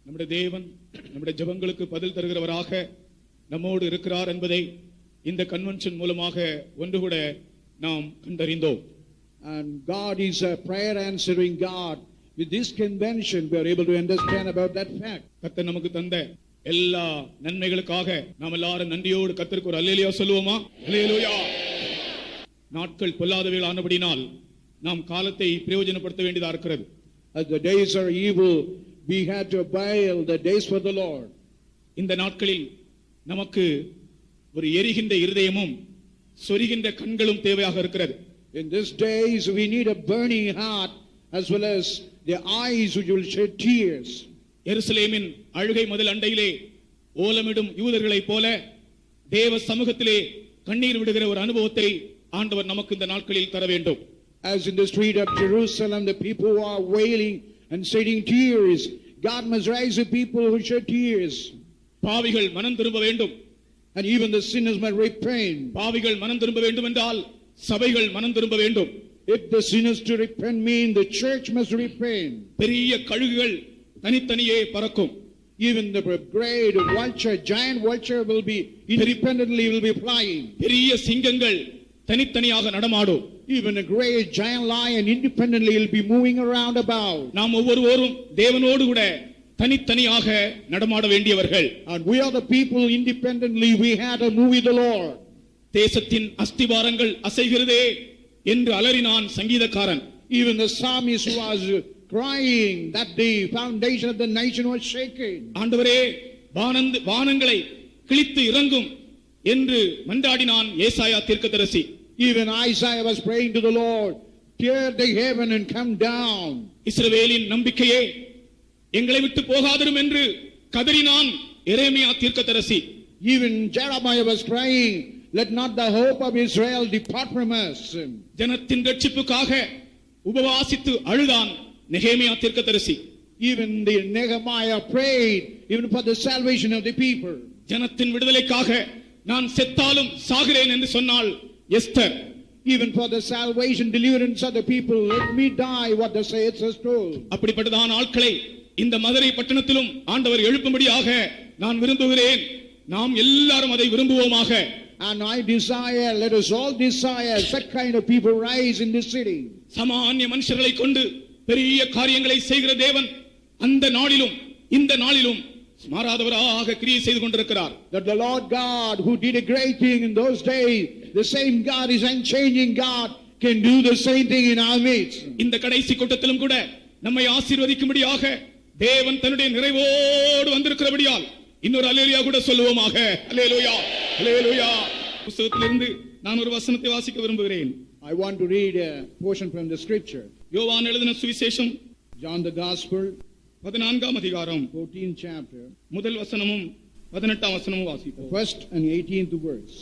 நம்முடைய தேவன் நம்முடைய ஜெபங்களுக்கு பதில் தருகிறவராக நம்மோடு இருக்கிறார் என்பதை இந்த கன்வென்ஷன் மூலமாக ஒன்று கூட நாம் கண்டறிந்தோம். And God is a prayer answering God. With this convention we are able to understand about that fact. கர்த்தர் நமக்கு தந்த எல்லா நன்மைகளுக்காக நாம் எல்லாரும் நன்றியோடு கர்த்தருக்கு ஒரு அல்லேலூயா சொல்லுவோமா? அல்லேலூயா. நாட்கள் பொல்லாதவைகள் ஆனபடினால் நாம் காலத்தை பிரயோஜனப்படுத்த வேண்டியதா இருக்கிறது. As the days are evil, we had to avail the days for the Lord. இந்த நாட்களில் நமக்கு ஒரு எரிகின்ற இருதயமும் சொரிகின்ற கண்களும் தேவையாக இருக்கிறது. In these days we need a burning heart as well as the eyes which will shed tears. எருசலேமின் அழுகை மதில் அண்டையிலே ஓலமிடும் யூதர்களைப் போல தேவ சமூகத்திலே கண்ணீர் விடுகிற ஒரு அனுபவத்தை ஆண்டவர் நமக்கு இந்த நாட்களில் தர வேண்டும். As in the street of Jerusalem the people who are wailing and shedding tears, God must raise the people who shed tears. பாவிகள் மனம் திரும்ப வேண்டும். And even the sinners must repent. பாவிகள் மனம் திரும்ப வேண்டும் என்றால் சபைகள் மனம் திரும்ப வேண்டும். If the sinners to repent mean the church must repent. பெரிய கழுகுகள் தனித்தனியே பறக்கும். Even the great vulture, giant vulture will be independently will be flying. பெரிய சிங்கங்கள் தனித்தனியாக நடமாடும். Even a great giant lion independently will be moving around about. நாம் ஒவ்வொருவரும் தேவனோடு கூட தனித்தனியாக நடமாட வேண்டியவர்கள். And we are the people independently we had to move with the Lord. தேசத்தின் அஸ்திவாரங்கள் அசைகிறதே என்று அலறினான் சங்கீதக்காரன். Even the psalmist was crying that the foundation of the nation was shaken. ஆண்டவரே வானங்களை கிழித்து இறங்கும் என்று மன்றாடினான் ஏசாயா தீர்க்கதரிசி. Even Isaiah was praying to the Lord, tear the heaven and come down. இஸ்ரவேலின் நம்பிக்கையே எங்களை விட்டு போகாதிரும் என்று கதறினான் எரேமியா தீர்க்கதரிசி. Even Jeremiah was crying, let not the hope of Israel depart from us. ஜனத்தின் ரட்சிப்புக்காக உபவாசித்து அழுதான் நெகேமியா தீர்க்கதரிசி. Even the Nehemiah prayed even for the salvation of the people. ஜனத்தின் விடுதலைக்காக நான் செத்தாலும் சாகிறேன் என்று சொன்னாள் Esther. Even for the salvation deliverance of the people, let me die, what the saints has told. அப்படிப்பட்டதான ஆட்களை இந்த மதுரை பட்டணத்திலும் ஆண்டவர் எழுப்பும்படியாக நான் விரும்புகிறேன். நாம் எல்லாரும் அதை விரும்புவோமாக. And I desire, let us all desire such kind of people rise in this city. சாமானிய மனுஷர்களை கொண்டு பெரிய காரியங்களை செய்கிற தேவன் அந்த நாளிலும் இந்த நாளிலும் மாறாதவராக கிரியை செய்து கொண்டிருக்கிறார். That the Lord God who did a great thing in those days, the same God is unchanging God, can do the same thing in our midst. இந்த கடைசி கூட்டத்திலும் கூட நம்மை ஆசீர்வதிக்கும்படியாக தேவன் தன்னுடைய நிறைவோடு வந்திருக்கிறபடியால் இன்னொரு அல்லேலூயா கூட சொல்லுவோமாக. அல்லேலூயா, அல்லேலூயா. புத்தகத்திலிருந்து நான் ஒரு வசனத்தை வாசிக்க விரும்புகிறேன். I want to read a portion from the scripture. யோவான் எழுதின சுவிசேஷம் John the Gospel 14ஆம் அதிகாரம் 14th chapter, முதல் வசனமும் 18ஆம் வசனமும் வாசிப்போம். first and 18th verse.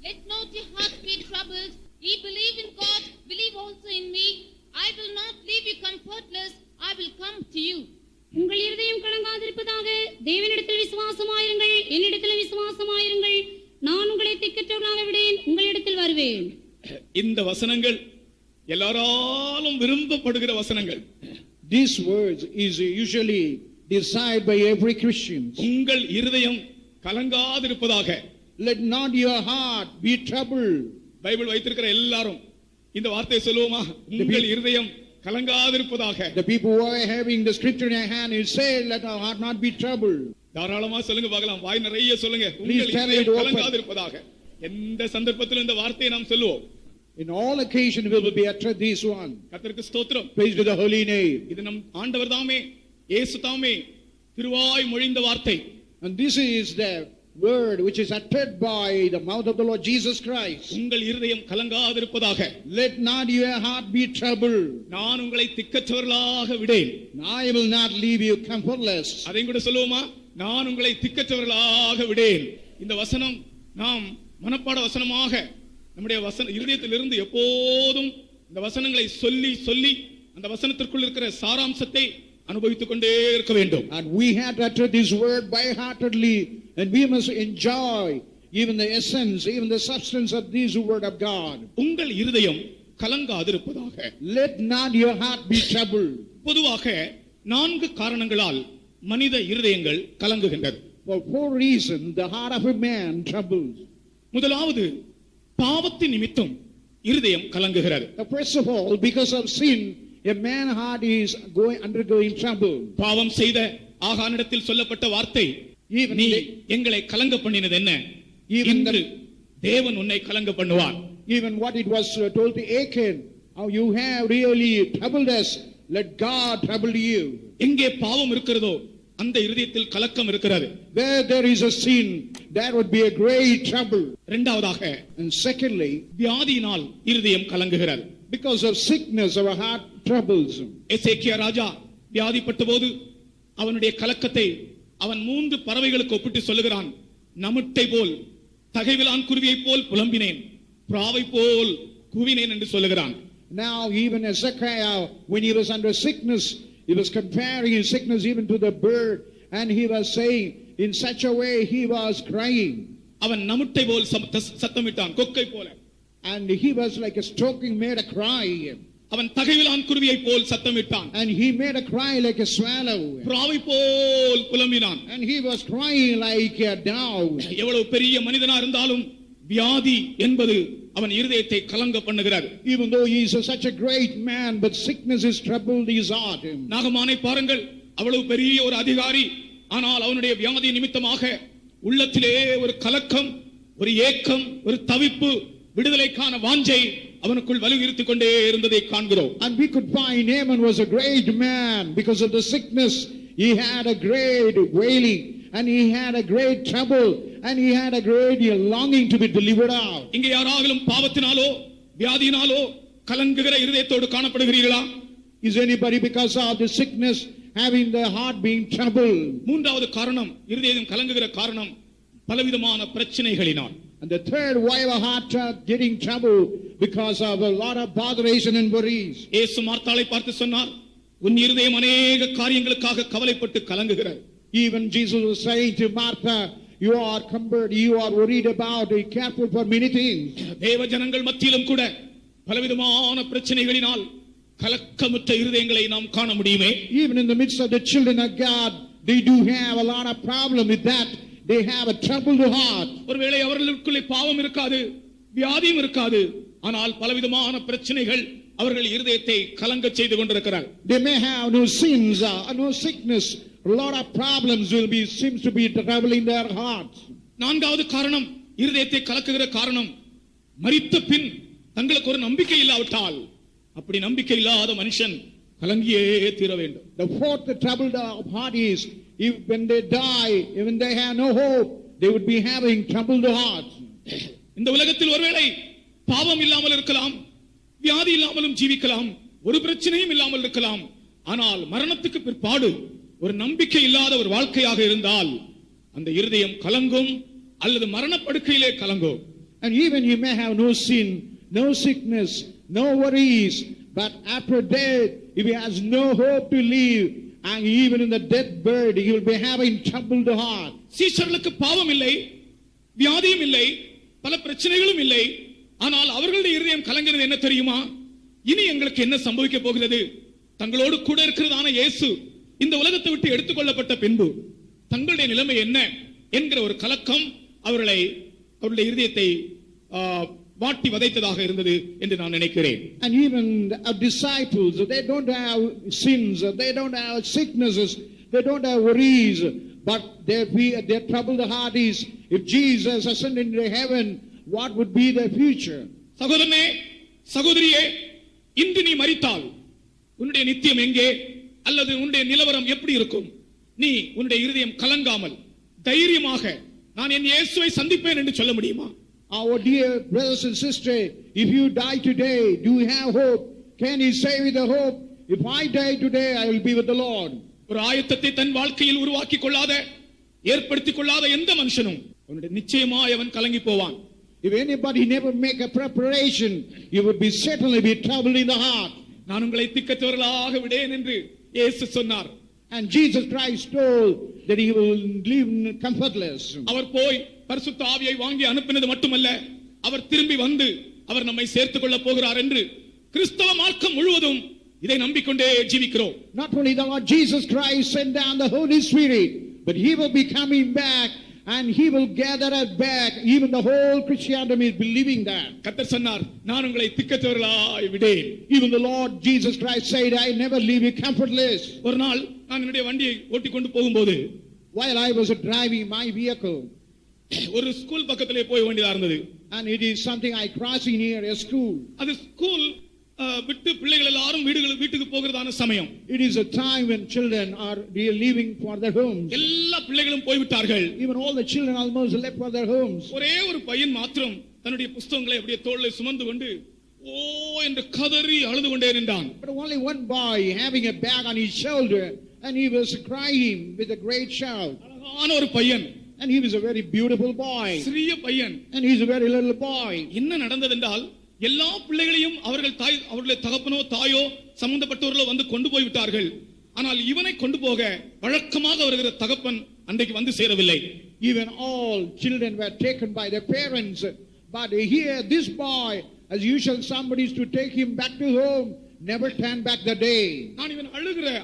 Let not your heart be troubled. Ye believe in God, believe also in me. I will not leave you comfortless. I will come to you. உங்கள் இருதயம் கலங்காதிருப்பதாக. தேவனிடத்தில் விசுவாசமாயிருங்கள், என்னிடத்தில் விசுவாசமாயிருங்கள். நான் உங்களை திக்கற்றவர்களாக விடேன், உங்களிடத்தில் வருவேன். இந்த வசனங்கள் எல்லாராலும் விரும்பப்படுகிற வசனங்கள். These words is usually desired by every Christian. உங்கள் இருதயம் கலங்காதிருப்பதாக. Let not your heart be troubled. Bible வைத்திருக்கிற எல்லாரும் இந்த வார்த்தையை சொல்லுவோமா? உங்கள் இருதயம் கலங்காதிருப்பதாக. The people who are having the scripture in their hand, it says, let our heart not be troubled. தாராளமா சொல்லுங்க பார்க்கலாம். வாய் நிறைய சொல்லுங்க. Please உங்கள் tell it இருதயம் open. கலங்காதிருப்பதாக. எந்த சந்தர்ப்பத்திலும் இந்த வார்த்தையை நாம் சொல்லுவோம். In all occasions we will be uttered this one. கர்த்தருக்கு ஸ்தோத்திரம். Praise to the holy name. இது நம் ஆண்டவர் தாமே இயேசு தாமே திருவாய் மொழிந்த வார்த்தை. And this is the word which is uttered by the mouth of the Lord Jesus Christ. உங்கள் இருதயம் கலங்காதிருப்பதாக. Let not your heart be troubled. நான் உங்களை திக்கற்றவர்களாக விடேன். I will not leave you comfortless. அதையும் கூட சொல்லுவோமா? நான் உங்களை திக்கற்றவர்களாக விடேன். இந்த வசனம் நாம் மனப்பாட வசனமாக நம்முடைய இருதயத்திலிருந்து எப்போதும் இந்த வசனங்களை சொல்லி சொல்லி அந்த வசனத்திற்குள் இருக்கிற சாராம்சத்தை அனுபவித்துக் கொண்டே இருக்க வேண்டும். And we had to utter this word by heartedly, and we must enjoy even the essence, even the substance of this word of God. உங்கள் இருதயம் கலங்காதிருப்பதாக. Let not your heart be troubled. பொதுவாக 4 காரணங்களால் மனித இருதயங்கள் கலங்குகின்றது. For 4 reasons, the heart of a man troubles. முதலாவது, பாவத்தின் நிமித்தம் இருதயம் கலங்குகிறது. First of all, because of sin, a man's heart is undergoing trouble. பாவம் செய்த ஆகானிடத்தில் சொல்லப்பட்ட வார்த்தை, நீ எங்களை கலங்க பண்ணினது என்ன? இன்று தேவன் உன்னை கலங்க பண்ணுவார். Even what it was told to Achan, how you have really troubled us, let God trouble you. எங்கே பாவம் இருக்கிறதோ அந்த இருதயத்தில் கலக்கம் இருக்கிறது. Where there is a sin, there would be a great trouble. இரண்டாவதாக, And secondly, வியாதியினால் இருதயம் கலங்குகிறது. because of sickness, our heart troubles. எசேக்கியா ராஜா வியாதிப்பட்ட போது அவனுடைய கலக்கத்தை அவன் 3 பறவைகளுக்கு ஒப்பிட்டு சொல்லுகிறான். நமுட்டை போல், தகைவிலான் குருவியை போல் புலம்பினேன், பிராவை போல் கூவினேன் என்று சொல்லுகிறான். Now even Ezekiel, when he was under sickness, he was comparing his sickness even to the bird, and he was saying, in such a way he was crying. அவன் நமுட்டை போல் சத்தமிட்டான், கொக்கை போல. And he was like a stroking, made a cry. அவன் தகைவிலான் குருவியை போல் சத்தமிட்டான். And he made a cry like a swallow. பிராவை pole புலம்பினான். And he was crying like a dove. எவ்வளவு பெரிய மனிதனா இருந்தாலும் வியாதி என்பது அவன் இருதயத்தை கலங்க பண்ணுகிறது. Even though he is such a great man, but sickness has troubled his heart. நாகமானை பாருங்கள், அவ்வளவு பெரிய ஒரு அதிகாரி, ஆனால் அவனுடைய வியாதி நிமித்தமாக உள்ளத்திலே ஒரு கலக்கம், ஒரு ஏக்கம், ஒரு தவிப்பு, விடுதலைக்கான வாஞ்சை அவனுக்குள் வலுவிருத்திக் கொண்டே இருந்ததை காண்கிறோம். And we could find Naaman was a great man. Because of the sickness, he had a great wailing, and he had a great trouble, and he had a great longing to be delivered out. இங்கே யாராகிலும் பாவத்தினாலோ வியாதியினாலோ கலங்குகிற இருதயத்தோடு காணப்படுகிறீர்களா? Is anybody because of the sickness having their heart being troubled? மூன்றாவது காரணம், இருதயம் கலங்குகிற காரணம் பலவிதமான பிரச்சனைகளினால். And the third, why our heart getting trouble? Because of a lot of botheration and worries. இயேசு மார்த்தாளை பார்த்து சொன்னார், உன் இருதயம் அநேக காரியங்களுக்காக கவலைப்பட்டு கலங்குகிறது. Even Jesus was saying to Martha, you are cumbered, you are worried about, be careful for many things. தேவ ஜனங்கள் மத்தியிலும் கூட பலவிதமான பிரச்சனைகளினால் கலக்கமுற்ற இருதயங்களை நாம் காண முடியுமே. Even in the midst of the children of God, they do have a lot of problem with that. They have a troubled heart. ஒருவேளை அவர்களுக்குள்ளே பாவம் இருக்காது, வியாதியும் இருக்காது, ஆனால் பலவிதமான பிரச்சனைகள் அவர்கள் இருதயத்தை கலங்க செய்து கொண்டிருக்கிறார். They may have no sins, no sickness. A lot of problems seems to be troubling their hearts. நான்காவது காரணம், இருதயத்தை கலக்குகிற காரணம், மரித்த பின் தங்களுக்கு ஒரு நம்பிக்கை இல்லாவிட்டால், அப்படி நம்பிக்கை இல்லாத மனுஷன் கலங்கியே தீர வேண்டும். The fourth troubled heart is, when they die, even they have no hope, they would be having troubled hearts. இந்த உலகத்தில் ஒருவேளை பாவம் இல்லாமல் இருக்கலாம், வியாதி இல்லாமலும் ஜீவிக்கலாம், ஒரு பிரச்சனையும் இல்லாமல் இருக்கலாம், ஆனால் மரணத்துக்கு பிற்பாடு ஒரு நம்பிக்கை இல்லாத ஒரு வாழ்க்கையாக இருந்தால் அந்த இருதயம் கலங்கும், அல்லது மரணப்படுக்கையிலே கலங்கும். And even you may have no sin, no sickness, no worries, but after death, if he has no hope to live, and even in the deathbed, he will be having troubled heart. சீஷர்களுக்கு பாவம் இல்லை, வியாதியும் இல்லை, பல பிரச்சனைகளும் இல்லை, ஆனால் அவர்களுடைய இருதயம் கலங்கினது என்ன தெரியுமா? இனி எங்களுக்கு என்ன சம்பவிக்க போகிறது? தங்களோடு கூட இருக்கிறதான இயேசு இந்த உலகத்தை விட்டு எடுத்துக்கொள்ளப்பட்ட பின்பு தங்களுடைய நிலைமை என்ன என்கிற ஒரு கலக்கம் அவருடைய இருதயத்தை வாட்டி வதைத்ததாக இருந்தது என்று நான் நினைக்கிறேன். And even our disciples, they don't have sins, they don't have sicknesses, they don't have worries, but their troubled heart is, if Jesus ascended into heaven, what would be their future? சகோதரனே, சகோதரியே, இன்று நீ மரித்தால் உன்னுடைய நித்தியம் எங்கே, அல்லது உன்னுடைய நிலவரம் எப்படி இருக்கும்? நீ உன்னுடைய இருதயம் கலங்காமல் தைரியமாக நான் என் இயேசுவை சந்திப்பேன் என்று சொல்ல முடியுமா? Our dear brothers and sisters, if you die today, do you have hope? Can you say with the hope, if I die today, I will be with the Lord? ஒரு ஆயத்தத்தை தன் வாழ்க்கையில் உருவாக்கி கொள்ளாத, ஏற்படுத்திக் கொள்ளாத எந்த மனுஷனும் அவனுடைய நிச்சயமாய் அவன் கலங்கி போவான். If anybody never make a preparation, you would be certainly be troubled in the heart. நான் உங்களை திக்கற்றவர்களாக விடேன் என்று இயேசு சொன்னார். And Jesus Christ told that he will leave comfortless. அவர் போய் பரிசுத்த ஆவியை வாங்கி அனுப்பினது மட்டுமல்ல, அவர் திரும்பி வந்து அவர் நம்மை சேர்த்துக் கொள்ள போகிறார் என்று கிறிஸ்தவ மார்க்கம் முழுவதும் இதை நம்பிக்கொண்டே ஜீவிக்கிறோம். Not only the Lord Jesus Christ sent down the Holy Spirit, but He will be coming back and He will gather us back. Even the whole Christianity is believing that. கர்த்தர் சொன்னார், நான் உங்களை திக்கற்றவர்களாய் விடேன். Even the Lord Jesus Christ said, I never leave you comfortless. ஒரு நாள் நான் என்னுடைய வண்டியை ஓட்டிக் கொண்டு போகும்போது While I was driving my vehicle, ஒரு ஸ்கூல் பக்கத்திலே போக வேண்டியதா இருந்தது. and it is something I crossing near a school. அது ஸ்கூல் விட்டு பிள்ளைகள் எல்லாரும் வீட்டுக்கு போகிறதான சமயம். It is a time when children are leaving for their homes. எல்லா பிள்ளைகளும் போய்விட்டார்கள். Even all the children almost left for their homes. ஒரே ஒரு பையன் மாத்திரம் தன்னுடைய புத்தகங்களை அப்படியே தோளில் சுமந்து கொண்டு ஓ என்று கதறி அழுது கொண்டே நின்றான். But only one boy having a bag on his shoulder, and he was crying with a great shout. அழகான ஒரு பையன். And he was a very beautiful boy. சிறிய பையன். And he's a very little boy. என்ன நடந்தது என்றால் எல்லா பிள்ளைகளையும் அவர்களுடைய தகப்பனோ தாயோ சம்பந்தப்பட்டவர்களோ வந்து கொண்டு போய் விட்டார்கள். ஆனால் இவனை கொண்டு போக வழக்கமாக வருகிற தகப்பன் அன்றைக்கு வந்து சேரவில்லை. Even all children were taken by their parents, but here this boy, as usual, somebody is to take him back to home, never turn back the day. நான் இவன்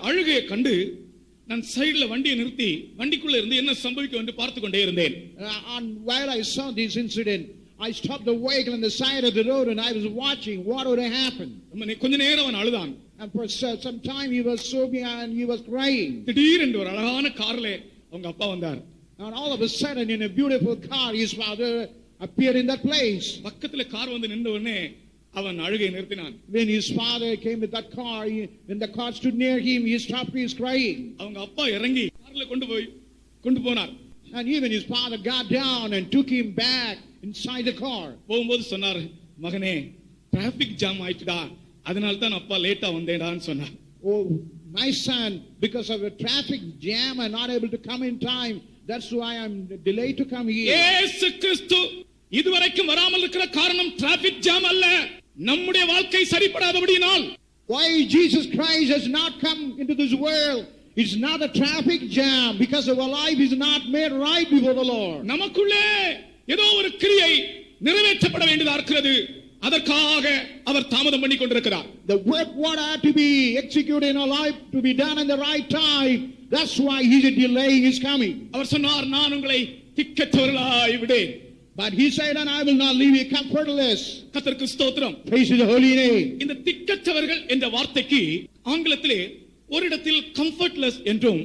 அழுகையை கண்டு நான் சைடுல வண்டியை நிறுத்தி வண்டிக்குள்ள இருந்து என்ன சம்பவிக்கும் என்று பார்த்து கொண்டே இருந்தேன். And while I saw this incident, I stopped the vehicle on the side of the road and I was watching what would happen. கொஞ்ச நேரம் அவன் அழுதான். And for some time he was sobbing and he was crying. திடீரென்று ஒரு அழகான கார்ல அவங்க அப்பா வந்தார். And all of a sudden in a beautiful car his father appeared in that place. பக்கத்துல கார் வந்து நின்ற உடனே அவன் அழுகையை நிறுத்தினான். When his father came with that car, when the car stood near him, he stopped his crying. அவங்க அப்பா இறங்கி கார்ல கொண்டு போனார். And even his father got down and took him back inside the car. போகும்போது சொன்னார், மகனே டிராபிக் ஜாம் ஆயிட்டுடா, அதனால தான் அப்பா லேட்டா வந்தேடான்னு சொன்னார். Oh, my son, because of a traffic jam I'm not able to come in time, that's why I'm delayed to come here. இயேசு கிறிஸ்து இதுவரைக்கும் வராமல் இருக்கிற காரணம் டிராபிக் ஜாம் அல்ல, நம்முடைய வாழ்க்கை சரிபடாதபடியினால். Why Jesus Christ has not come into this world, it's not a traffic jam, because our life is not made right before the Lord. நமக்குள்ளே ஏதோ ஒரு கிரியை நிறைவேற்றப்பட வேண்டியதா இருக்கிறது, அதற்காக அவர் தாமதம் பண்ணி கொண்டிருக்கிறார். The work what had to be executed in our life to be done in the right time, that's why he is delaying his coming. அவர் சொன்னார், நான் உங்களை திக்கற்றவர்களாய் விடேன். But he said, and I will not leave you comfortless. கர்த்தருக்கு ஸ்தோத்திரம். Praise the holy name. இந்த திக்கற்றவர்கள் என்ற வார்த்தைக்கு ஆங்கிலத்திலே ஒரு இடத்தில் comfortless என்றும்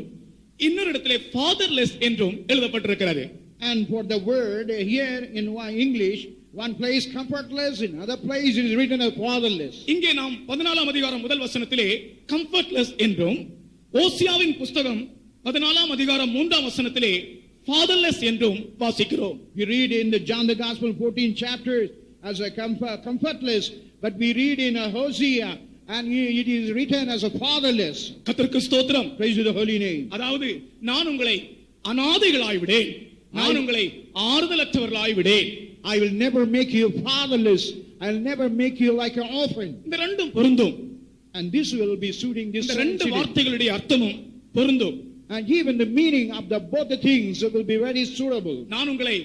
இன்னொரு இடத்திலே fatherless என்றும் எழுதப்பட்டிருக்கிறது. And for the word here in English, one place comfortless, in other place it is written as fatherless. இங்கே நாம் 14ஆம் அதிகாரம் முதல் வசனத்திலே comfortless என்றும் ஓசியாவின் புத்தகம் 14ஆம் அதிகாரம் 3ஆம் வசனத்திலே fatherless என்றும் வாசிக்கிறோம். We read in the John the Gospel 14th chapter as a comfortless, but we read in Hosea and it is written as a fatherless. கர்த்தருக்கு ஸ்தோத்திரம். Praise the holy name. அதாவது நான் உங்களை அநாதைகளாய் விடேன், நான் உங்களை ஆறுதலற்றவர்களாய் விடேன். I will never make you fatherless, I'll never make you like an orphan. இந்த ரெண்டும் பொருந்தும். And this will be suiting this. இந்த ரெண்டு வார்த்தைகளுடைய அர்த்தமும் பொருந்தும். And even the meaning of both the things will be very suitable. நான் உங்களை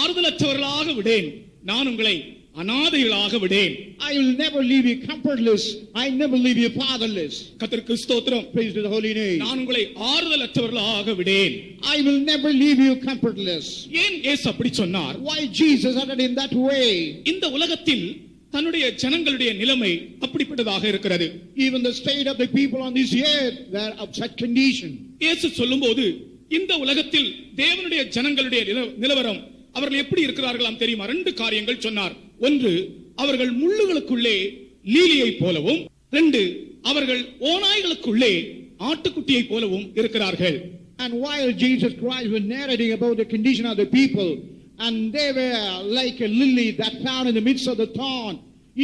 ஆறுதலற்றவர்களாக விடேன், நான் உங்களை அநாதைகளாக விடேன். I will never leave you comfortless, I never leave you fatherless. கர்த்தருக்கு ஸ்தோத்திரம். Praise to the holy name. நான் உங்களை ஆறுதலற்றவர்களாக விடேன். I will never leave you comfortless. ஏன் இயேசு அப்படி சொன்னார்? Why Jesus uttered in that way? இந்த உலகத்தில் தன்னுடைய ஜனங்களுடைய நிலைமை அப்படிப்பட்டதாக இருக்கிறது. Even the state of the people on this earth were of such condition. இயேசு சொல்லும்போது இந்த உலகத்தில் தேவனுடைய ஜனங்களுடைய நிலவரம் அவர்கள் எப்படி இருக்கிறார்களாம் தெரியுமா? ரெண்டு காரியங்கள் சொன்னார். ஒன்று, அவர்கள் முள்ளுகளுக்குள்ளே லீலியை போலவும், ரெண்டு, அவர்கள் ஓநாய்களுக்குள்ளே ஆட்டுக்குட்டியை போலவும் இருக்கிறார்கள். And while Jesus Christ was narrating about the condition of the people, and they were like a lily that found in the midst of the thorn,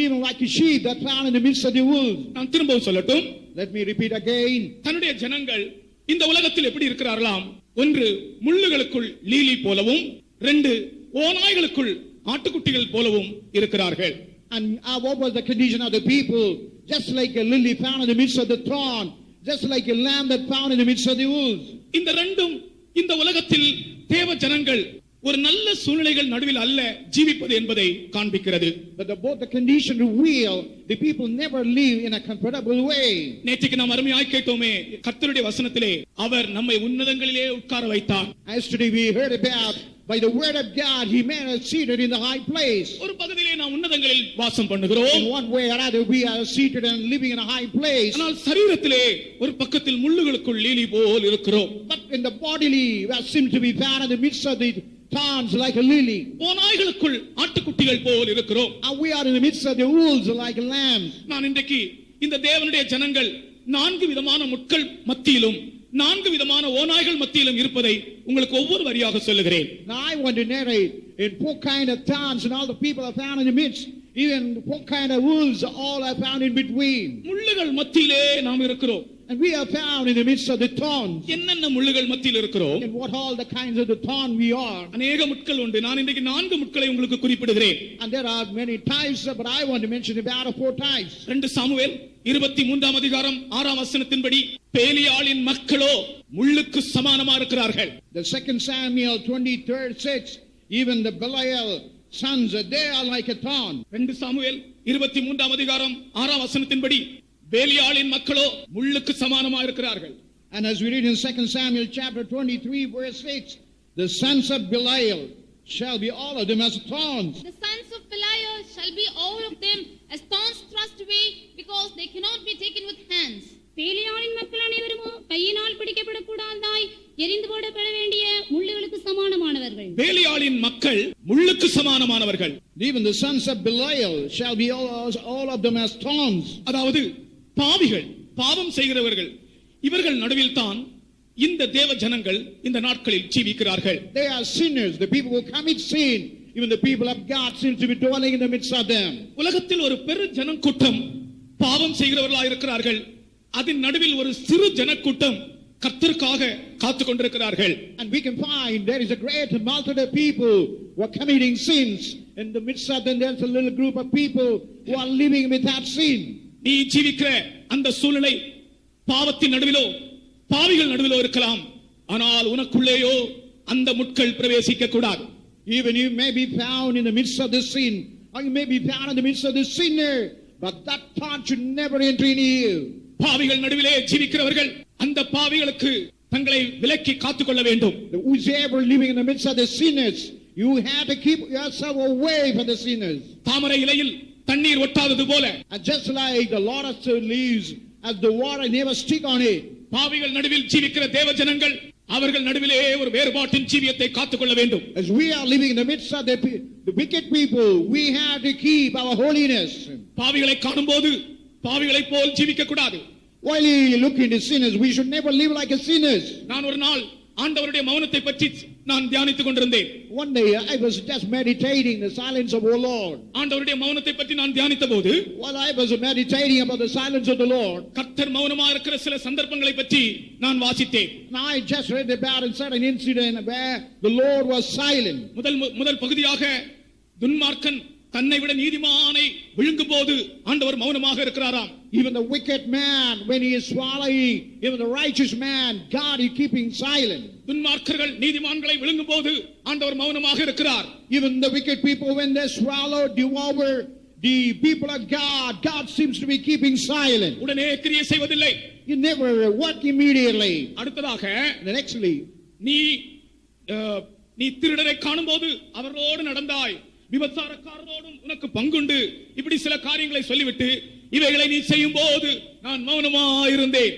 even like a sheep that found in the midst of the wolves. நான் திரும்பவும் சொல்லட்டும். Let me repeat again. தன்னுடைய ஜனங்கள் இந்த உலகத்தில் எப்படி இருக்கிறார்களாம்? ஒன்று, முள்ளுகளுக்குள் lily போலவும், ரெண்டு, ஓநாய்களுக்குள் ஆட்டுக்குட்டிகள் போலவும் இருக்கிறார்கள். And what was the condition of the people? Just like a lily found in the midst of the thorn, just like a lamb that found in the midst of the wolves. இந்த ரெண்டும் இந்த உலகத்தில் தேவ ஜனங்கள் ஒரு நல்ல சூழ்நிலைகள் நடுவில் அல்ல ஜீவிப்பது என்பதை காண்பிக்கிறது. But both the condition reveal the people never live in a comfortable way. நேற்றுக்கு நாம் அருமையாய் கேட்டோமே, கர்த்தருடைய வசனத்திலே அவர் நம்மை உன்னதங்களிலே உட்கார வைத்தார். Yesterday we heard about by the word of God he made us seated in the high place. ஒரு பகுதியிலே நாம் உன்னதங்களில் வாசம் பண்ணுகிறோம். In one way or other we are seated and living in a high place. ஆனால் சரீரத்திலே ஒரு பக்கத்தில் முள்ளுகளுக்குள் லீலி போல் இருக்கிறோம். But in the bodily we seem to be found in the midst of the thorns like a lily. ஓநாய்களுக்குள் ஆட்டுக்குட்டிகள் போல் இருக்கிறோம். And we are in the midst of the wolves like lambs. நான் இன்றைக்கு இந்த தேவனுடைய ஜனங்கள் 4 விதமான முட்கள் மத்தியிலும் 4 விதமான ஓநாய்கள் மத்தியிலும் இருப்பதை உங்களுக்கு ஒவ்வொரு வரியாக சொல்லுகிறேன். Now I want to narrate in 4 kind of thorns and all the people are found in the midst. Even 4 kind of wolves all are found in between. முள்ளுகள் மத்தியிலே நாம் இருக்கிறோம். And we are found in the midst of the thorns. என்னென்ன முள்ளுகள் மத்தியில் இருக்கிறோம்? And what all the kinds of the thorn we are. அநேக முட்கள் உண்டு. நான் இன்றைக்கு 4 முட்களை உங்களுக்கு குறிப்பிடுகிறேன். And there are many types, but I want to mention about 4 types. 2 Samuel 23ஆம் அதிகாரம் 6ஆம் வசனத்தின்படி பேலியாளின் மக்களோ முள்ளுக்கு சமானமா இருக்கிறார்கள். The 2 Samuel 23:6, even the Belial sons, they are like a thorn. 2 Samuel 23ஆம் அதிகாரம் 6ஆம் வசனத்தின்படி பேலியாளின் மக்களோ முள்ளுக்கு சமானமா இருக்கிறார்கள். And as we read in 2 Samuel chapter 23 verse 6, the sons of Belial shall be all of them as thorns. The sons of Belial shall be all of them as thorns thrust away, because they cannot be taken with hands. பேலியாளின் மக்கள் அனைவருமோ கையினால் பிடிக்கப்படக்கூடாதாய் எரிந்து போடப்பட வேண்டிய முள்ளுகளுக்கு சமானமானவர்கள். பேலியாளின் மக்கள் முள்ளுக்கு சமானமானவர்கள். Even the sons of Belial shall be all of them as thorns. அதாவது பாவிகள், பாவம் செய்கிறவர்கள், இவர்கள் நடுவில் தான் இந்த தேவ ஜனங்கள் இந்த நாட்களில் ஜீவிக்கிறார்கள். They are sinners, the people who commit sin. Even the people of God seem to be dwelling in the midst of them. உலகத்தில் ஒரு பெரு ஜனக்கூட்டம் பாவம் செய்கிறவர்களாக இருக்கிறார்கள். அதன் நடுவில் ஒரு சிறு ஜனக்கூட்டம் கர்த்தருக்காக காத்துக் கொண்டிருக்கிறார்கள். And we can find there is a great multitude of people who are committing sins. In the midst of them there's a little group of people who are living without sin. நீ ஜீவிக்கிற அந்த சூழ்நிலை பாவத்தின் நடுவிலோ பாவிகள் நடுவிலோ இருக்கலாம். ஆனால் உனக்குள்ளேயோ அந்த முட்கள் பிரவேசிக்க கூடாது. Even you may be found in the midst of the sin, or you may be found in the midst of the sinner, but that thought should never enter into you. பாவிகள் நடுவிலே ஜீவிக்கிறவர்கள் அந்த பாவிகளுக்கு தங்களை விலக்கி காத்துக்கொள்ள வேண்டும். Whoever living in the midst of the sinners, you have to keep yourself away from the sinners. தாமரை இலையில் தண்ணீர் ஒட்டாதது போல, And just like the lotus leaves, as the water never stick on it. பாவிகள் நடுவில் ஜீவிக்கிற தேவ ஜனங்கள் அவர்கள் நடுவிலே ஒரு வேறுபாட்டின் ஜீவியத்தை காத்துக்கொள்ள வேண்டும். As we are living in the midst of the wicked people, we have to keep our holiness. பாவிகளை காணும்போது பாவிகளை போல் ஜீவிக்க கூடாது. While you look into sinners, we should never live like a sinners. நான் ஒரு நாள் ஆண்டவருடைய மௌனத்தை பற்றி நான் தியானித்துக் கொண்டிருந்தேன். One day I was just meditating the silence of our Lord. ஆண்டவருடைய மௌனத்தை பற்றி நான் தியானித்தபோது While I was meditating about the silence of the Lord, கர்த்தர் மௌனமா இருக்கிற சில சந்தர்ப்பங்களை பற்றி நான் வாசித்தேன். and I just read about a certain incident where the Lord was silent. முதல் பகுதியாக துன்மார்க்கன் தன்னை விட நீதிமானை விழுங்கும் போது ஆண்டவர் மௌனமாக இருக்கிறாராம். Even the wicked man, when he is swallowing, even the righteous man, God is keeping silent. துன்மார்க்கர்கள் நீதிமான்களை விழுங்கும் போது ஆண்டவர் மௌனமாக இருக்கிறார். Even the wicked people, when they swallow, devour the people of God, God seems to be keeping silent. உடனே கிரியை செய்வதில்லை. You never work immediately. அடுத்ததாக And nextly, நீ திருடரை காணும்போது அவரோடு நடந்தாய், விபச்சாரக்காரரோடும் உனக்கு பங்குண்டு, இப்படி சில காரியங்களை சொல்லிவிட்டு இவைகளை நீ செய்யும் போது நான் மௌனமாயிருந்தேன்.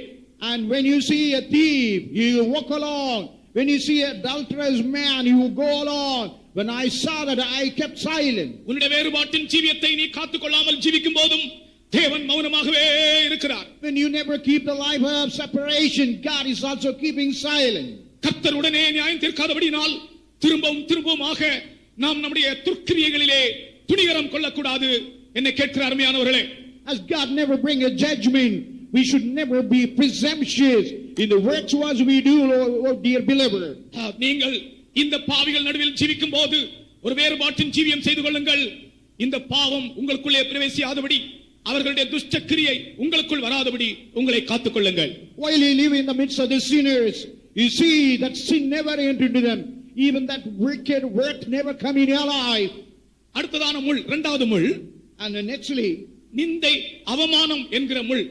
and when you see a thief, you walk along. When you see an adulterous man, you go along. When I saw that, I kept silent. உன்னுடைய வேறுபாட்டின் ஜீவியத்தை நீ காத்துக்கொள்ளாமல் ஜீவிக்கும் போதும் தேவன் மௌனமாகவே இருக்கிறார். When you never keep the life of separation, God is also keeping silent. கர்த்தர் உடனே நியாயம் தீர்க்காதபடியினால் திரும்பவுமாக நாம் நம்முடைய துர்க்கிரியைகளிலே துணிகரம் கொள்ளக்கூடாது. என்னை கேட்கிற அருமையானவர்களே, As God never bring a judgment, we should never be presumptuous in the works as we do, oh dear believer. நீங்கள் இந்த பாவிகள் நடுவில் ஜீவிக்கும் போது ஒரு வேறுபாட்டின் ஜீவியம் செய்து கொள்ளுங்கள். இந்த பாவம் உங்களுக்குள்ளே பிரவேசியாதபடி, அவர்களுடைய துஷ்ட கிரியை உங்களுக்குள் வராதபடி உங்களை காத்துக் கொள்ளுங்கள். While you live in the midst of the sinners, you see that sin never entered into them. even that wicked work never come in your life. அடுத்ததான முள், இரண்டாவது முள் And then nextly, நிந்தை, அவமானம் என்கிற முள்.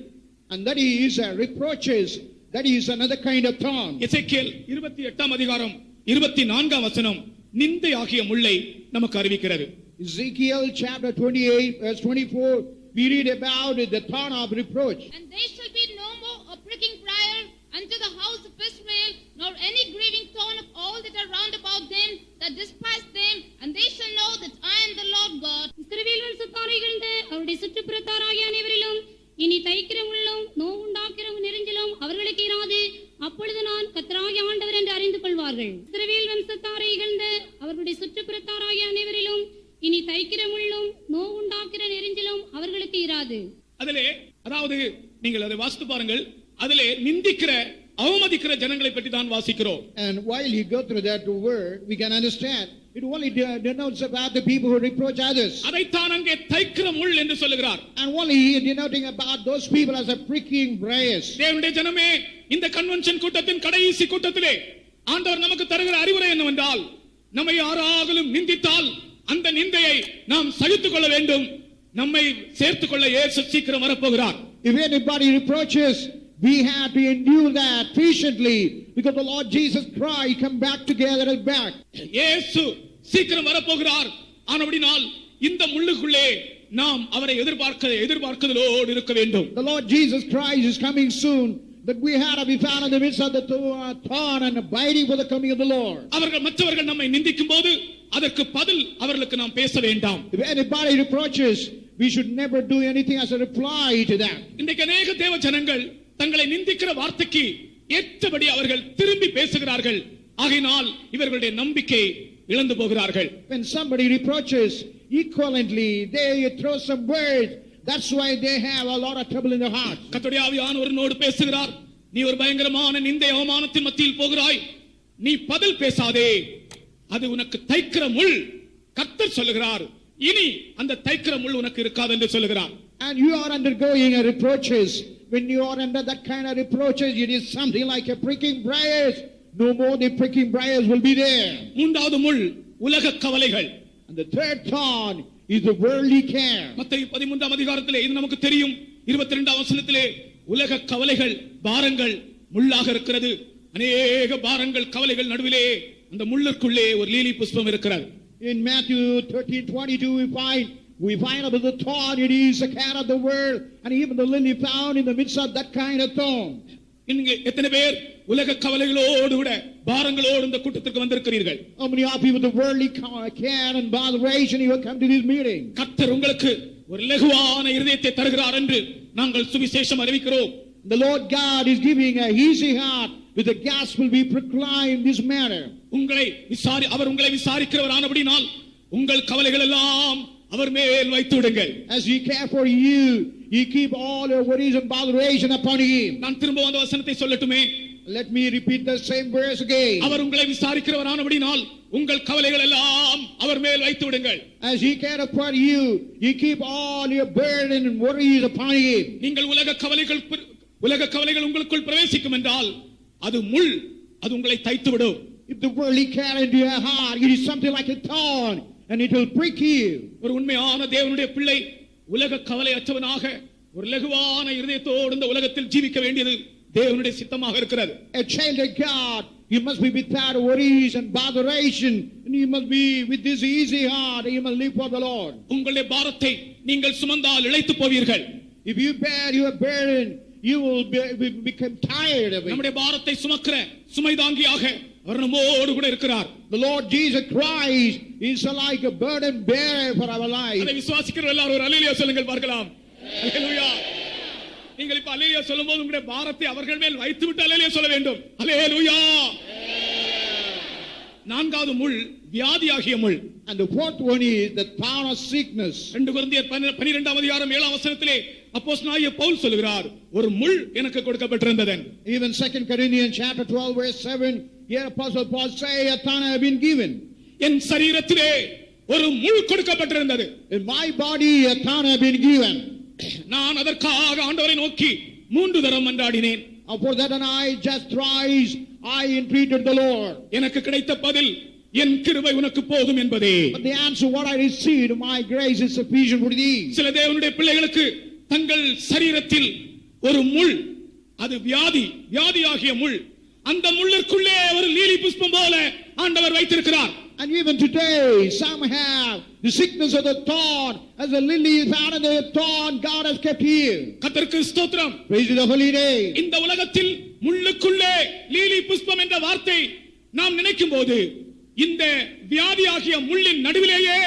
and that is reproaches. That is another kind of thorn. எசேக்கியேல் 28 அதிகாரம் 24 வசனம் நிந்தை ஆகிய முள்ளை நமக்கு அறிவிக்கிறது. Ezekiel chapter 28 verse 24, we read about the thorn of reproach. And there shall be no more a pricking briar unto the house of Israel, nor any grieving thorn of all that are round about them that despise them, and they shall know that I am the Lord God. இஸ்ரவேல் வம்சத்தாரை இகழ்ந்த அவருடைய சுற்றுப்புறத்தாராகிய அனைவரிலும் இனி தைக்கிற முள்ளும் நோவுண்டாக்கிற நெரிஞ்சிலும் அவர்களுக்கு இராது. அப்பொழுது நான் கர்த்தராகிய ஆண்டவர் என்று அறிந்து கொள்வார்கள். இஸ்ரவேல் வம்சத்தாரை இகழ்ந்த அவர்களுடைய சுற்றுப்புறத்தாராகிய அனைவரிலும் இனி தைக்கிற முள்ளும் நோவுண்டாக்கிற நெரிஞ்சிலும் அவர்களுக்கு இராது. அதிலே, அதாவது நீங்கள் அதை வாசித்து பாருங்கள், அதிலே நிந்திக்கிற அவமதிக்கிற ஜனங்களை பற்றி தான் வாசிக்கிறோம். And while you go through that word, we can understand it only denotes about the people who reproach others. அதைத்தான் அங்கே தைக்கிற முள் என்று சொல்லுகிறார். And only denoting about those people as a pricking briars. தேவனுடைய ஜனமே, இந்த கன்வென்ஷன் கூட்டத்தின் கடைசி கூட்டத்திலே ஆண்டவர் நமக்கு தருகிற அறிவுரை என்னவென்றால், நம்மை யாராலும் நிந்தித்தால் அந்த நிந்தையை நாம் சகித்துக் கொள்ள வேண்டும். நம்மை சேர்த்துக் கொள்ள இயேசு சீக்கிரம் வரப்போகிறார். If anybody reproaches, we have to endure that patiently, because the Lord Jesus Christ come back together and back. இயேசு சீக்கிரம் வரப்போகிறார். ஆனபடினால் இந்த முள்ளுக்குள்ளே நாம் அவரை எதிர்பார்க்கிறதோடு இருக்க வேண்டும். The Lord Jesus Christ is coming soon, that we have to be found in the midst of the thorn and abiding for the coming of the Lord. அவர்கள் மற்றவர்கள் நம்மை நிந்திக்கும் போது அதற்கு பதில் அவர்களுக்கு நாம் பேச வேண்டாம். If anybody reproaches, we should never do anything as a reply to that. இன்றைக்கு அநேக தேவ ஜனங்கள் தங்களை நிந்திக்கிற வார்த்தைக்கு ஏற்றபடி அவர்கள் திரும்பி பேசுகிறார்கள். ஆகையினால் இவர்களுடைய நம்பிக்கை இழந்து போகிறார்கள். When somebody reproaches, equivalently they throw some words. That's why they have a lot of trouble in their heart. கர்த்தருடைய ஆவியானவரோடு பேசுகிறார். நீ ஒரு பயங்கரமான நிந்தை அவமானத்தின் மத்தியில் போகிறாய், நீ பதில் பேசாதே, அது உனக்கு தைக்கிற முள். கர்த்தர் சொல்லுகிறார், இனி அந்த தைக்கிற முள் உனக்கு இருக்காது என்று சொல்லுகிறார். And you are undergoing a reproaches. When you are under that kind of reproaches, it is something like a pricking briars. No more the pricking briars will be there. மூன்றாவது முள் உலக கவலைகள். And the third thorn is the worldly care. மத்தேயு 13 அதிகாரத்திலே இது நமக்கு தெரியும். 22 வசனத்திலே உலக கவலைகள், பாரங்கள் முள்ளாக இருக்கிறது. அநேக பாரங்கள், கவலைகள் நடுவிலே அந்த முள்ளுக்குள்ளே ஒரு லீலி புஷ்பம் இருக்கிறது. In Matthew 13:22 we find about the thorn. It is the care of the world, and even the lily found in the midst of that kind of thorn. இங்கே எத்தனை பேர் உலக கவலைகளோடு கூட பாரங்களோடு இந்த கூட்டத்திற்கு வந்திருக்கிறீர்கள்? How many of you with the worldly care and botheration you have come to this meeting? கர்த்தர் உங்களுக்கு ஒரு லகுவான இருதயத்தை தருகிறார் என்று நாங்கள் சுவிசேஷம் அறிவிக்கிறோம். The Lord God is giving a easy heart with the gospel we proclaim this matter. அவர் உங்களை விசாரிக்கிறவரானபடினால் உங்கள் கவலைகள் எல்லாம் அவர் மேல் வைத்து விடுங்கள். As he care for you, he keep all your worries and botheration upon him. நான் திரும்ப அந்த வசனத்தை சொல்லட்டுமே? Let me repeat the same verse again. அவர் உங்களை விசாரிக்கிறவரானபடினால் உங்கள் கவலைகள் எல்லாம் அவர் மேல் வைத்து விடுங்கள். As he care for you, he keep all your burden and worries upon him. நீங்கள் உலக கவலைகள் உங்களுக்குள் பிரவேசிக்கும் என்றால் அது முள், அது உங்களை தைத்து விடும். If the worldly care into your heart, it is something like a thorn, and it will prick you. ஒரு உண்மையான தேவனுடைய பிள்ளை உலக கவலை அற்றவனாக ஒரு லகுவான இருதயத்தோடு இந்த உலகத்தில் ஜீவிக்க வேண்டியது தேவனுடைய சித்தமாக இருக்கிறது. A child of God, you must be without worries and botheration, and you must be with this easy heart, and you must live for the Lord. உங்களுடைய பாரத்தை நீங்கள் சுமந்தால் இளைத்து போவீர்கள். If you bear your burden, you will become tired of it. நம்முடைய பாரத்தை சுமக்கிற சுமைதாங்கியாக அவர் நம்மோடு கூட இருக்கிறார். The Lord Jesus Christ is like a burden bearer for our life. அதை விசுவாசிக்கிற எல்லாரும் ஒரு அல்லேலூயா சொல்லுங்கள் பார்க்கலாம். அல்லேலூயா. நீங்கள் இப்ப அல்லேலூயா சொல்லும்போது உங்களுடைய பாரத்தை அவர்கள் மேல் வைத்து விட்டு அல்லேலூயா சொல்ல வேண்டும். அல்லேலூயா. நான்காவது முள் வியாதியாகிய முள். And the fourth one is the thorn of sickness. 2 கொரிந்தியர் 12 அதிகாரம் 7 வசனத்திலே அப்போஸ்தலனாகிய பவுல் சொல்கிறார், ஒரு முள் எனக்கு கொடுக்கப்பட்டிருந்தது. Even 2 Corinthians chapter 12 verse 7, here Apostle Paul say a thorn have been given. என் சரீரத்திலே ஒரு முள் கொடுக்கப்பட்டிருந்தது. In my body a thorn have been given. நான் அதற்காக ஆண்டவரை நோக்கி 3 தரம் மன்றாடினேன். For that and I just thrice I entreated the Lord. எனக்கு கிடைத்த பதில் என் கிருபை உனக்கு போதும் என்பதே. But the answer, what I received, my grace is sufficient for thee. சில தேவனுடைய பிள்ளைகளுக்கு தங்கள் சரீரத்தில் ஒரு முள், அது வியாதியாகிய முள், அந்த முள்ளிற்குள்ளே ஒரு லீலி புஷ்பம் போல ஆண்டவர் வைத்திருக்கிறார். And even today, some have the sickness of the thorn, as a lily found in the thorn, God has kept here. கர்த்தருக்கு ஸ்தோத்திரம். Praise the holy name. இந்த உலகத்தில் முள்ளுக்குள்ளே லீலி புஷ்பம் என்ற வார்த்தை நாம் நினைக்கும் போது, இந்த வியாதியாகிய முள்ளின் நடுவிலேயே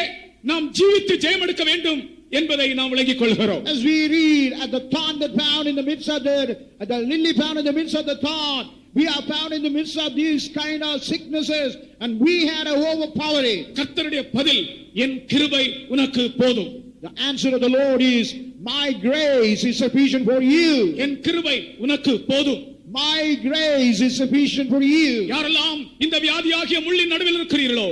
நாம் ஜீவித்து ஜெயம் எடுக்க வேண்டும் என்பதை நாம் விளங்கிக் கொள்கிறோம். As we read, at the thorn that found in the midst of the lily found in the midst of the thorn, we are found in the midst of these kind of sicknesses, and we had a overpowering. கர்த்தருடைய பதில், என் கிருபை உனக்கு போதும். The answer of the Lord is, my grace is sufficient for you. என் கிருபை உனக்கு போதும். My grace is sufficient for you. யாரெல்லாம் இந்த வியாதியாகிய முள்ளின் நடுவில் இருக்கிறீர்களோ,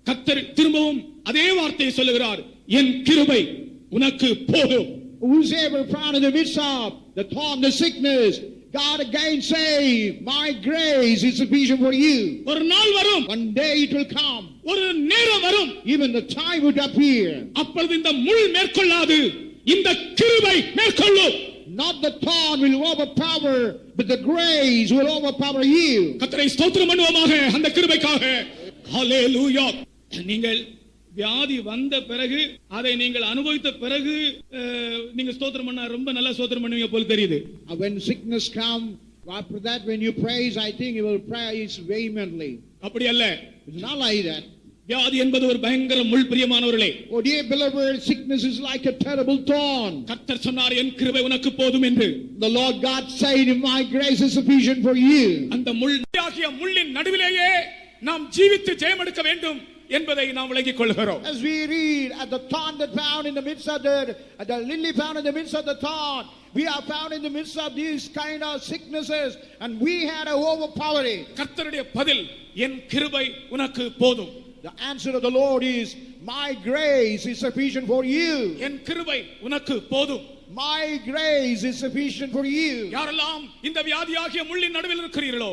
கர்த்தர் திரும்பவும் அதே வார்த்தையை சொல்லுகிறார், என் கிருபை உனக்கு போதும். Whosoever found in the midst of the thorn, the sickness, God again say, my grace is sufficient for you. ஒரு நாள் வரும், One day it will come, ஒரு நேரம் வரும், even the time would appear. அப்பொழுது இந்த முள் மேற்கொள்ளாது, இந்த கிருபை மேற்கொள்ளும். Not the thorn will overpower, but the grace will overpower you. கர்த்தரை ஸ்தோத்திரம் பண்ணுவோமாக அந்த கிருபைக்காக. ஹல்லேலூயா. நீங்கள் வியாதி வந்த பிறகு, அதை நீங்கள் அனுபவித்த பிறகு நீங்க ஸ்தோத்திரம் பண்ணா ரொம்ப நல்லா ஸ்தோத்திரம் பண்ணுவீங்க போல தெரியுது. When sickness come, after that when you praise, I think you will praise vehemently. அப்படி அல்ல. It's not like that. வியாதி என்பது ஒரு பயங்கர முள், பிரியமானவர்களே. Oh dear beloved, sickness is like a terrible thorn. கர்த்தர் சொன்னார், என் கிருபை உனக்கு போதும் என்று. The Lord God said, my grace is sufficient for you. அந்த முள்ளாகிய முள்ளின் நடுவிலேயே நாம் ஜீவித்து ஜெயம் எடுக்க வேண்டும் என்பதை நாம் விளங்கிக் கொள்கிறோம். As we read, at the thorn that found in the midst of the lily found in the midst of the thorn, we are found in the midst of these kind of sicknesses, and we had a overpowering. கர்த்தருடைய பதில், என் கிருபை உனக்கு போதும். The answer of the Lord is, my grace is sufficient for you. என் கிருபை உனக்கு போதும். My grace is sufficient for you. யாரெல்லாம் இந்த வியாதியாகிய முள்ளின் நடுவில் இருக்கிறீர்களோ,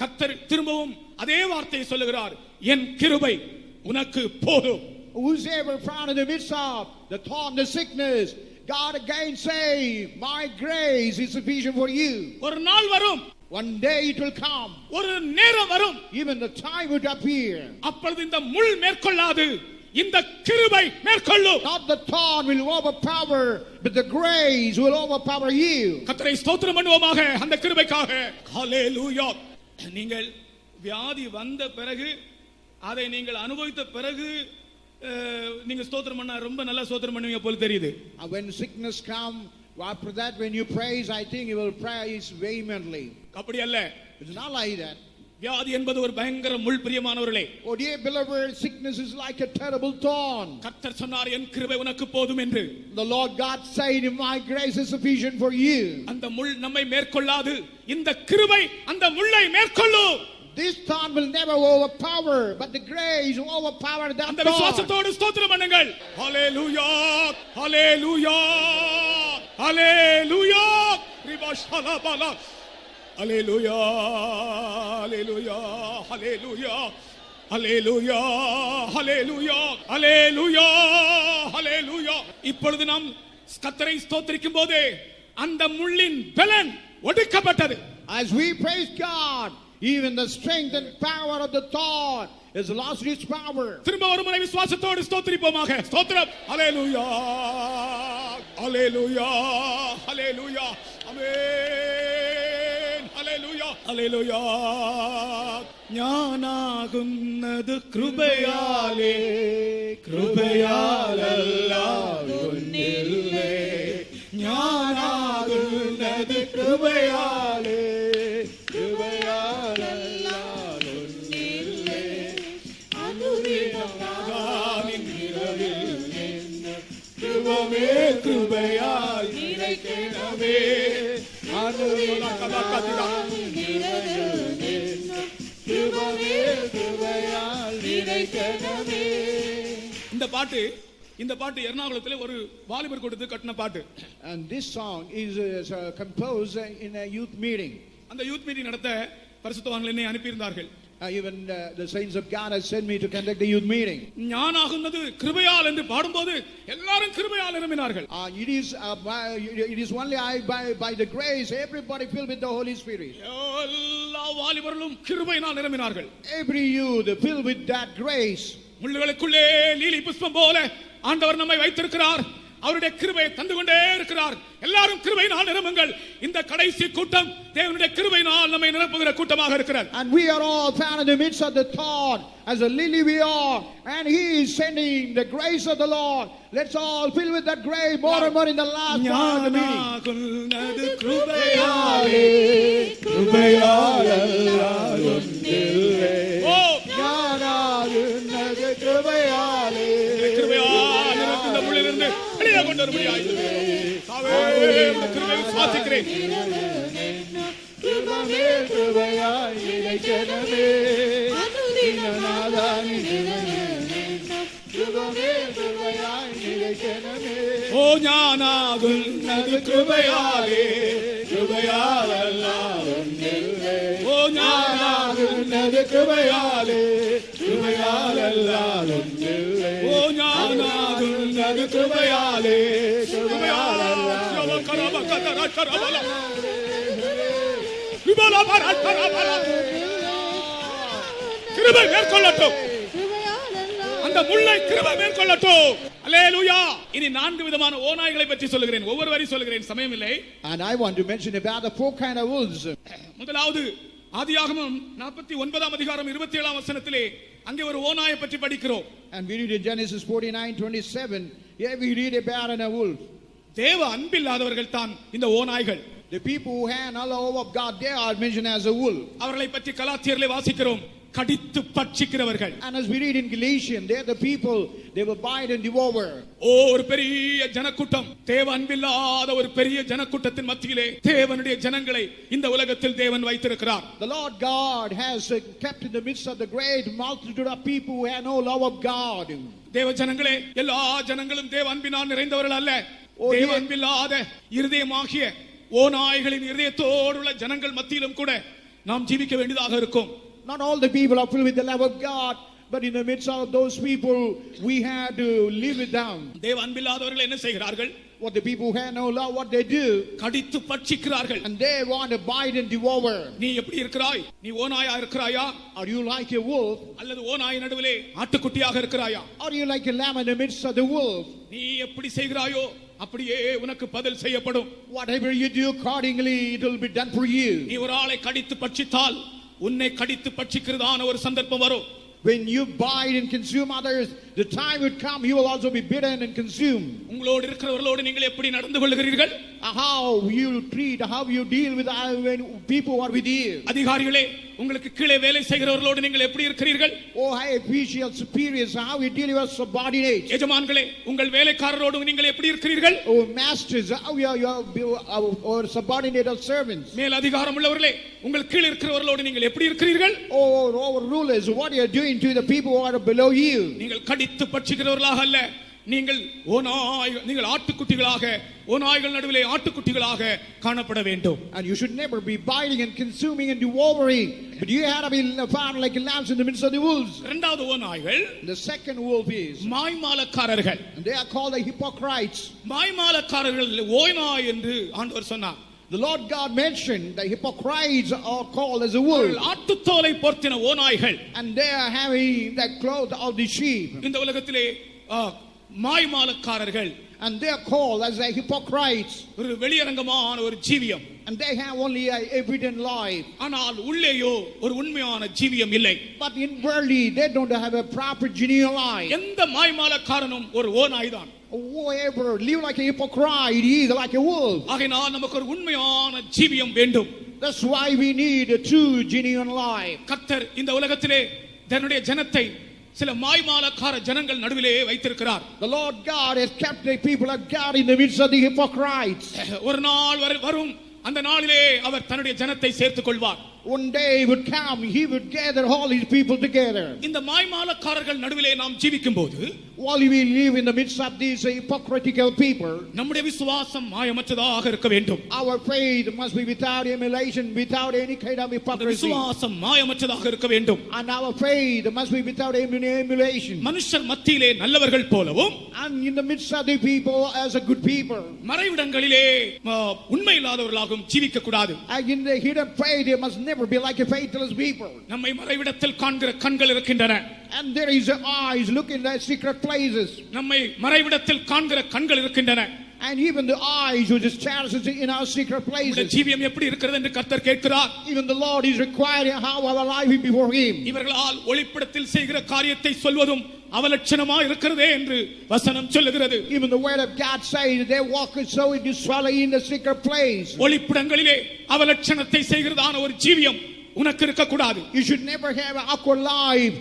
கர்த்தர் திரும்பவும் அதே வார்த்தையை சொல்லுகிறார், என் கிருபை உனக்கு போதும். Whosoever found in the midst of the thorn, the sickness, God again say, my grace is sufficient for you. ஒரு நாள் வரும், One day it will come, ஒரு நேரம் வரும், even the time would appear. அப்பொழுது இந்த முள் மேற்கொள்ளாது, இந்த கிருபை மேற்கொள்ளும். Not the thorn will overpower, but the grace will overpower you. கர்த்தரை ஸ்தோத்திரம் பண்ணுவோமாக அந்த கிருபைக்காக. ஹல்லேலூயா. நீங்கள் வியாதி வந்த பிறகு, அதை நீங்கள் அனுபவித்த பிறகு நீங்க ஸ்தோத்திரம் பண்ணா ரொம்ப நல்லா ஸ்தோத்திரம் பண்ணுவீங்க போல தெரியுது. When sickness come, after that when you praise, I think you will praise vehemently. அப்படி அல்ல. It's not like that. வியாதி என்பது ஒரு பயங்கர முள், பிரியமானவர்களே. Oh dear beloved, sickness is like a terrible thorn. கர்த்தர் சொன்னார், என் கிருபை உனக்கு போதும் என்று. The Lord God said, my grace is sufficient for you. அந்த முள் நம்மை மேற்கொள்ளாது, இந்த கிருபை அந்த முள்ளை மேற்கொள்ளும். This thorn will never overpower, but the grace will overpower that அந்த thorn. விசுவாசத்தோடு ஸ்தோத்திரம் பண்ணுங்கள். ஹல்லேலூயா, ஹல்லேலூயா, ஹல்லேலூயா. ரிபாஷாலாபாலா. ஹல்லேலூயா, ஹல்லேலூயா, ஹல்லேலூயா, ஹல்லேலூயா, ஹல்லேலூயா, ஹல்லேலூயா, ஹல்லேலூயா. இப்பொழுது நாம் கர்த்தரை ஸ்தோத்திரிக்கும் போது அந்த முள்ளின் பலன் ஒடுக்கப்பட்டது. As we praise God, even the strength and power of the thorn has lost its power. திரும்ப ஒரு முறை விசுவாசத்தோடு ஸ்தோத்திரிப்போமாக. ஸ்தோத்திரம். ஹல்லேலூயா, ஹல்லேலூயா, ஹல்லேலூயா. ஆமென். ஹல்லேலூயா, ஹல்லேலூயா. ஞானாകുന്നത് കൃപയാലേ, കൃപയാലല്ലാതൊന്നില്ലേ. ஞானாകുന്നത് കൃപയാലേ, കൃപയാലല്ലാതൊന്നില്ലേ. അനുദിനമാകാനിൻ നിറവിൽ നിന്ന് കൃപമേ കൃപയാൽ നിറയ്ക്കണമേ. അനുദിനമാകാനിൻ നിറവിൽ നിന്ന് കൃപമേ കൃപയാൽ നിറയ്ക്കണമേ. இந்த பாட்டு எர்ணாகுளத்தில் ஒரு வாலிபர் கொடுத்து கட்டின பாட்டு. And this song is composed in a youth meeting. அந்த யூத் மீட்டிங் நடத்த பரிசுத்தவான்கள் என்னை அனுப்பியிருந்தார்கள். Even the saints of God have sent me to conduct a youth meeting. ஞானாகுന്നത് கிருபையால் என்று பாடும்போது எல்லாரும் கிருபையால் நிரம்பினார்கள். It is only by the grace, everybody filled with the Holy Spirit. எல்லா வாலிபர்களும் கிருபையினால் நிரம்பினார்கள். Every youth filled with that grace. முள்ளுகளுக்குள்ளே லீலி புஷ்பம் போல ஆண்டவர் நம்மை வைத்திருக்கிறார். அவருடைய கிருபையை தந்து கொண்டே இருக்கிறார். எல்லாரும் கிருபையினால் நிரம்புங்கள். இந்த கடைசி கூட்டம் தேவனுடைய கிருபையினால் நம்மை நிரப்புகிற கூட்டமாக இருக்கிறது. And we are all found in the midst of the thorn, as a lily we are, and he is sending the grace of the Lord. Let's all fill with that grace more and more in the last part of the meeting. ஞானாகுന്നത് கிருபையாலே கிருபையாலே ஓ ஞானாகுന്നത് கிருபையாலே கிருபையால் இந்த முள்ளிலிருந்து வெளியே கொண்டு வரும்படியாய் தாவே கிருபையை சுவாசிக்கிறேன். கிருபையாய் நிலைக்கணுமே அனுதினநாதானி கிருபையாய் நிலைக்கணுமே ஓ ஞானாகுന്നത് கிருபையாலே கிருபையாலல்லால் ஒன்றில்லை. ஓ ஞானாகுന്നത് கிருபையாலே கிருபையாலல்லால் ஒன்றில்லை. ஓ ஞானாகுന്നത് கிருபையாலே கிருபையாலல்லால் கிருபை மேற்கொள்ளட்டும். அந்த முள்ளை கிருபை மேற்கொள்ளட்டும். அல்லேலூயா. இனி 4 விதமான ஓநாய்களை பற்றி சொல்லுகிறேன். ஒவ்வொரு வரி சொல்லுகிறேன், சமயம் இல்லை. And I want to mention about the 4 kind of wolves. முதலாவது ஆதியாகமம் 49ஆம் அதிகாரம் 27ஆம் வசனத்திலே அங்கே ஒரு ஓநாயை பற்றி படிக்கிறோம். And we read in Genesis 49:27, here we read about a wolf. தேவ அன்பில்லாதவர்கள் தான் இந்த ஓநாய்கள். The people who had no love of God, they are mentioned as a wolf. அவர்களை பற்றி கலாத்தியரிலே வாசிக்கிறோம், கடித்து பட்சிக்கிறவர்கள். And as we read in Galatians, they are the people, they will bite and devour. ஒரு பெரிய ஜனக்கூட்டம், தேவ அன்பில்லாத ஒரு பெரிய ஜனக்கூட்டத்தின் மத்தியிலே தேவனுடைய ஜனங்களை இந்த உலகத்தில் தேவன் வைத்திருக்கிறார். The Lord God has kept in the midst of the great multitude of people who have no love of God. தேவ ஜனங்களே, எல்லா ஜனங்களும் தேவ அன்பினால் நிறைந்தவர்கள் அல்ல. தேவ அன்பில்லாத இருதயமாகிய ஓநாய்களின் இருதயத்தோடு உள்ள ஜனங்கள் மத்தியிலும் கூட நாம் ஜீவிக்க வேண்டியதாக இருக்கும். Not all the people are filled with the love of God, but in the midst of those people we had to live with them. தேவ அன்பில்லாதவர்கள் என்ன செய்கிறார்கள்? What the people who have no love, what they do, கடித்து பட்சிக்கிறார்கள். and they want to bite and devour. நீ எப்படி இருக்கிறாய்? நீ ஓநாயா இருக்கிறாயா? Are you like a wolf? அல்லது ஓநாய் நடுவிலே ஆட்டுக்குட்டியாக இருக்கிறாயா? Are you like a lamb in the midst of the wolf? நீ எப்படி செய்கிறாயோ அப்படியே உனக்கு பதில் செய்யப்படும். Whatever you do accordingly, it will be done for you. நீ ஒரு ஆளை கடித்து பட்சித்தால் உன்னை கடித்து பட்சிக்கிறதான ஒரு சந்தர்ப்பம் வரும். When you bite and consume others, the time would come you will also be bitten and consumed. உங்களோடு இருக்கிறவர்களோடு நீங்கள் எப்படி நடந்து கொள்கிறீர்கள்? How you treat, how you deal with when people are with you. அதிகாரிகளே, உங்களுக்கு கீழே வேலை செய்கிறவர்களோடு நீங்கள் எப்படி இருக்கிறீர்கள்? Oh, high official superiors, how you deal with your subordinates. எஜமான்களே, உங்கள் வேலைக்காரரோடு நீங்கள் எப்படி இருக்கிறீர்கள்? Oh, masters, how you or subordinate or servants. மேல் அதிகாரம் உள்ளவர்களே, உங்கள் கீழே இருக்கிறவர்களோடு நீங்கள் எப்படி இருக்கிறீர்கள்? Oh, over rulers, what you are doing to the people who are below you. நீங்கள் கடித்து பட்சிக்கிறவர்களாக அல்ல, நீங்கள் ஆட்டுக்குட்டிகளாக, ஓநாய்கள் நடுவிலே ஆட்டுக்குட்டிகளாக காணப்பட வேண்டும். And you should never be biting and consuming and devouring, but you have to be found like lambs in the midst of the wolves. இரண்டாவது ஓநாய்கள், The second wolf is, மாய்மாலக்காரர்கள். and they are called the hypocrites. மாய்மாலக்காரர்கள் ஓநாய் என்று ஆண்டவர் சொன்னார். The Lord God mentioned the hypocrites are called as a wolf. ஆட்டுத்தோலை போர்த்தின ஓநாய்கள். And they are having the cloth of the sheep. இந்த உலகத்திலே மாய்மாலக்காரர்கள். And they are called as the hypocrites. ஒரு வெளியரங்கமான ஒரு ஜீவியம். And they have only a evident life. ஆனால் உள்ளேயோ ஒரு உண்மையான ஜீவியம் இல்லை. But inwardly they don't have a proper genuine life. எந்த மாய்மாலக்காரனும் ஒரு ஓநாய் தான். Whoever live like a hypocrite, he is like a wolf. ஆகையால் நமக்கு ஒரு உண்மையான ஜீவியம் வேண்டும். That's why we need a true genuine life. கர்த்தர் இந்த உலகத்திலே தன்னுடைய ஜனத்தை சில மாய்மாலக்கார ஜனங்கள் நடுவிலே வைத்திருக்கிறார். The Lord God has kept the people of God in the midst of the hypocrites. ஒரு நாள் வரும், அந்த நாளிலே அவர் தன்னுடைய ஜனத்தை சேர்த்துக் கொள்வார். One day would come, he would gather all his people together. இந்த மாய்மாலக்காரர்கள் நடுவிலே நாம் ஜீவிக்கும்போது while we live in the midst of these hypocritical people, நம்முடைய விசுவாசம் மாயமற்றதாக இருக்க வேண்டும். our faith must be without emulation, without any kind of hypocrisy. விசுவாசம் மாயமற்றதாக இருக்க வேண்டும். And our faith must be without emulation. மனுஷர் மத்தியிலே நல்லவர்கள் போலவும், And in the midst of the people as a good people. மறைவிடங்களிலே உண்மை இல்லாதவர்களாகவும் ஜீவிக்க கூடாது. And in the hidden faith, they must never be like a faithless people. நம்மை மறைவிடத்தில் காண்கிற கண்கள் இருக்கின்றன. And there is eyes looking at secret places. நம்மை மறைவிடத்தில் காண்கிற கண்கள் இருக்கின்றன. And even the eyes which is chances in our secret places. ஜீவியம் எப்படி இருக்கிறது என்று கர்த்தர் கேட்கிறார். Even the Lord is requiring how our life is before Him. இவர்களால் ஒளிப்படத்தில் செய்கிற காரியத்தை சொல்வதும் அவலட்சணமா இருக்கிறதே என்று வசனம் சொல்லுகிறது. Even the word of God says they walk so it is swelling in the secret place. ஒளிப்படங்களிலே அவலட்சணத்தை செய்கிறதான ஒரு ஜீவியம் உனக்கு இருக்க கூடாது. You should never have an awkward life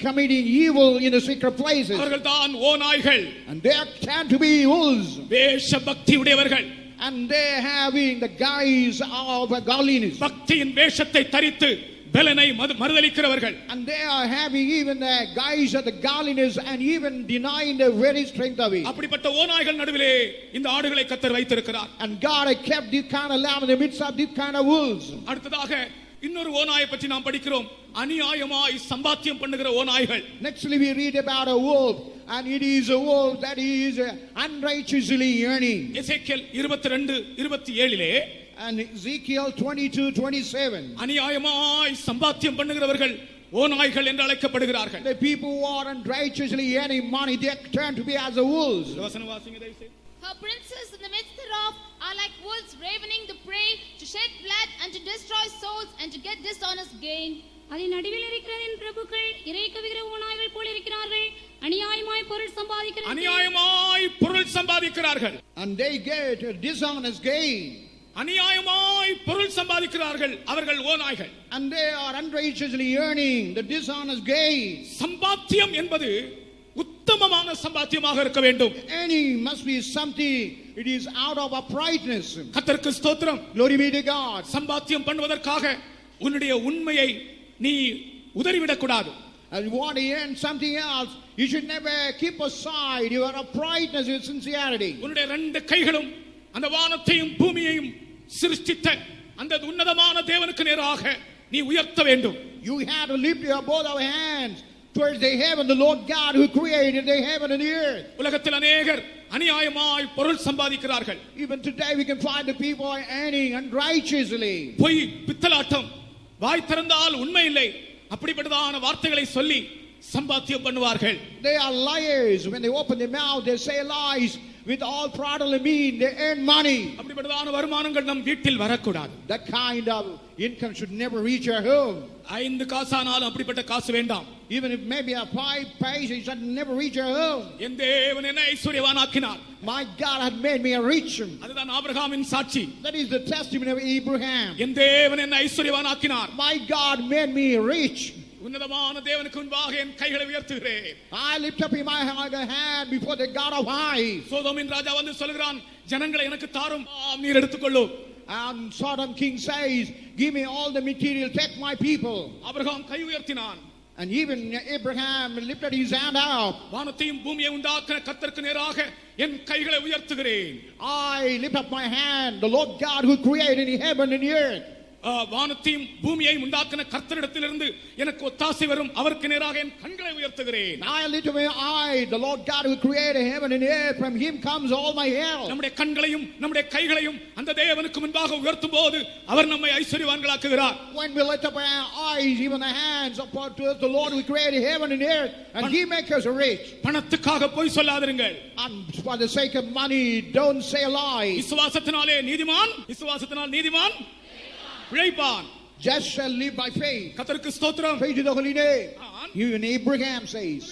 committing evil in the secret places. அவர்கள் தான் ஓநாய்கள். And they tend to be wolves. வேஷ பக்தி உடையவர்கள். And they having the guise of godliness. பக்தியின் வேஷத்தை தரித்து பலனை மறுதலிக்கிறவர்கள். And they are having even the guise of the godliness and even denying the very strength of it. அப்படிப்பட்ட ஓநாய்கள் நடுவிலே இந்த ஆடுகளை கர்த்தர் வைத்திருக்கிறார். And God had kept this kind of lamb in the midst of this kind of wolves. அடுத்ததாக இன்னொரு ஓநாயை பற்றி நாம் படிக்கிறோம். அநியாயமாய் சம்பாத்தியம் பண்ணுகிற ஓநாய்கள். Nextly we read about a wolf, and it is a wolf that is unrighteously earning. Ezekiel 22:27 And Ezekiel 22:27. அநியாயமாய் சம்பாத்தியம் பண்ணுகிறவர்கள் ஓநாய்கள் என்று அழைக்கப்படுகிறார்கள். The people who are unrighteously earning money, they turn to be as the wolves. வசனம் வாசிங்க தயவுசெய்து. Her princes in the midst thereof are like wolves ravening the prey, to shed blood and to destroy souls and to get dishonest gain. அதன் நடுவில் இருக்கிறதின் பிரபுக்கள் இறைக்கவிக்கிற ஓநாய்கள் போல இருக்கிறார்கள். அநியாயமாய் பொருள் சம்பாதிக்கிறார்கள். And they get dishonest gain. அநியாயமாய் பொருள் சம்பாதிக்கிறார்கள் அவர்கள் ஓநாய்கள். And they are unrighteously earning the dishonest gain. சம்பாத்தியம் என்பது உத்தமமான சம்பாத்தியமாக இருக்க வேண்டும். Earning must be something, it is out of uprightness. கர்த்தருக்கு ஸ்தோத்திரம். Glory be to God. சம்பாத்தியம் பண்ணுவதற்காக உன்னுடைய உண்மையை நீ உதறிவிடக் கூடாது. And you want to earn something else, you should never keep aside your uprightness, your sincerity. உன்னுடைய ரெண்டு கைகளும் அந்த வானத்தையும் பூமியையும் சிருஷ்டித்த அந்த உன்னதமான தேவனுக்கு நேராக நீ உயர்த்த வேண்டும். You have to lift your both our hands towards the heaven, the Lord God who created the heaven and the earth. உலகத்தில் அநேகர் அநியாயமாய் பொருள் சம்பாதிக்கிறார்கள். Even today we can find the people are earning unrighteously. பொய் பித்தலாட்டம், வாய் திறந்தால் உண்மை இல்லை அப்படிப்பட்டதான வார்த்தைகளை சொல்லி சம்பாத்தியம் பண்ணுவார்கள். They are liars. When they open their mouth, they say lies. With all fraudulent mean, they earn money. அப்படிப்பட்டதான வருமானங்கள் நம் வீட்டில் வரக்கூடாது. That kind of income should never reach your home. 5 காசானாலும் அப்படிப்பட்ட காசு வேண்டாம். Even if maybe a 5 paisa, it should never reach your home. என் தேவன் என்னை ஐஸ்வர்யவானாக்கினார். My God had made me a rich. அதுதான் ஆபிரகாமின் சாட்சி. That is the testimony of Abraham. என் தேவன் என்னை ஐஸ்வர்யவானாக்கினார். My God made me rich. உன்னதமான தேவனுக்கு முன்பாக என் கைகளை உயர்த்துகிறேன். I lift up my hand before the God of high. சோதோமின் ராஜா வந்து சொல்கிறான், ஜனங்களை எனக்கு தாரும், நீர் எடுத்துக்கொள்ளும். And Sodom king says, give me all the material, take my people. Abraham கை உயர்த்தினான். And even Abraham lifted his hand out. வானத்தையும் பூமியை உண்டாக்கின கர்த்தருக்கு நேராக என் கைகளை உயர்த்துகிறேன். I lift up my hand, the Lord God who created heaven and earth. வானத்தையும் பூமியையும் உண்டாக்கின கர்த்தரிடத்திலிருந்து எனக்கு ஒத்தாசை வரும், அவருக்கு நேராக என் கண்களை உயர்த்துகிறேன். I lift up my eye, the Lord God who created heaven and earth, from him comes all my help. நம்முடைய கண்களையும் நம்முடைய கைகளையும் அந்த தேவனுக்கு முன்பாக உயர்த்தும் போது அவர் நம்மை ஐஸ்வர்யவான்களாக்குகிறார். When we lift up our eyes, even the hands upon to the Lord who created heaven and earth, and he makes us rich. பணத்துக்காக போய் சொல்லாதீர்கள். And for the sake of money, don't say a lie. விசுவாசத்தினாலே நீதிமான் பிழைப்பான். Just shall live by faith. கர்த்தருக்கு ஸ்தோத்திரம். Faith to the holy name. Even Abraham says,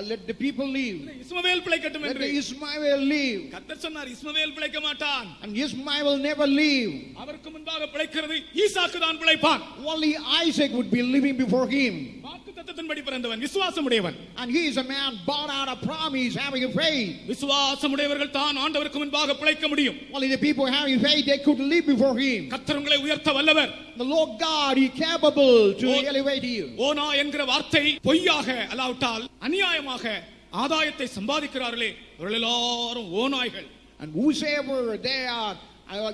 let the people live. Ishmael பிழைக்கட்டும் Let என்று. the Ismael live. கர்த்தர் சொன்னார், இஸ்மவேல் பிழைக்க மாட்டான். And Ismael will never live. அவருக்கு முன்பாக பிழைக்கிறது ஈசாக்கு தான் பிழைப்பான். Only Isaac would be living before him. வாக்கு வாக்குத்தத்தத்தின்படி பிறந்தவன், விசுவாசமுடையவன். And he is a man born out of promise, having a faith. விசுவாசமுடையவர்கள் தான் ஆண்டவருக்கு முன்பாக பிழைக்க முடியும். Only the people having faith, they could live before him. கர்த்தர் உங்களை உயர்த்த வல்லவர். The Lord God is capable to elevate you. ஓனா என்கிற வார்த்தை பொய்யாக அல்லாவிட்டால் அநியாயமாக ஆதாயத்தை சம்பாதிக்கிறார்களே அவர்கள் எல்லாரும் ஓநாய்கள். And whosoever they are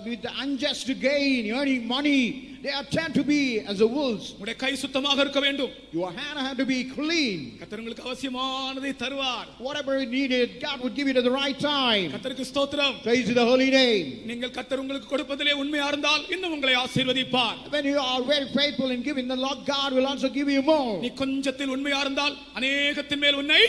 with the unjust gain, earning money, they are tend to be as the wolves. உங்களுடைய கை சுத்தமாக இருக்க வேண்டும். Your hand have to be clean. கர்த்தர் உங்களுக்கு அவசியமானதை தருவார். Whatever you needed, God would give it at the right time. கர்த்தருக்கு ஸ்தோத்திரம். Praise to the holy name. நீங்கள் கர்த்தர் உங்களுக்கு கொடுப்பதிலே உண்மையா இருந்தால் இன்னும் உங்களை ஆசீர்வதிப்பார். When you are very faithful in giving, the Lord God will also give you more. நீ கொஞ்சத்தில் உண்மையா இருந்தால் அநேகத்தின் மேல் உன்னை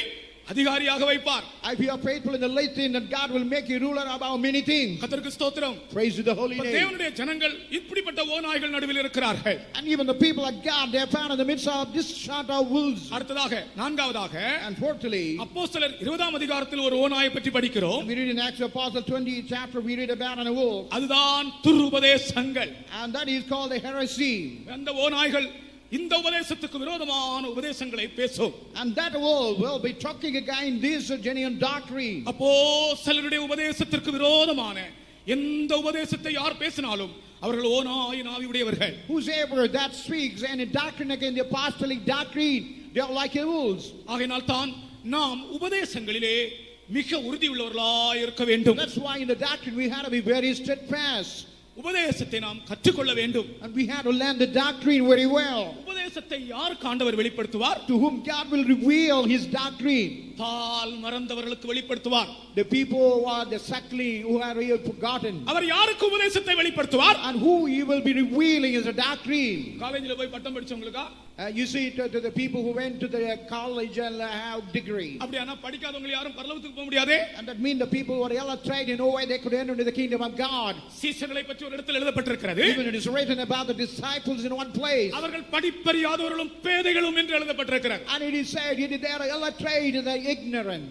அதிகாரியாக வைப்பார். If you are faithful in the little thing, then God will make you ruler about many things. கர்த்தருக்கு ஸ்தோத்திரம். Praise to the holy name. தேவனுடைய ஜனங்கள் இப்படிப்பட்ட ஓநாய்கள் நடுவில் இருக்கிறார்கள். And even the people of God, they are found in the midst of this sort of wolves. அடுத்ததாக நான்காவதாக And fourthly, அப்போஸ்தலர் 20ஆம் அதிகாரத்தில் ஒரு ஓநாயை பற்றி படிக்கிறோம். we read in Acts of Apostles 20 chapter, we read about a wolf. அதுதான் துருபதேசங்கள். And that is called the heresy. அந்த ஓநாய்கள் இந்த உபதேசத்துக்கு விரோதமான உபதேசங்களை பேசும். And that wolf will be talking against this genuine doctrine. அப்போஸ்தலருடைய உபதேசத்திற்கு விரோதமான எந்த உபதேசத்தை யார் பேசினாலும் அவர்கள் ஓநாயின் ஆவியுடையவர்கள். Whosoever that speaks any doctrine against the apostolic doctrine, they are like wolves. ஆகையினால் தான் நாம் உபதேசங்களிலே மிக உறுதியுள்ளவர்களாய் இருக்க வேண்டும். That's why in the doctrine we have to be very steadfast. உபதேசத்தை நாம் கற்றுக்கொள்ள வேண்டும். And we have to learn the doctrine very well. உபதேசத்தை யார் ஆண்டவர் வெளிப்படுத்துவார்? To whom God will reveal his doctrine. பால் மறந்தவர்களுக்கு வெளிப்படுத்துவார். The people who are the suckling, who are really forgotten. அவர் யாருக்கு உபதேசத்தை வெளிப்படுத்துவார்? And who he will be revealing is a doctrine. காலேஜில போய் பட்டம் படிச்சவங்களுக்கா? You see to the people who went to the college and have degree. அப்படினா படிக்காதவங்க யாரும் பரலோகத்துக்கு போக முடியாதே. And that means the people who are illiterate in no way they could enter into the kingdom of God. சீஷர்களை பற்றி ஒரு இடத்தில் எழுதப்பட்டிருக்கிறது. Even it is written about the disciples in one place. அவர்கள் படிப்பறியாதவர்களும் பேதைகளும் என்று எழுதப்பட்டிருக்கிறது. And it is said they are illiterate and they are ignorant.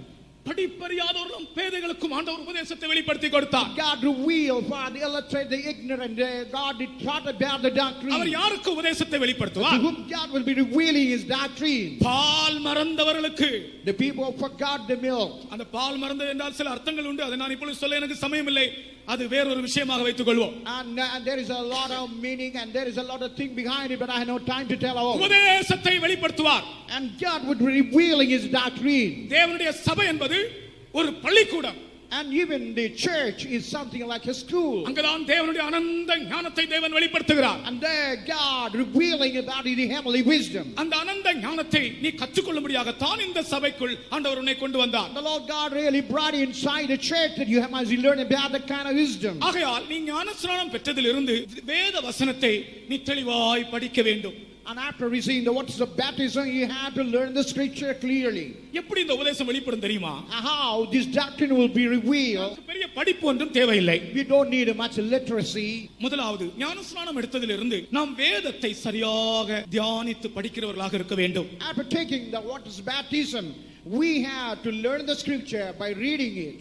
படிப்பறியாதவர்களும் பேதைகளுக்கும் ஆண்டவர் உபதேசத்தை வெளிப்படுத்தி கொடுத்தார். God revealed for the illiterate, the ignorant, God did taught about the doctrine. அவர் யாருக்கு உபதேசத்தை வெளிப்படுத்துவார்? To whom God will be revealing his doctrine. Ball மறந்தவர்களுக்கு. The people who forgot the milk. அந்த பால் மறந்தது என்றால் சில அர்த்தங்கள் உண்டு. அதை நான் இப்பொழுது சொல்ல எனக்கு சமயம் இல்லை. அது வேறொரு விஷயமாக வைத்துக் கொள்வோம். And there is a lot of meaning and there is a lot of thing behind it, but I have no time to tell all. உபதேசத்தை வெளிப்படுத்துவார். And God would be revealing his doctrine. தேவனுடைய சபை என்பது ஒரு பள்ளிக்கூடம். And even the church is something like a school. அங்கதான் தேவனுடைய அனந்த ஞானத்தை தேவன் வெளிப்படுத்துகிறார். And there God revealing about the heavenly wisdom. அந்த அனந்த ஞானத்தை நீ கற்றுக்கொள்ளும்படியாக தான் இந்த சபைக்குள் ஆண்டவர் உன்னை கொண்டு வந்தார். The Lord God really brought you inside the church that you must learn about that kind of wisdom. ஆகையால் நீ ஞானஸ்நானம் பெற்றதிலிருந்து வேத வசனத்தை நீ தெளிவாய் படிக்க வேண்டும். And after receiving the waters of baptism, you have to learn the scripture clearly. எப்படி இந்த உபதேசம் வெளிப்படும் தெரியுமா? How this doctrine will be revealed. பெரிய படிப்பு ஒன்றும் தேவையில்லை. We don't need much literacy. முதலாவது ஞானஸ்நானம் எடுத்ததிலிருந்து நாம் வேதத்தை சரியாக தியானித்து படிக்கிறவர்களாக இருக்க வேண்டும். After taking the waters baptism, we have to learn the scripture by reading it.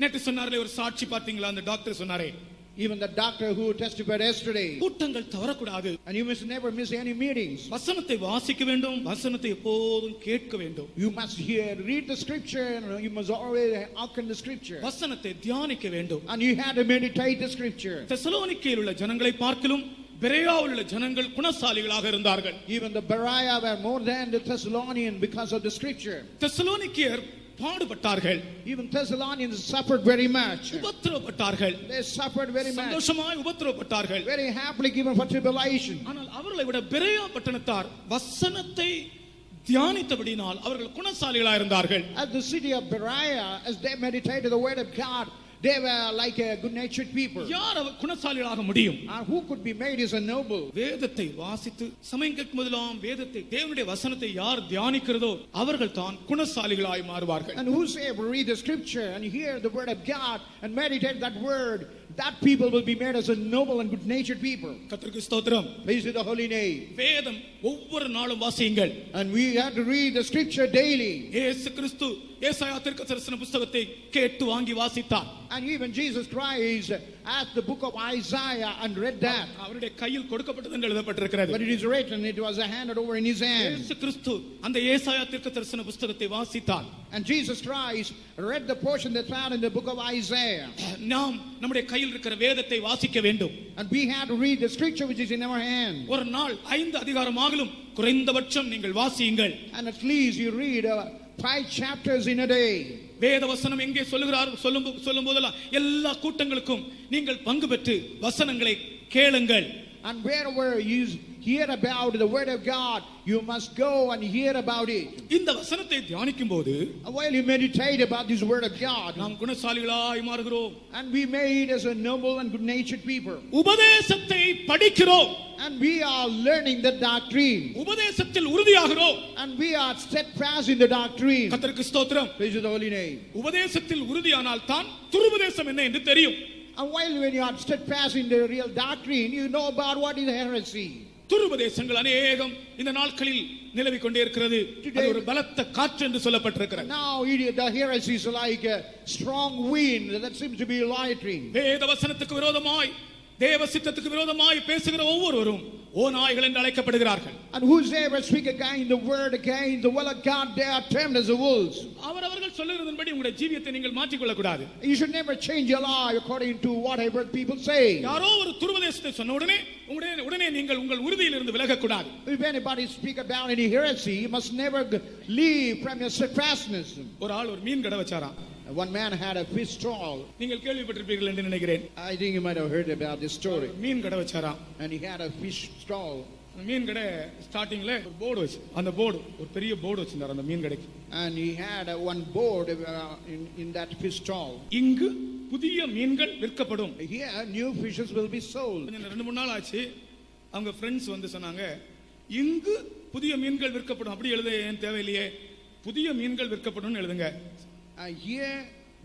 நேற்று சொன்னார்களே ஒரு சாட்சி பார்த்தீங்களா? அந்த டாக்டர் சொன்னாரே, Even the doctor who testified yesterday. கூட்டங்கள் தவறக்கூடாது. And you must never miss any meetings. வசனத்தை வாசிக்க வேண்டும், வசனத்தை எப்போதும் கேட்க வேண்டும். You must read the scripture and you must always hearken the scripture. வசனத்தை தியானிக்க வேண்டும். And you have to meditate the scripture. தெசலோனிக்கேயில் உள்ள ஜனங்களை பார்க்கிலும் பெரேயாவில் உள்ள ஜனங்கள் குணசாலிகளாக இருந்தார்கள். Even the Berea were more than the Thessalonians because of the scripture. தெசலோனிக்கேயர் பாடுபட்டார்கள். Even Thessalonians suffered very much. உபத்திரவப்பட்டார்கள். They suffered very much. சந்தோஷமாய் உபத்திரவப்பட்டார்கள். Very happily given for tribulation. ஆனால் அவர்களை விட பெரேயா பட்டணத்தார் வசனத்தை தியானித்தபடியினால் அவர்கள் குணசாலிகளாக இருந்தார்கள். At the city of Berea, as they meditated the word of God, they were like a good-natured people. யார் குணசாலிகளாக முடியும்? And who could be made as a noble? வேதத்தை வாசித்து சமயம் கேட்கும் போதெல்லாம் வேதத்தை தேவனுடைய வசனத்தை யார் தியானிக்கிறதோ அவர்கள் தான் குணசாலிகளாய் மாறுவார்கள். And whosoever read the scripture and hear the word of God and meditate that word, that people will be made as a noble and good-natured people. கர்த்தருக்கு ஸ்தோத்திரம். Praise to the holy name. வேதம் ஒவ்வொரு நாளும் வாசியுங்கள். And we have to read the scripture daily. இயேசு கிறிஸ்து ஏசாயா தீர்க்கதரிசன புத்தகத்தை கேட்டு வாங்கி வாசித்தார். And even Jesus Christ asked the book of Isaiah and read that. அவருடைய கையில் கொடுக்கப்பட்டது என்று எழுதப்பட்டிருக்கிறது. But it is written, it was handed over in his hand. இயேசு கிறிஸ்து அந்த ஏசாயா தீர்க்கதரிசன புத்தகத்தை வாசித்தார். And Jesus Christ read the portion that's found in the book of Isaiah. நாம் நம்முடைய கையில் இருக்கிற வேதத்தை வாசிக்க வேண்டும். And we have to read the scripture which is in our hand. ஒரு நாள் 5 அதிகாரமாகிலும் குறைந்தபட்சம் நீங்கள் வாசியுங்கள். And at least you read 5 chapters in a day. வேத வசனம் எங்கே சொல்லும் போதெல்லாம் எல்லா கூட்டங்களுக்கும் நீங்கள் பங்கு பெற்று வசனங்களை கேளுங்கள். And wherever you hear about the word of God, you must go and hear about it. இந்த வசனத்தை தியானிக்கும் போது While you meditate about this word of God, நாம் குணசாலிகளாய் மாறுகிறோம். and we made as a noble and good natured people. உபதேசத்தை படிக்கிறோம். And we are learning the doctrine. உபதேசத்தில் உறுதியாகிறோம். And we are steadfast in the doctrine. கர்த்தருக்கு ஸ்தோத்திரம். Praise the holy name. உபதேசத்தில் உறுதியானால் தான் துருபதேசம் என்ன என்று தெரியும். And while when you are steadfast in the real doctrine, you know about what is heresy. துருபதேசங்கள் அநேகம் இந்த நாட்களில் நிலவிக் கொண்டே இருக்கிறது. அது ஒரு பலத்த காற்று என்று சொல்லப்பட்டிருக்கிறது. Now the heresy is like a strong wind that seems to be loitering. வேத வசனத்துக்கு விரோதமாய் தேவ சித்தத்துக்கு விரோதமாய் பேசுகிற ஒவ்வொருவரும் ஓநாய்கள் என்று அழைக்கப்படுகிறார்கள். And whosoever speak against the word, against the will of God, they are termed as the wolves. அவர்கள் சொல்லுகிறதன்படி உங்களுடைய ஜீவியத்தை நீங்கள் மாற்றிக் கொள்ள கூடாது. You should never change your life according to whatever people say. யாரோ ஒரு துருபதேசத்தை சொன்ன உடனே நீங்கள் உங்கள் உறுதியிலிருந்து விலக கூடாது. If anybody speak about any heresy, you must never leave from your steadfastness. ஒரு ஆள் ஒரு மீன் கடை வச்சாராம். One man had a fish stall. நீங்கள் கேள்விப்பட்டிருப்பீர்கள் என்று நினைக்கிறேன். I think you might have heard about this story. மீன் கடை வச்சாராம். And he had a fish stall. மீன் கடை ஸ்டார்டிங்ல ஒரு போர்டு வச்சு அந்த போர்டு ஒரு பெரிய போர்டு வச்சிருந்தார் அந்த மீன் கடைக்கு. And he had one board in that fish stall. இங்கு புதிய மீன்கள் விற்கப்படும். Here new fishes will be sold. 2-3 நாள் ஆச்சு. அவங்க ஃப்ரெண்ட்ஸ் வந்து சொன்னாங்க இங்கு புதிய மீன்கள் விற்கப்படும். அப்படி எழுத ஏன் தேவையில்லையே, புதிய மீன்கள் விற்கப்படும் எழுதுங்க. Here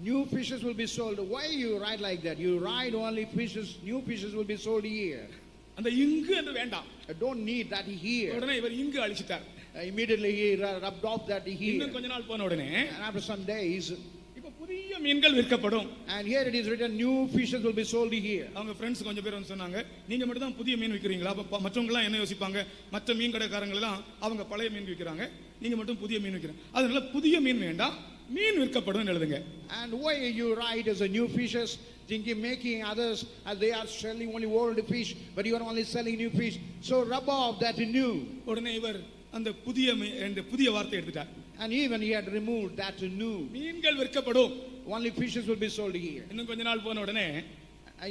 new fishes will be sold. Why you write like that? You write only fishes, new fishes will be sold here. அந்த இங்கு என்று வேண்டாம். I don't need that here. உடனே இவர் இங்கு அழிச்சிட்டார். Immediately he rubbed off that here. இன்னும் கொஞ்ச நாள் போன உடனே And after some days, இப்ப புதிய மீன்கள் விற்கப்படும். and here it is written new fishes will be sold here. அவங்க ஃப்ரெண்ட்ஸ் கொஞ்சம் பேர் வந்து சொன்னாங்க நீங்க மட்டும் தான் புதிய மீன் விக்கிறீங்களா? அப்ப மற்றவங்க எல்லாம் என்ன யோசிப்பாங்க? மற்ற மீன் கடைக்காரங்க எல்லாம் அவங்க பழைய மீன் விக்கிறாங்க, நீங்க மட்டும் புதிய மீன் விக்கிறீங்க. அதனால புதிய மீன் வேண்டாம், மீன் விற்கப்படும் எழுதுங்க. And why you write as a new fishes, thinking making others as they are selling only old fish, but you are only selling new fish. So rub off that new. உடனே இவர் அந்த புதிய வார்த்தை எடுத்துட்டார். And even he had removed that new. மீன்கள் விற்கப்படும். Only fishes will be sold here. இன்னும் கொஞ்ச நாள் போன உடனே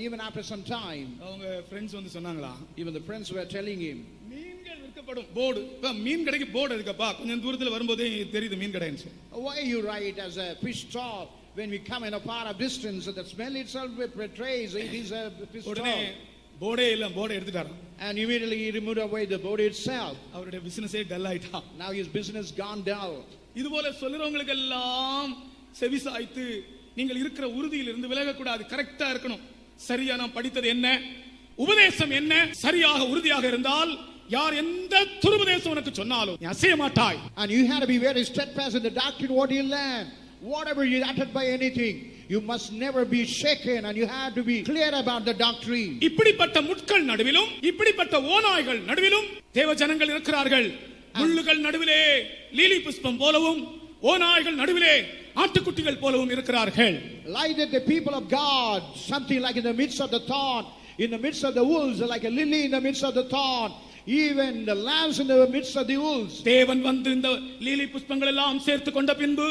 Even after some time, அவங்க ஃப்ரெண்ட்ஸ் வந்து சொன்னாங்களா, even the friends were telling him, மீன்கள் விற்கப்படும் போர்டு. மீன் கடைக்கு போர்டு இருக்குப்பா, கொஞ்சம் தூரத்துல வரும்போதே தெரியுது மீன் கடைன்னு. why you write as a fish stall when we come in a far of distance? The smell itself betrays it is a fish உடனே stall. போர்டே இல்ல, போர்டை எடுத்துட்டாராம். And immediately he removed away the board itself. அவருடைய பிசினஸே dull ஆயிட்டான். Now his business gone down. இது போல சொல்லுறவங்களுக்கு எல்லாம் செவிசாய்த்து நீங்கள் இருக்கிற உறுதியில் இருந்து விலக கூடாது. கரெக்டா இருக்கணும். சரியா நாம் படித்தது என்ன, உபதேசம் என்ன, சரியாக உறுதியாக இருந்தால் யார் எந்த துருபதேசம் உனக்கு சொன்னாலும் நீ அசைய மாட்டாய். And you have to be very steadfast in the doctrine what you learn. Whatever you uttered by anything, you must never be shaken, and you have to be clear about the doctrine. இப்படிப்பட்ட முட்கள் நடுவிலும் இப்படிப்பட்ட ஓநாய்கள் நடுவிலும் தேவ ஜனங்கள் இருக்கிறார்கள். முள்ளுகள் நடுவிலே லீலி புஷ்பம் போலவும் ஓநாய்கள் நடுவிலே ஆட்டுக்குட்டிகள் போலவும் இருக்கிறார்கள். Like that the people of God, something like in the midst of the thorn, in the midst of the wolves, like a lily in the midst of the thorn, even the lambs in the midst of the wolves. தேவன் வந்து இந்த lily புஷ்பங்கள் எல்லாம் சேர்த்து கொண்ட பின்பு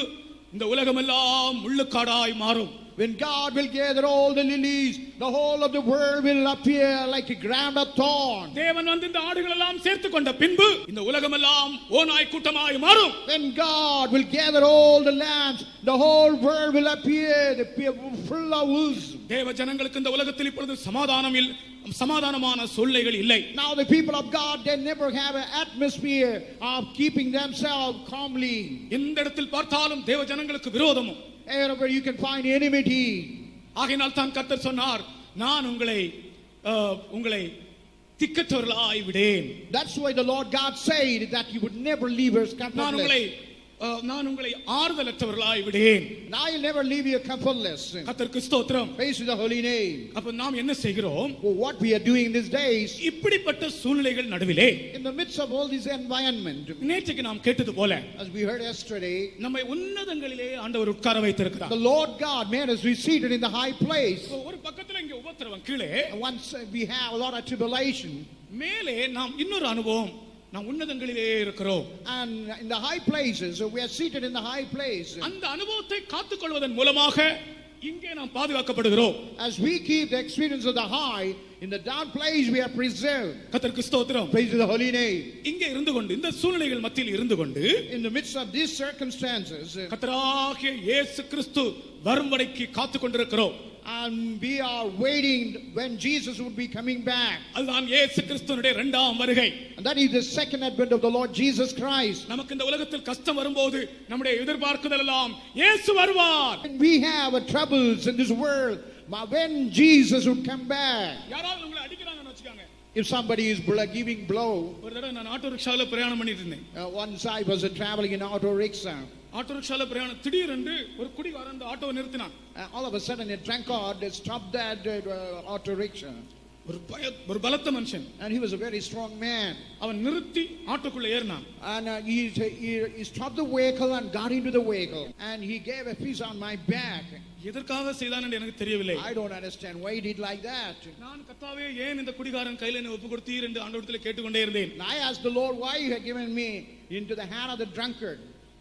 இந்த உலகம் எல்லாம் முள்ளுக்காடாய் மாறும். When God will gather all the lilies, the whole of the world will appear like a ground of thorn. தேவன் வந்து இந்த ஆடுகள் எல்லாம் சேர்த்து கொண்ட பின்பு இந்த உலகம் எல்லாம் ஓநாய் கூட்டமாய் மாறும். When God will gather all the lambs, the whole world will appear full of wolves. தேவ ஜனங்களுக்கு இந்த உலகத்தில் இப்பொழுது சமாதானமான சூழ்நிலைகள் இல்லை. Now the people of God, they never have an atmosphere of keeping themselves calmly. எந்த இடத்தில் பார்த்தாலும் தேவ ஜனங்களுக்கு விரோதமும். Everywhere you can find enmity. ஆகையினால் தான் கர்த்தர் சொன்னார், நான் உங்களை திக்கற்றவர்களாய் விடேன். That's why the Lord God said that He would never leave us நான் comfortless. உங்களை நான் உங்களை ஆறுதலற்றவர்களாய் விடேன். I'll never leave you comfortless. கர்த்தருக்கு ஸ்தோத்திரம். Praise the holy name. அப்ப நாம் என்ன செய்கிறோம்? What we are doing these days, இப்படிப்பட்ட சூழ்நிலைகள் நடுவிலே, in the midst of all this environment, நேற்றைக்கு நாம் கேட்டது போல, as we heard yesterday, நம்மை உன்னதங்களிலே ஆண்டவர் உட்கார வைத்திருக்கிறார். the Lord God made us be seated in the high place. ஒரு பக்கத்துல இங்க உபத்திரவம், கீழே Once we have a lot of tribulation, மேலே நாம் இன்னொரு அனுபவம், நாம் உன்னதங்களிலே இருக்கிறோம். and in the high places we are seated in the high place. அந்த அனுபவத்தை காத்துக்கொள்வதன் மூலமாக இங்கே நாம் பாதுகாக்கப்படுகிறோம். As we keep the experience of the high, in the down place we are preserved. கர்த்தருக்கு ஸ்தோத்திரம். Praise the holy name. இங்கே இருந்து கொண்டு, இந்த சூழ்நிலைகள் மத்தியில் இருந்து கொண்டு, In the midst of these circumstances, கர்த்தராகிய இயேசு கிறிஸ்து வரும் வரைக்கும் காத்துக் கொண்டிருக்கிறோம். and we are waiting when Jesus would be coming back. அதுதான் இயேசு கிறிஸ்துவினுடைய இரண்டாம் வருகை. And that is the second advent of the Lord Jesus Christ. நமக்கு இந்த உலகத்தில் கஷ்டம் வரும்போது நம்முடைய எதிர்பார்க்குதல் எல்லாம் இயேசு வருவார். When we have troubles in this world, when Jesus would come back. யாராவது உங்களை அடிக்கிறாங்கன்னு வச்சுக்காங்க. If somebody is giving blow. ஒரு தடவை நான் ஆட்டோ ரிக்ஷால பிரயாணம் பண்ணிட்டு இருந்தேன். Once I was traveling in auto rickshaw. Auto ரிக்ஷால பிரயாணம், திடீரென்று ஒரு குடிகாரன் அந்த ஆட்டோவை நிறுத்தினான். All of a sudden a drunkard stopped that auto rickshaw. ஒரு பலத்த மனுஷன். And he was a very strong man. அவன் நிறுத்தி ஆட்டோக்குள்ள ஏறினான். And he stopped the vehicle and got into the vehicle. And he gave a piece on my back. எதற்காக செய்தான் என்று எனக்கு தெரியவில்லை. I don't understand why he did like that. நான் கர்த்தாவே ஏன் இந்த குடிகாரன் கையில என்னை ஒப்பு கொடுத்தீர் என்று ஆண்டவரிடத்தில் கேட்டுக்கொண்டே இருந்தேன். And I asked the Lord why you had given me into the hand of the drunkard.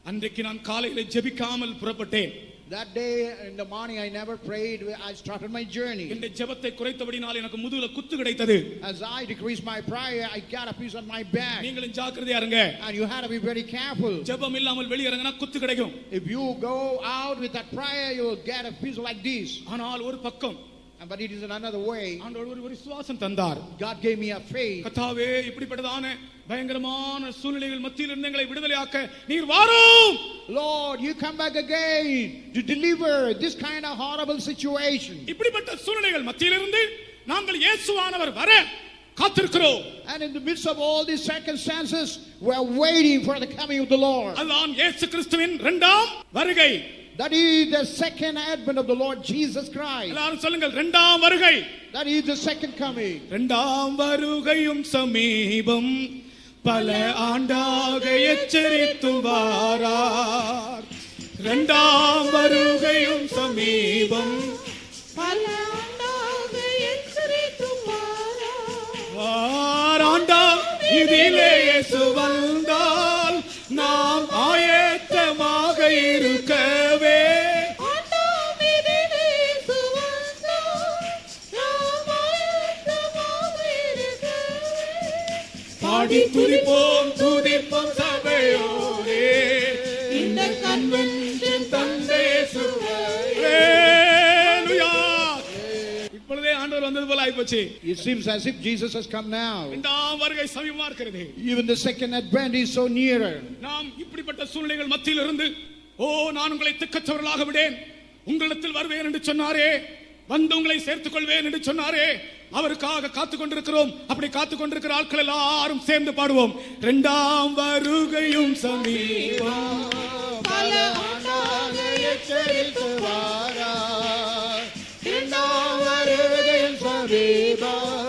அன்றைக்கு நான் காலையில ஜெபிக்காமல் புறப்பட்டேன். That day in the morning I never prayed. I started my journey. இந்த ஜெபத்தை குறைத்தபடினால் எனக்கு முதுகுல குத்து கிடைத்தது. As I decreased my prayer, I got a piece on my back. நீங்களும் ஜாக்கிரதையா இருங்க. And you had to be very careful. ஜெபம் இல்லாமல் வெளிய இறங்கினா குத்து கிடைக்கும். If you go out with that prayer, you will get a piece like this. ஆனால் ஒரு பக்கம், but it is in another way. ஆண்டவர் ஒரு விசுவாசம் தந்தார். God gave me a faith. கர்த்தாவே இப்படிப்பட்டதான பயங்கரமான சூழ்நிலைகள் மத்தியில் இருந்து எங்களை விடுதலையாக்க நீர் வாரும். Lord, you come back again to deliver this kind of horrible situation. இப்படிப்பட்ட சூழ்நிலைகள் மத்தியில் இருந்து நாங்கள் இயேசுவானவர் வர காத்திருக்கிறோம். And in the midst of all these circumstances, we are waiting for the coming of the Lord. அதுதான் இயேசு கிறிஸ்துவின் இரண்டாம் வருகை. That is the second advent of the Lord Jesus Christ. எல்லாரும் சொல்லுங்கள், இரண்டாம் வருகை. That is the second coming. இரண்டாம் வருகையும் சமீபம், பல ஆண்டாக எச்சரித்து வாரார். இரண்டாம் வருகையும் சமீபம், பல ஆண்டாக எச்சரித்து வாரார். ஆண்டாம் இதிலே இயேசு வந்தால் நாம் ஆயத்தமாக இருக்கவே. பாடி துதிப்போம் துதிப்போம் சபையோரே, இந்த கன்வென்ஷன் தந்தை இயேசுவே. ஹalleluya. இப்பொழுதே ஆண்டவர் வந்தது போல ஆயிப்போச்சு. It seems as if Jesus has come now. இரண்டாம் வருகை சமீபமா இருக்கிறது. Even the second advent is so nearer. நாம் இப்படிப்பட்ட சூழ்நிலைகள் மத்தியில் இருந்து, நான் உங்களை திக்கற்றவர்களாக விடேன், உங்களிடத்தில் வருவேன் என்று சொன்னாரே, வந்து உங்களை சேர்த்துக் கொள்வேன் என்று சொன்னாரே, அவருக்காக காத்துக் கொண்டிருக்கிறோம். அப்படி காத்துக் கொண்டிருக்கிற ஆட்கள் எல்லாரும் சேர்ந்து பாடுவோம். இரண்டாம் வருகையும் சமீபம், பல ஆண்டாக எச்சரித்து வாரார். இரண்டாம் வருகையும் சமீபம்,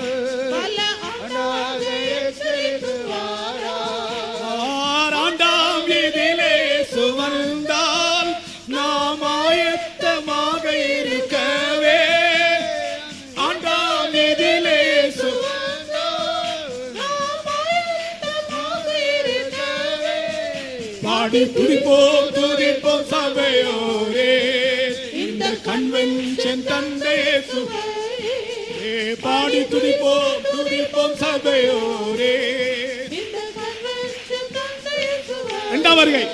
பல ஆண்டாக எச்சரித்து வாரார். ஆண்டாம் இதிலே இயேசு வந்தால் நாம் ஆயத்தமாக இருக்கவே. ஆண்டாம் இதிலே இயேசு பாடி துதிப்போம் துதிப்போம் சபையோரே, இந்த கன்வென்ஷன் தந்தை இயேசுவே. பாடி துதிப்போம் துதிப்போம் சபையோரே. இரண்டாம் வருகை,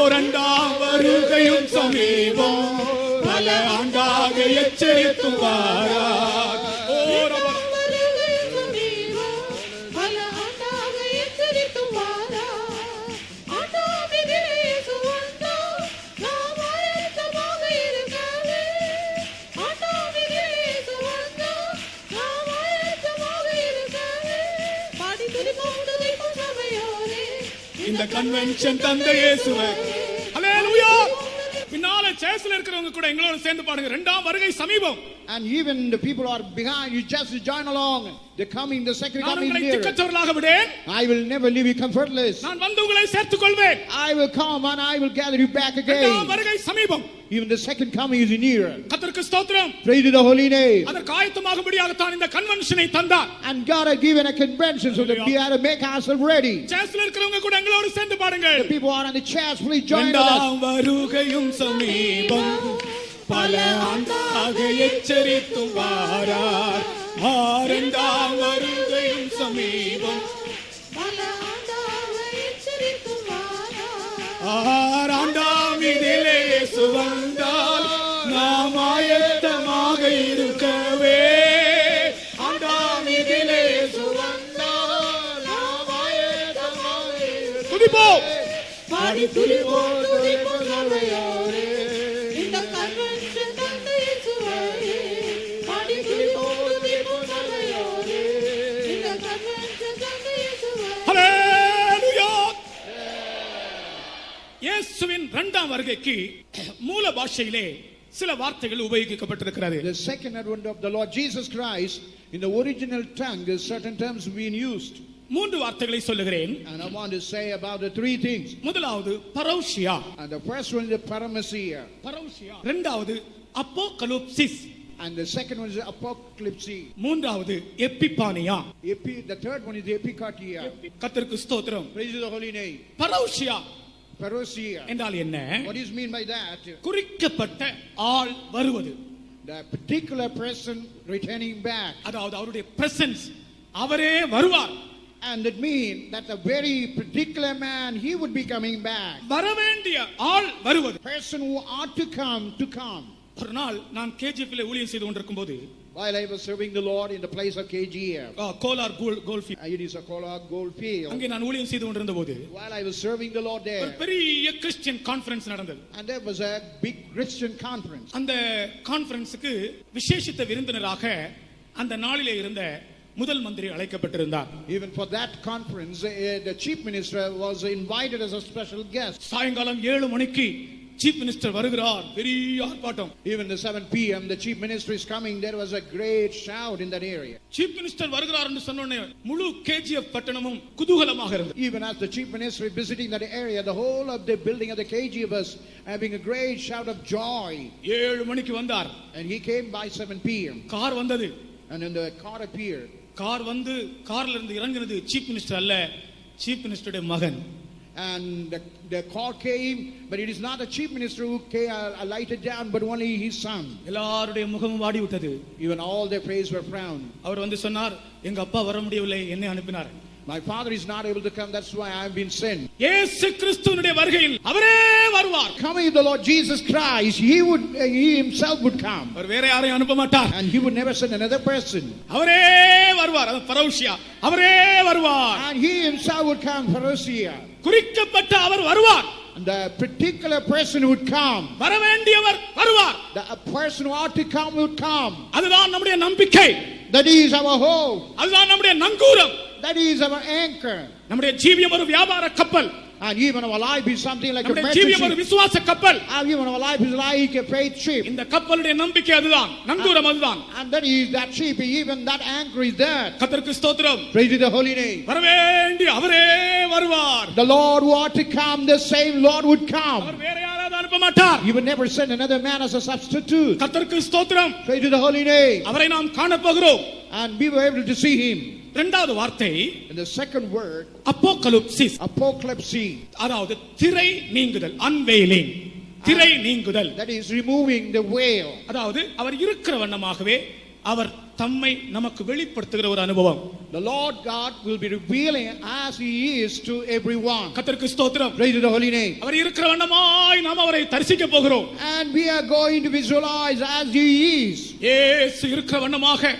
இரண்டாம் வருகையும் சமீபம், பல ஆண்டாக எச்சரித்து வாரார். இந்த கன்வென்ஷன் தந்த இயேசுவே. ஹalleluya. பின்னால சேர்ஸ்ல இருக்கிறவங்க கூட எங்களோட சேர்ந்து பாடுங்க. இரண்டாம் வருகை சமீபம். And even the people who are behind, you just join along. The coming, the second நான் coming உங்களை near. திக்கற்றவர்களாக விடேன். I will never leave you comfortless. நான் வந்து உங்களை சேர்த்துக் கொள்வேன். I will come and I will gather you back இரண்டாம் again. வருகை சமீபம். Even the second coming is near. கர்த்தருக்கு ஸ்தோத்திரம். Praise to the holy name. அதற்கு ஆயத்தமாகும்படியாக தான் இந்த கன்வென்ஷனை தந்தார். And God has given a convention so that we have to make ourselves ready. சேர்ஸ்ல இருக்கிறவங்க கூட எங்களோடு சேர்ந்து பாடுங்கள். The people who are on the chairs, please join us. இரண்டாம் வருகையும் சமீபம், பல ஆண்டாக எச்சரித்தும் வாரார். இரண்டாம் வருகையும் சமீபம், ஆறாண்டாம் இதிலே இயேசு வந்தால் நாம் ஆயத்தமாக இருக்கவே. ஆண்டாம் இதிலே இயேசு வந்தால் நாம் ஆயத்தமாக இருக்கவே. துதிப்போம், பாடி துதிப்போம், துதிப்போம் சபையாரே. இந்த கன்வென்ஷன் தந்த இயேசுவே. பாடி துதிப்போம், துதிப்போம் சபையாரே. இந்த கன்வென்ஷன் தந்த இயேசுவே. ஹalleluya. இயேசுவின் இரண்டாம் வருகைக்கு மூல பாஷையிலே சில வார்த்தைகள் உபயோகிக்கப்பட்டிருக்கிறது. The second advent of the Lord Jesus Christ, in the original tongue, certain terms being used. மூன்று வார்த்தைகளை சொல்லுகிறேன். And I want to say about the three things. முதலாவது பரௌஷியா. And the first one is the parousia. பரௌஷியா. இரண்டாவது அப்போகலிப்சிஸ். And the second one is the apocalypse. மூன்றாவது எப்பிபானியா. The third one is the epicardia. கர்த்தருக்கு ஸ்தோத்திரம். Praise the holy name. பரௌஷியா Parousia. என்றால் என்ன? What is mean by that? குறிக்கப்பட்ட ஆள் வருவது. The particular person returning back. அதாவது அவருடைய பிரசன்ஸ், அவரே வருவார். And it means that the very particular man, he would be coming back. வரவேண்டிய ஆள் வருவது. Person who ought to come. ஒரு நாள் நான் கேஜிஎஃப்ல ஊழியம் செய்து கொண்டிருக்கும் போது, While I was serving the Lord in the place of KGF. Kolar coalfield, It is a Kolar gold field. அங்கே நான் ஊழியம் செய்து கொண்டிருந்த போது While I was serving the Lord ஒரு there. பெரிய கிறிஸ்டியன் கான்ஃபரன்ஸ் நடந்தது. And there was a big Christian conference. அந்த கான்ஃபரன்ஸுக்கு விசேஷித்த விருந்தினராக அந்த நாளிலே இருந்த முதல் மந்திரி அழைக்கப்பட்டிருந்தார். Even for that conference, the chief minister was invited as a special guest. சாயங்காலம் 7 மணிக்கு சீஃப் மினிஸ்டர் வருகிறார். பெரிய ஆர்ப்பாட்டம். Even the 7 p.m. the chief minister is coming. There was a great shout in that area. Chief minister வருகிறார் என்று சொன்ன உடனே முழு கேஜிஎஃப் பட்டணமும் குதூகலமாக இருந்தது. Even as the chief minister is visiting that area, the whole of the building of the KGF was having a great shout of joy. 7 மணிக்கு வந்தார். And he came by 7 p.m. Car வந்தது. And then the car appeared. Car வந்து கார்ல இருந்து இறங்கினது chief minister அல்ல, chief மினிஸ்டருடைய மகன். And the car came, but it is not the chief minister who came, alighted down, but only his son. எல்லாருடைய முகமும் வாடி விட்டது. Even all their faces were frowned. அவர் வந்து சொன்னார், எங்க அப்பா வர முடியவில்லை, என்னை அனுப்பினார். My father is not able to come, that's why I have been sent. இயேசு கிறிஸ்துவினுடைய வருகையில் அவரே வருவார். Coming of the Lord Jesus Christ, he himself would come. அவர் வேற யாரையும் அனுப்ப மாட்டார். And he would never send another person. அவரே வருவார். அது பரௌஷியா. அவரே வருவார். And he himself would come, parousia. குறிக்கப்பட்ட அவர் வருவார். And the particular person would come. வரவேண்டியவர் வருவார். The person who ought to come would come. அதுதான் நம்முடைய நம்பிக்கை. That is our hope. அதுதான் நம்முடைய நங்கூரம். That is our anchor. நம்முடைய ஜீவியம் ஒரு வியாபார கப்பல். And even our life is something like a நம்முடைய merchant ஜீவியம் ஒரு ship. விசுவாச கப்பல். And even our life is like a freight ship. இந்த கப்பலுடைய நம்பிக்கை அதுதான், நங்கூரம் அதுதான். And that is that ship, even that anchor is there. கர்த்தருக்கு ஸ்தோத்திரம். Praise to the holy name. வரவேண்டிய அவரே வருவார். The Lord who ought to come, the same Lord would our come. வேற யாராவது அனுப்ப மாட்டார். He would never send another man as a substitute. கர்த்தருக்கு ஸ்தோத்திரம். Praise to the holy name. அவரை நாம் காண போகிறோம். And we were able to see him. இரண்டாவது வார்த்தை And the second word, அப்போகலிப்சிஸ். apocalypse. அதாவது திரை நீங்குதல், அன்வெயிலிங். திரை நீங்குதல். That is removing the veil. அதாவது அவர் இருக்கிற வண்ணமாகவே அவர் தம்மை நமக்கு வெளிப்படுத்துகிற ஒரு அனுபவம். The Lord God will be revealing as he is to everyone. கர்த்தருக்கு ஸ்தோத்திரம். Praise to the holy name. அவர் இருக்கிற வண்ணமாய் நாம் அவரை தரிசிக்க போகிறோம். And we are going to visualize as he is. இயேசு இருக்கிற வண்ணமாக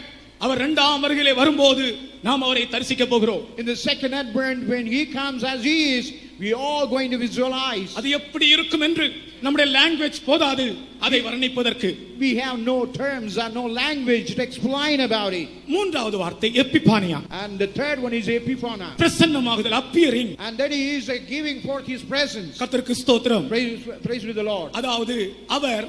அவர் இரண்டாம் வருகையிலே வரும்போது நாம் அவரை தரிசிக்க போகிறோம். In the second advent, when he comes as he is, We all going to visualize. அது எப்படி இருக்கும் என்று நம்முடைய லாங்குவேஜ் போதாது அதை வர்ணிப்பதற்கு. We have no terms and no language to explain about it. மூன்றாவது வார்த்தை எப்பிபானியா. And the third one is epiphania. பிரசன்னமாகுதல், appearing. And that is giving forth his presence. கர்த்தருக்கு ஸ்தோத்திரம். Praise be the Lord. அதாவது அவர்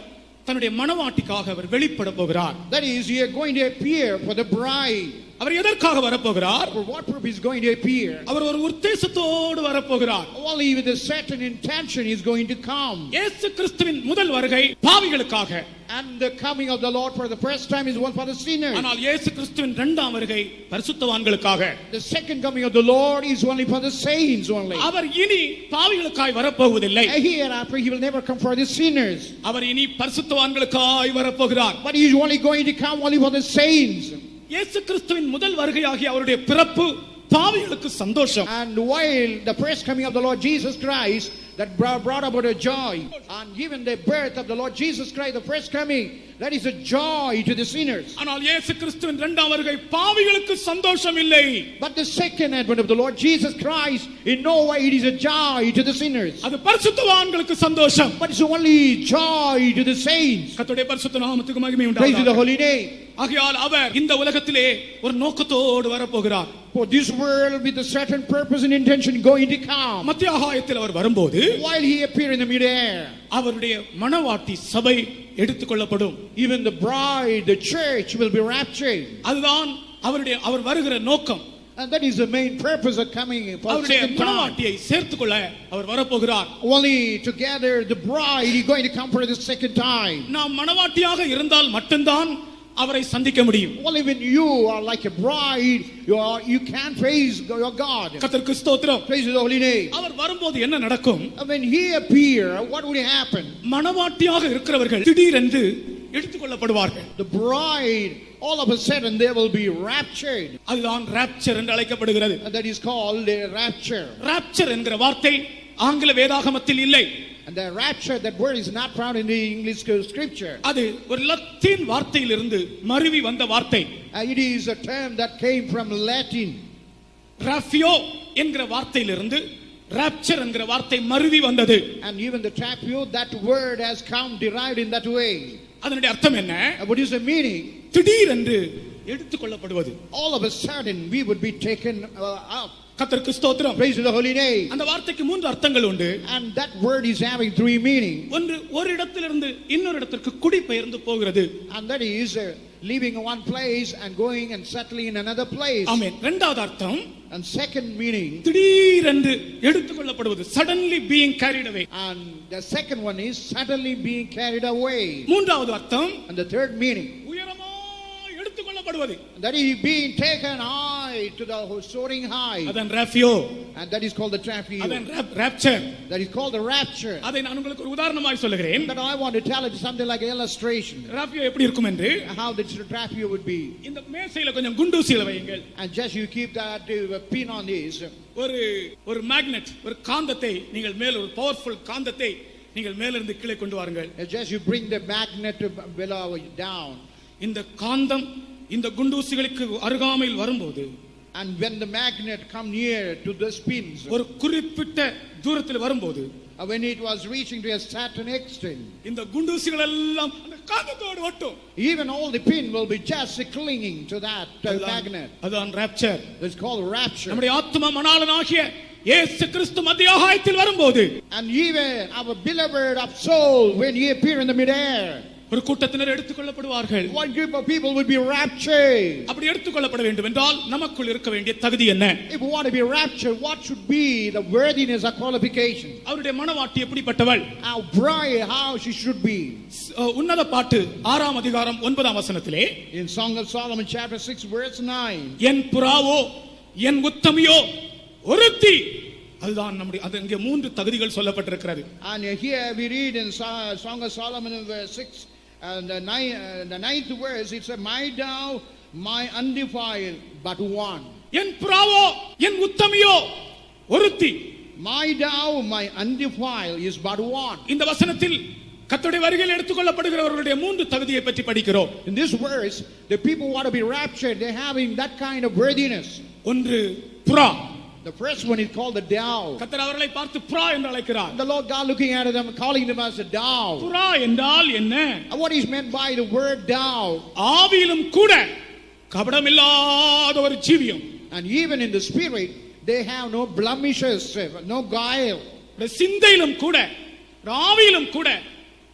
தன்னுடைய மணவாட்டிக்காக அவர் வெளிப்பட போகிறார். That is, he is going to appear for the bride. அவர் எதற்காக வரப்போகிறார்? For what purpose is going to appear? அவர் ஒரு உத்தேசத்தோடு வரப்போகிறார். Only with a certain intention is going to come. இயேசு கிறிஸ்துவின் முதல் வருகை பாவிகளுக்காக. And the coming of the Lord for the first time is one for the sinners. ஆனால் இயேசு கிறிஸ்துவின் இரண்டாம் வருகை பரிசுத்தவான்களுக்காக. The second coming of the Lord is only for the saints only. அவர் இனி பாவிகளுக்காய் வரப்போவதில்லை. Hereafter he will never come for the sinners. அவர் இனி பரிசுத்தவான்களுக்காய் வரப்போகிறார். But he is only going to come only for the saints. இயேசு கிறிஸ்துவின் முதல் வருகையாகிய அவருடைய பிறப்பு பாவிகளுக்கு சந்தோஷம். And while the first coming of the Lord Jesus Christ that brought about a joy, and even the birth of the Lord Jesus Christ, the first coming, that is a joy to the sinners. ஆனால் இயேசு கிறிஸ்துவின் இரண்டாம் வருகை பாவிகளுக்கு சந்தோஷம் இல்லை. But the second advent of the Lord Jesus Christ, in no way it is a joy to the sinners. அது பரிசுத்தவான்களுக்கு சந்தோஷம். But it's only joy to the saints. கர்த்தருடைய பரிசுத்த நாமத்துக்கு மகிமை Praise to the உண்டாவதாக. holy name. ஆகையால் அவர் இந்த உலகத்திலே ஒரு நோக்கத்தோடு வரப்போகிறார். For this world with a certain purpose and intention going to come. மத்தியாகாயத்தில் அவர் வரும்போது While he appear in the mid-air, அவருடைய மணவாட்டி சபை எடுத்துக்கொள்ளப்படும். even the bride, the church will be raptured. அதுதான் அவர் வருகிற நோக்கம். And that is the main purpose of coming for the அவருடைய second time. மணவாட்டியை சேர்த்துக்கொள்ள அவர் வரப்போகிறார். Only together the bride is going to come for the second time. நாம் மணவாட்டியாக இருந்தால் மட்டும்தான் அவரை சந்திக்க முடியும். Only when you are like a bride, you can praise your God. கர்த்தருக்கு ஸ்தோத்திரம். Praise the holy name. அவர் வரும்போது என்ன நடக்கும்? And when he appear, what would happen? மணவாட்டியாக இருக்கிறவர்கள் திடீரென்று எடுத்துக்கொள்ளப்படுவார்கள். The bride, all of a sudden they will be raptured. அதுதான் rapture என்று அழைக்கப்படுகிறது. And that is called a rapture. Rapture என்கிற வார்த்தை ஆங்கில வேதாகமத்தில் இல்லை. And the rapture, that word is not found in the English scripture. அது ஒரு லத்தீன் வார்த்தையிலிருந்து மருவி வந்த வார்த்தை. It is a term that came from Latin. ராஃபியோ என்கிற வார்த்தையிலிருந்து ராப்சர் என்கிற வார்த்தை மருவி வந்தது. And even the trapio, that word has come derived in that way. அதனுடைய அர்த்தம் என்ன? What is the meaning? திடீரென்று எடுத்துக்கொள்ளப்படுவது. All of a sudden we would be taken up. கர்த்தருக்கு ஸ்தோத்திரம். Praise the holy name. அந்த வார்த்தைக்கு மூன்று அர்த்தங்கள் உண்டு. And that word is having three meaning. ஒன்று, ஒரு இடத்திலிருந்து இன்னொரு இடத்திற்கு குடிபெயர்ந்து போகிறது. And that is leaving one place and going and settling in another place. ஆமென். இரண்டாவது அர்த்தம், And second meaning, திடீரென்று எடுத்துக்கொள்ளப்படுவது, suddenly being carried away. and the second one is suddenly being carried away. மூன்றாவது அர்த்தம், And the third meaning, உயரமாய் எடுத்துக்கொள்ளப்படுவது. that is being taken high to the soaring high. அதான் ராஃபியோ. And that is called the trapio. அதான் rapture. That is called the rapture. அதை நான் உங்களுக்கு ஒரு உதாரணமாய் சொல்லுகிறேன். But I want to tell it something like an illustration. ராஃபியோ எப்படி இருக்கும் என்று, How the trapio would be. இந்த மேசையில கொஞ்சம் குண்டூசியில வையுங்கள். And just you keep that pin on this. ஒரு மேக்னெட், ஒரு காந்தத்தை நீங்கள் மேல், ஒரு பவர்ஃபுல் காந்தத்தை நீங்கள் மேலிருந்து கீழே கொண்டு வாருங்கள். And just you bring the magnet below down. இந்த காந்தம் இந்த குண்டூசிகளுக்கு அருகாமையில் வரும்போது, And when the magnet come near to the pins, ஒரு குறிப்பிட்ட தூரத்தில் வரும்போது, when it was reaching to a certain extent, இந்த குண்டூசிகள் எல்லாம் அந்த காந்தத்தோடு ஒட்டும். even all the pin will be just clinging to that magnet. அதான் ராப்சர். It's called rapture. நம்முடைய ஆத்தும மணாளனாகிய இயேசு கிறிஸ்து மத்தியாகாயத்தில் வரும்போது, And even our beloved of soul, when he appear in the midair, ஒரு கூட்டத்தினர் எடுத்துக்கொள்ளப்படுவார்கள். one group of people would be raptured. அப்படி எடுத்துக்கொள்ளப்பட வேண்டும் என்றால் நமக்குள் இருக்க வேண்டிய தகுதி என்ன? If we want to be raptured, what should be the worthiness or qualification? அவருடைய மணவாட்டி எப்படிப்பட்டவள்? Our bride, how she should be. உன்னத பாட்டு 6ஆம் அதிகாரம் 9ஆம் வசனத்திலே, In Song of Solomon chapter 6 verse 9. என் புறாவோ என் உத்தமியோ ஒருத்தி. அதுதான் நம்முடைய, அது இங்கே மூன்று தகுதிகள் சொல்லப்பட்டிருக்கிறது. And here we read in Song of Solomon in verse 6 and the ninth verse, it says, my dove, my undefiled, but one. என் புறாவோ என் உத்தமியோ ஒருத்தி. My dove, my undefiled is but one. இந்த வசனத்தில் கர்த்தருடைய வருகையில் எடுத்துக்கொள்ளப்படுகிறவர்களுடைய மூன்று தகுதியை பற்றி படிக்கிறோம். In this verse, the people want to be raptured, they're having that kind of worthiness. ஒன்று புறா. The first one is called the dove. கர்த்தர் அவர்களை பார்த்து புறா என்று அழைக்கிறார். The Lord God looking at them, calling them as a dove. புறா என்றால் என்ன? And what is meant by the word dove? ஆவியிலும் கூட கபடமில்லாத ஒரு ஜீவியம். And even in the spirit, they have no blemishes, no guile. சிந்தையிலும் கூட ஆவியிலும் கூட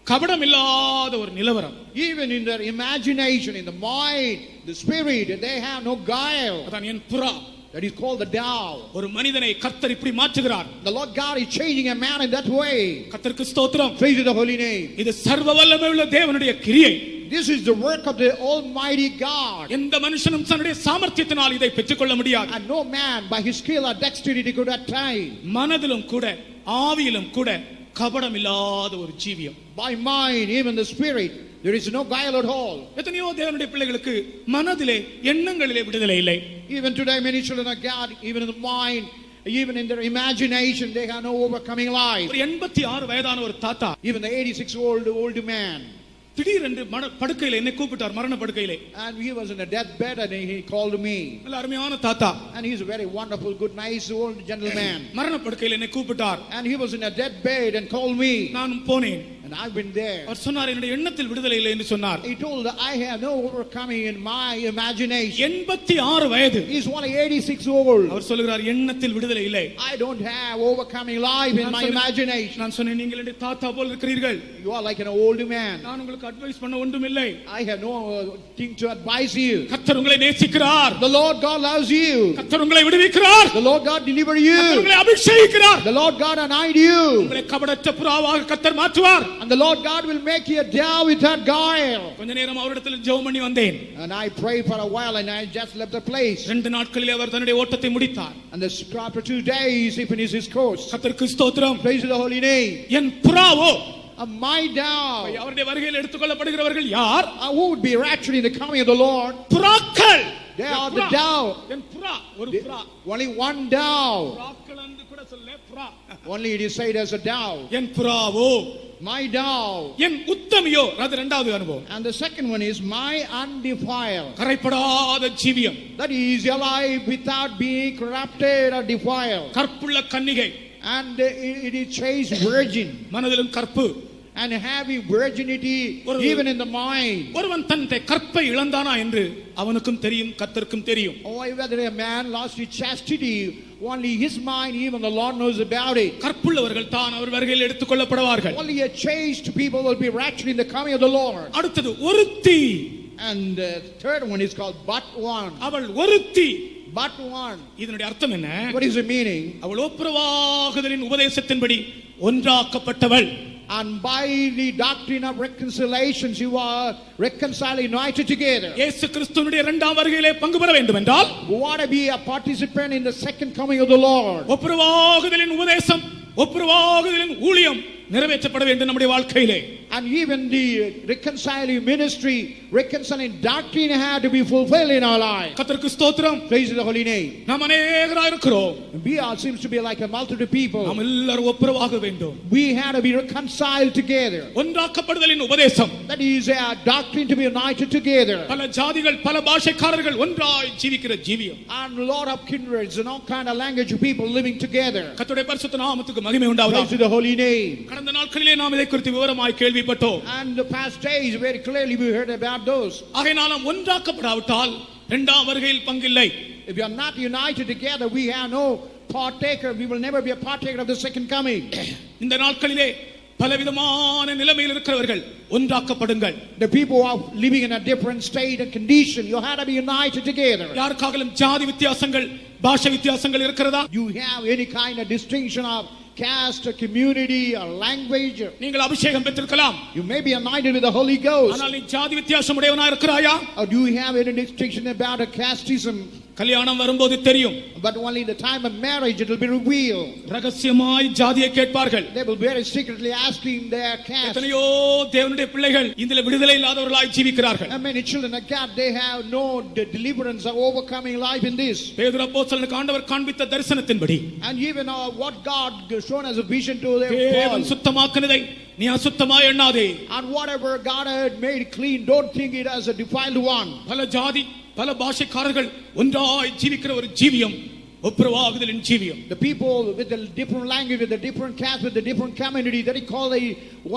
கபடமில்லாத ஒரு நிலவரம். Even in their imagination, in the mind, the spirit, they have no guile. அதான் என் புறா. That is called the dove. ஒரு மனிதனை கர்த்தர் இப்படி மாற்றுகிறார். The Lord God is changing a man in that way. கர்த்தருக்கு ஸ்தோத்திரம். Praise the holy name. இது சர்வ வல்லமையுள்ள தேவனுடைய கிரியை. This is the work of the Almighty God. எந்த மனுஷனும் தன்னுடைய சாமர்த்தியத்தினால் இதை பெற்றுக்கொள்ள முடியாது. And no man by his skill or dexterity could attain. மனதிலும் கூட ஆவியிலும் கூட கபடமில்லாத ஒரு ஜீவியம். By mind, even the spirit, there is no guile at all. எத்தனையோ தேவனுடைய பிள்ளைகளுக்கு மனதிலே எண்ணங்களிலே விடுதலை இல்லை. Even today, many children of God, even in the mind, even in their imagination, they have no overcoming life. ஒரு 86 வயதான ஒரு தாத்தா, Even the 86-year-old man, திடீரென்று படுக்கையில என்னை கூப்பிட்டார், மரண படுக்கையிலே. and he was in a deathbed, and he called me. நல்ல அருமையான தாத்தா. And he's a very wonderful, good, nice old gentleman. மரண படுக்கையில என்னை கூப்பிட்டார். And he was in a deathbed and called me. நானும் போனேன். And I've been there. அவர் சொன்னார், என்னுடைய எண்ணத்தில் விடுதலை இல்லை என்று சொன்னார். He told that I have no overcoming in my imagination. 86 வயது. He's only 86-year-old. அவர் சொல்கிறார், எண்ணத்தில் விடுதலை இல்லை. I don't have overcoming life in my imagination. நான் சொன்னேன், நீங்கள் என்னுடைய தாத்தா போல் இருக்கிறீர்கள். You are like an old man. நான் உங்களுக்கு அட்வைஸ் பண்ண ஒன்றும் இல்லை. I have no thing to advise you. கர்த்தர் உங்களை நேசிக்கிறார். The Lord God loves you. கர்த்தர் உங்களை விடுவிக்கிறார். The Lord God deliver you. கர்த்தர் உங்களை அபிஷேகிக்கிறார். The Lord God anoint you. உங்களை கபடற்ற புறாவாக கர்த்தர் மாற்றுவார். And the Lord God will make you a dove without guile. கொஞ்ச நேரம் அவரிடத்தில் ஜெபம் பண்ணி வந்தேன். And I prayed for a while, and I just left the place. 2 நாட்களிலே அவர் தன்னுடைய ஓட்டத்தை முடித்தார். And after 2 days, he finished his course. கர்த்தருக்கு ஸ்தோத்திரம். Praise the holy name. N புறாவோ, My dove. அவருடைய வருகையில் எடுத்துக்கொள்ளப்படுகிறவர்கள் யார்? Who would be raptured in the coming of the Lord? புறாக்கள். They are the dove. என் புறா, ஒரு புறா. Only one dove. புறாக்கள் என்று கூட சொல்ல, புறா. Only it is said as a dove. N புறாவோ, My dove. என் உத்தமியோ, அது இரண்டாவது அனுபவம். And the second one is my undefiled. கரைப்படாத ஜீவியம். That is alive without being corrupted or defiled. கற்புள்ள கன்னிகை. And it is chaste virgin. மனதிலும் கற்பு. And having virginity even in the mind. ஒருவன் தன்னுடைய கற்பை இழந்தானா என்று அவனுக்கும் தெரியும், கர்த்தருக்கும் தெரியும். Oh, whether a man lost his chastity, only his mind, even the Lord knows about it. கற்புள்ளவர்கள் தான் அவர் வருகையில் எடுத்துக்கொள்ளப்படுவார்கள். Only a chaste people will be raptured in the coming of the Lord. அடுத்தது ஒருத்தி. And the third one is called but one. அவள் ஒருத்தி. But one. இதனுடைய அர்த்தம் என்ன? What is the meaning? அவள் ஒப்புரவாகுதலின் உபதேசத்தின்படி ஒன்றாக்கப்பட்டவள். And by the doctrine of reconciliation, you are reconciled, united together. இயேசு கிறிஸ்துவினுடைய இரண்டாம் வருகையிலே பங்கு பெற வேண்டும் என்றால், You want to be a participant in the second coming of the Lord. ஒப்புரவாகுதலின் உபதேசம், ஒப்புரவாகுதலின் ஊழியம் நிறைவேற்றப்பட வேண்டும் நம்முடைய வாழ்க்கையிலே. And even the reconciling ministry, reconciling doctrine had to be fulfilled in our life. கர்த்தருக்கு ஸ்தோத்திரம். Praise the holy name. நாம் அநேகராய் இருக்கிறோம். We all seems to be like a multitude of people. நாம் எல்லாரும் ஒப்புரவாக வேண்டும். We had to be reconciled together. ஒன்றாக்கப்படுதலின் உபதேசம். That is a doctrine to be united together. பல ஜாதிகள், பல பாஷைக்காரர்கள் ஒன்றாய் ஜீவிக்கிற ஜீவியம். And a lot of kindreds and all kind of language of people living together. கர்த்தருடைய பரிசுத்த நாமத்துக்கு மகிமை உண்டாவதாக. Praise to the holy name. கடந்த நாட்களிலே நாம் இதை குறித்து விவரமாய் கேள்விப்பட்டோம். And the past days very clearly we heard about those. ஆகையால் நாம் ஒன்றாக்கப்படாவிட்டால் இரண்டாம் வருகையில் பங்கில்லை. If we are not united together, we have no partaker. We will never be a partaker of the second coming. இந்த நாட்களிலே பலவிதமான நிலைமையில் இருக்கிறவர்கள் ஒன்றாக்கப்படுங்கள். The people who are living in a different state and condition, you have to be united together. யாருக்காகலும் ஜாதி வித்தியாசங்கள், பாஷை வித்தியாசங்கள் இருக்கிறதா? You have any kind of distinction of caste or community or language? நீங்கள் அபிஷேகம் பெற்றிருக்கலாம். You may be anointed with the Holy Ghost. ஆனால் நீ ஜாதி வித்தியாசம் உடையவனாய் இருக்கிறாயா? Or do you have any distinction about a casteism? கல்யாணம் வரும்போது தெரியும். But only in the time of marriage it will be revealed. ரகசியமாய் ஜாதியை கேட்பார்கள். They will very secretly asking their caste. எத்தனையோ தேவனுடைய பிள்ளைகள் இதிலே விடுதலை இல்லாதவர்களாய் ஜீவிக்கிறார்கள். And many children of God, they have no deliverance or overcoming life in this. பேதுரு அப்போஸ்தலனுக்கு ஆண்டவர் காண்பித்த தரிசனத்தின்படி, And even what God shown as a vision to their தேவன் fall. சுத்தமாக்குனதை நீ அசுத்தமாய் எண்ணாதே. And whatever God had made clean, don't think it as a defiled one. பல ஜாதி, பல பாஷைக்காரர்கள் ஒன்றாய் ஜீவிக்கிற ஒரு ஜீவியம் ஒப்புரவாகுதலின் ஜீவியம். The people with the different language, with the different caste, with the different community, that is called a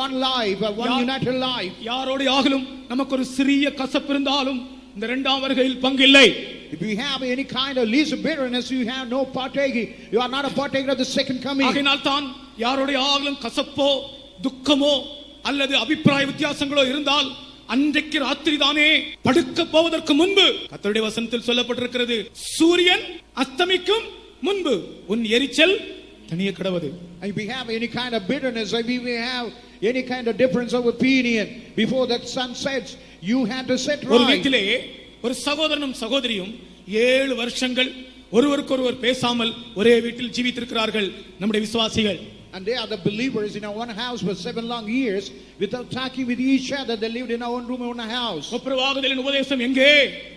one life, a one united life. யாரோடு ஆகலும் நமக்கு ஒரு சிறிய கசப்பு இருந்தாலும் இந்த இரண்டாம் வருகையில் பங்கில்லை. If you have any kind of least bitterness, you have no partaking. You are not a partaker of the second coming. ஆகையால் தான் யாரோடு ஆகலும் கசப்போ துக்கமோ அல்லது அபிப்பிராய வித்தியாசங்களோ இருந்தால் அன்றைக்கு ராத்திரி தானே படுக்க போவதற்கு முன்பு கர்த்தருடைய வசனத்தில் சொல்லப்பட்டிருக்கிறது, சூரியன் அஸ்தமிக்கும் முன்பு உன் எரிச்சல் தனிய கடவது. If we have any kind of bitterness, if we have any kind of difference of opinion, before that sun sets, you have to set ஒரு right. வீட்டிலே ஒரு சகோதரனும் சகோதரியும் 7 வருஷங்கள் ஒருவருக்கொருவர் பேசாமல் ஒரே வீட்டில் ஜீவித்திருக்கிறார்கள் நம்முடைய விசுவாசிகள். And they are the believers in our one house for 7 long years without talking with each other. They lived in our own room, in our house. ஒப்புரவாகுதலின் உபதேசம் எங்கே?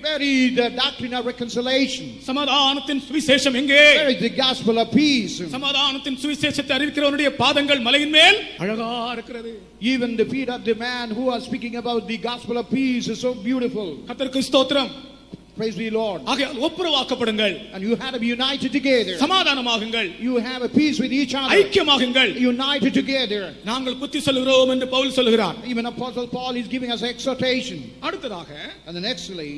Where is the doctrine of reconciliation? சமாதானத்தின் சுவிசேஷம் எங்கே? Where is the gospel of peace? சமாதானத்தின் சுவிசேஷத்தை அறிவிக்கிறவனுடைய பாதங்கள் மலையின் மேல் அழகா இருக்கிறது. Even the feet of the man who are speaking about the gospel of peace is so beautiful. கர்த்தருக்கு ஸ்தோத்திரம். Praise the Lord. ஆகையால் ஒப்புரவாக்கப்படுங்கள். And you have to be united together. சமாதானமாகுங்கள். You have a peace with each other. ஐக்கியமாகுங்கள். United together. நாங்கள் புத்தி சொல்கிறோம் என்று பவுல் சொல்கிறார். Even Apostle Paul is giving us exhortation. அடுத்ததாக And the nextly,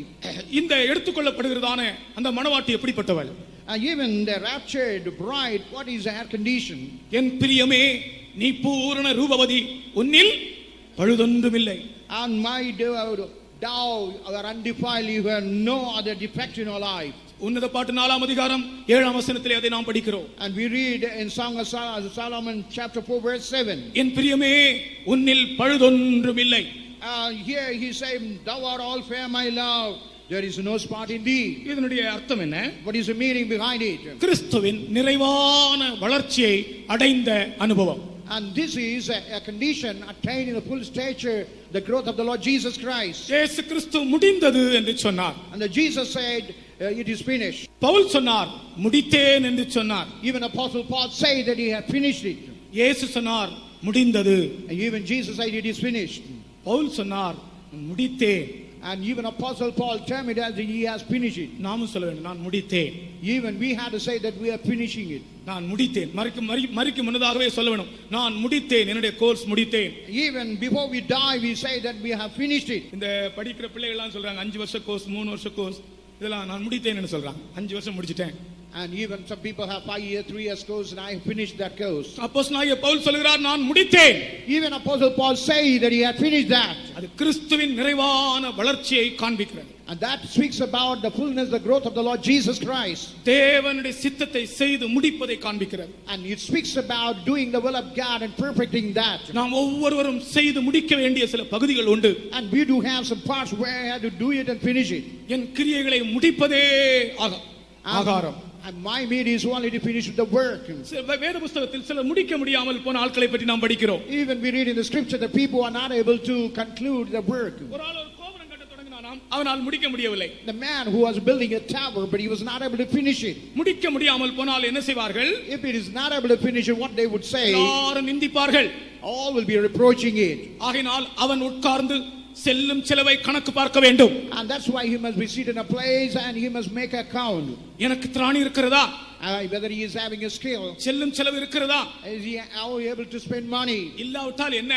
இந்த எடுத்துக்கொள்ளப்படுகிறதான அந்த மணவாட்டி எப்படிப்பட்டவள்? and even the raptured bride, what is her condition? என் பிரியமே நீ பூரண ரூபவதி, உன்னில் பழுதொன்றுமில்லை. And my thou are undefiled, you have no other defect in your life. உன்னத பாட்டு 4ஆம் அதிகாரம் 7ஆம் வசனத்திலே அதை நாம் படிக்கிறோம். And we read in Song of Solomon chapter 4 verse 7. என் பிரியமே உன்னில் பழுதொன்றுமில்லை. Here he said, thou art all fair, my love, there is no spot in thee. இதனுடைய அர்த்தம் என்ன? What is the meaning behind it? கிறிஸ்துவின் நிறைவான வளர்ச்சியை அடைந்த அனுபவம். And this is a condition attained in the full stature, the growth of the Lord Jesus Christ. இயேசு கிறிஸ்து முடிந்தது என்று சொன்னார். And Jesus said, it is finished. Pavul சொன்னார் முடித்தேன் என்று சொன்னார். Even Apostle Paul said that he had finished it. இயேசு சொன்னார் முடிந்தது. And even Jesus said it is finished. Pavul சொன்னார் முடித்தேன். And even Apostle Paul told me that he has finished it. நாமும் சொல்ல வேண்டும் நான் முடித்தேன். Even we had to say that we are finishing it. நான் முடித்தேன். மரிக்கும் முன்னதாகவே சொல்ல வேண்டும் நான் முடித்தேன், என்னுடைய கோர்ஸ் முடித்தேன். Even before we die we say that we have finished it. இந்த படிக்கிற பிள்ளைகள் எல்லாம் சொல்றாங்க 5 வருஷ கோர்ஸ் 3 வருஷ கோர்ஸ் இதெல்லாம் நான் முடித்தேன்னு சொல்றாங்க. 5 வருஷம் முடிச்சிட்டேன். And even some people have 5 years 3 years course and I finished that course. அப்போஸ்தலனாகிய பவுல் சொல்கிறார் நான் முடித்தேன். Even Apostle Paul say that he had finished that. அது கிறிஸ்துவின் நிறைவான வளர்ச்சியை காண்பிக்கிறது. And that speaks about the fullness, the growth of the Lord Jesus Christ. தேவனுடைய சித்தத்தை செய்து முடிப்பதை காண்பிக்கிறது. And it speaks about doing the will of God and perfecting that. நாம் ஒவ்வொருவரும் செய்து முடிக்க வேண்டிய சில பகுதிகள் உண்டு. And we do have some parts where I have to do it and finish it. என் கிரியைகளை முடிப்பதே ஆகாரம். And my need is only to finish the work. வேத புத்தகத்தில் சில முடிக்க முடியாமல் போன ஆட்களை பற்றி நாம் படிக்கிறோம். Even we read in the scripture that people are not able to conclude the work. ஒரு ஆள் ஒரு கோபுரம் கட்ட தொடங்கினானாம், அவனால் முடிக்க முடியவில்லை. The man who was building a tower but he was not able to finish it. முடிக்க முடியாமல் போனால் என்ன செய்வார்கள்? If it is not able to finish it, what they would say, எல்லாரும் நிந்திப்பார்கள். all will be reproaching it. ஆகையால் அவன் உட்கார்ந்து செல்லும் செலவை கணக்கு பார்க்க வேண்டும். And that's why he must be seated in a place and he must make a count. எனக்கு திராணி இருக்கிறதா? Whether he is having a skill, செல்லும் செலவு இருக்கிறதா? is he able to spend money? இல்லாவிட்டால் என்ன?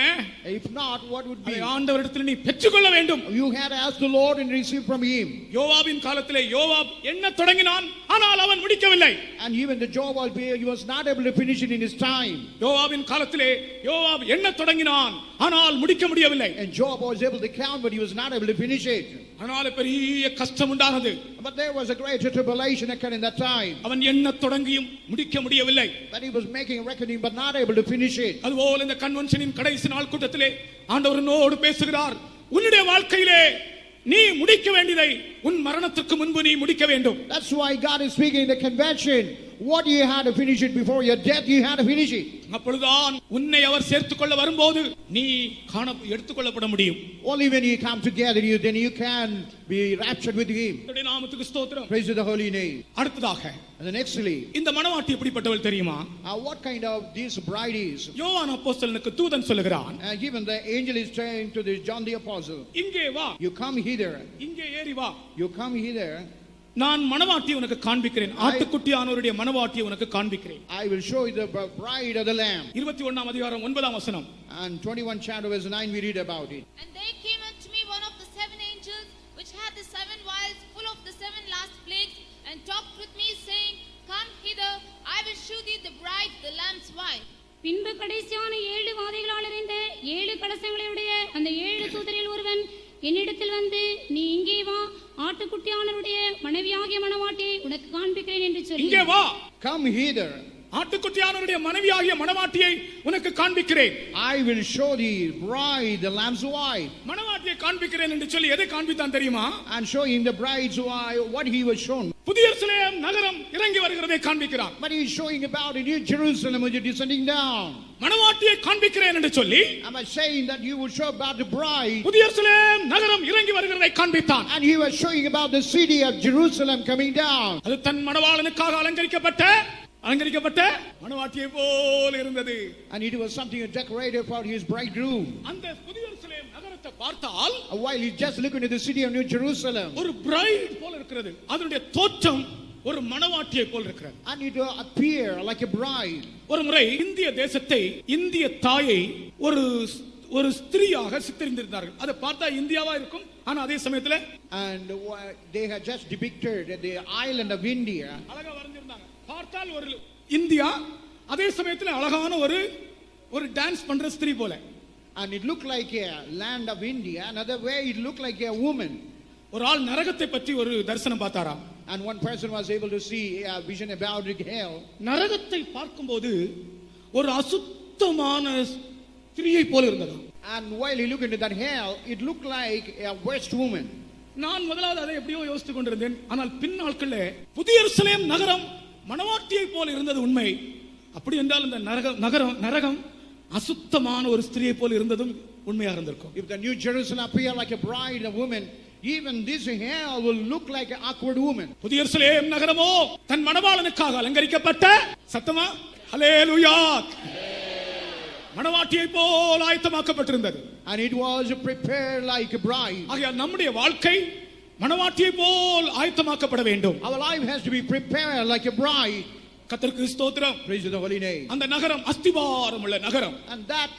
If not, what would be? ஆண்டவரிடத்தில் நீ பெற்றுக்கொள்ள வேண்டும். You had to ask the Lord and receive from him. யோவாபின் காலத்திலே யோவாப் என்ன தொடங்கினான், ஆனால் அவன் முடிக்கவில்லை. And even the Job he was not able to finish it in his time. யோவாபின் காலத்திலே யோவாப் என்ன தொடங்கினான், ஆனால் முடிக்க முடியவில்லை. And Job was able to count but he was not able to finish it. அதனால பெரிய கஷ்டம் உண்டானது. But there was a great tribulation occurred in that time. அவன் என்ன தொடங்கியும் முடிக்க முடியவில்லை. But he was making a reckoning but not able to finish it. அதுபோல இந்த கன்வென்ஷனின் கடைசி நாள் கூட்டத்திலே ஆண்டவர் என்னோடு பேசுகிறார். உன்னுடைய வாழ்க்கையிலே நீ முடிக்க வேண்டியதை உன் மரணத்துக்கு முன்பு நீ முடிக்க வேண்டும். That's why God is speaking in the convention. What you had to finish it before your death, you had to finish it. அப்பொழுதுதான் உன்னை அவர் சேர்த்துக்கொள்ள வரும்போது நீ எடுத்துக்கொள்ளப்பட முடியும். Only when you come together, then you can be raptured with him. கர்த்தருடைய நாமத்துக்கு ஸ்தோத்திரம். Praise to the holy name. அடுத்ததாக And the nextly, இந்த மணவாட்டி எப்படிப்பட்டவள் தெரியுமா? what kind of this bride is? யோவான் அப்போஸ்தலனுக்கு தூதன் சொல்லுகிறான், Even the angel is saying to the John the apostle, இங்கே வா, you come hither, இங்கே ஏறி வா. you come hither. நான் மணவாட்டியை உனக்கு காண்பிக்கிறேன், ஆட்டுக்குட்டியானவருடைய மணவாட்டியை உனக்கு காண்பிக்கிறேன். I will show you the bride of the Lamb. 21ஆம் அதிகாரம் 9ஆம் வசனம். And 21 chapter verse 9 we read about it. And there came unto me one of the 7 angels, which had the 7 vials full of the 7 last plagues, and talked with me, saying, Come hither, I will shew thee the bride, the Lamb's wife. பின்பு கடைசியான 7 வாதைகளால் நிறைந்த 7 கலசங்களுடைய அந்த 7 தூதரில் ஒருவன் என்னிடத்தில் வந்து, நீ இங்கே வா, ஆட்டுக்குட்டியானவருடைய மனைவியாகிய மணவாட்டியை உனக்கு காண்பிக்கிறேன் என்று சொல்லி. இங்கே வா, Come hither, ஆட்டுக்குட்டியானவருடைய மனைவியாகிய மணவாட்டியை உனக்கு காண்பிக்கிறேன். I will show thee bride, the Lamb's wife. மணவாட்டியை காண்பிக்கிறேன் என்று சொல்லி எதை காண்பித்தான் தெரியுமா? And showing the bride's wife what he was shown. புதிய எருசலேம் நகரம் இறங்கி வருகிறதை காண்பிக்கிறான். But he is showing about in New Jerusalem which is descending down. மணவாட்டியை காண்பிக்கிறேன் என்று சொல்லி Am I saying that you will show about the bride? புதிய எருசலேம் நகரம் இறங்கி வருகிறதை காண்பித்தான். And he was showing about the city of Jerusalem coming down. அது தன் மணவாளனுக்காக அலங்கரிக்கப்பட்ட மணவாட்டியை போல இருந்தது. And it was something decorated for his bridegroom. அந்த புதிய எருசலேம் நகரத்தை பார்த்தால் While he just looking at the city of New Jerusalem, ஒரு பிரைட் போல இருக்கிறது. அதனுடைய தோற்றம் ஒரு மணவாட்டியை போல இருக்கிறது. and it will appear like a bride. ஒரு முறை இந்திய தேசத்தை, இந்திய தாயை ஒரு ஸ்திரீயாக சித்தரித்திருந்தார்கள். அதை பார்த்தா இந்தியாவா இருக்கும், ஆனா அதே சமயத்துல And they had just depicted the island of India. அழகா வரைஞ்சிருந்தாங்க. பார்த்தால் ஒரு இந்தியா, அதே சமயத்துல அழகான ஒரு டான்ஸ் பண்ற ஸ்திரீ போல. And it looked like a land of India. Another way it looked like a woman. ஒரு ஆள் நரகத்தை பற்றி ஒரு தரிசனம் பார்த்தாராம். And one person was able to see a vision about hell. நரகத்தை பார்க்கும்போது ஒரு அசுத்தமான ஸ்திரீயை போல இருந்ததாம். And while he looked into that hell, it looked like a worst woman. நான் முதலாவது அதை எப்படியோ யோசித்துக் கொண்டிருந்தேன். ஆனால் பின்னாட்கள புதிய எருசலேம் நகரம் மணவாட்டியை போல இருந்தது உண்மை. அப்படி என்றால் இந்த நரகம் அசுத்தமான ஒரு ஸ்திரியை போல இருந்ததும் உண்மையாக இருந்திருக்கும். If the New Jerusalem appeared like a bride, a woman, even this hell will look like an awkward woman. புதிய எருசலேம் நகரமோ தன் மணவாளனுக்காக அலங்கரிக்கப்பட்ட சத்தமா ஹல்லேலூயா மணவாட்டியை போல ஆயத்தமாக்கப்பட்டிருந்தது. And it was prepared like a bride. ஆகையால் நம்முடைய வாழ்க்கை மணவாட்டியை போல் ஆயத்தமாக்கப்பட வேண்டும். Our life has to be prepared like a bride. கர்த்தருக்கு ஸ்தோத்திரம். Praise the holy name. அந்த நகரம் அஸ்திபாரம் உள்ள நகரம். And that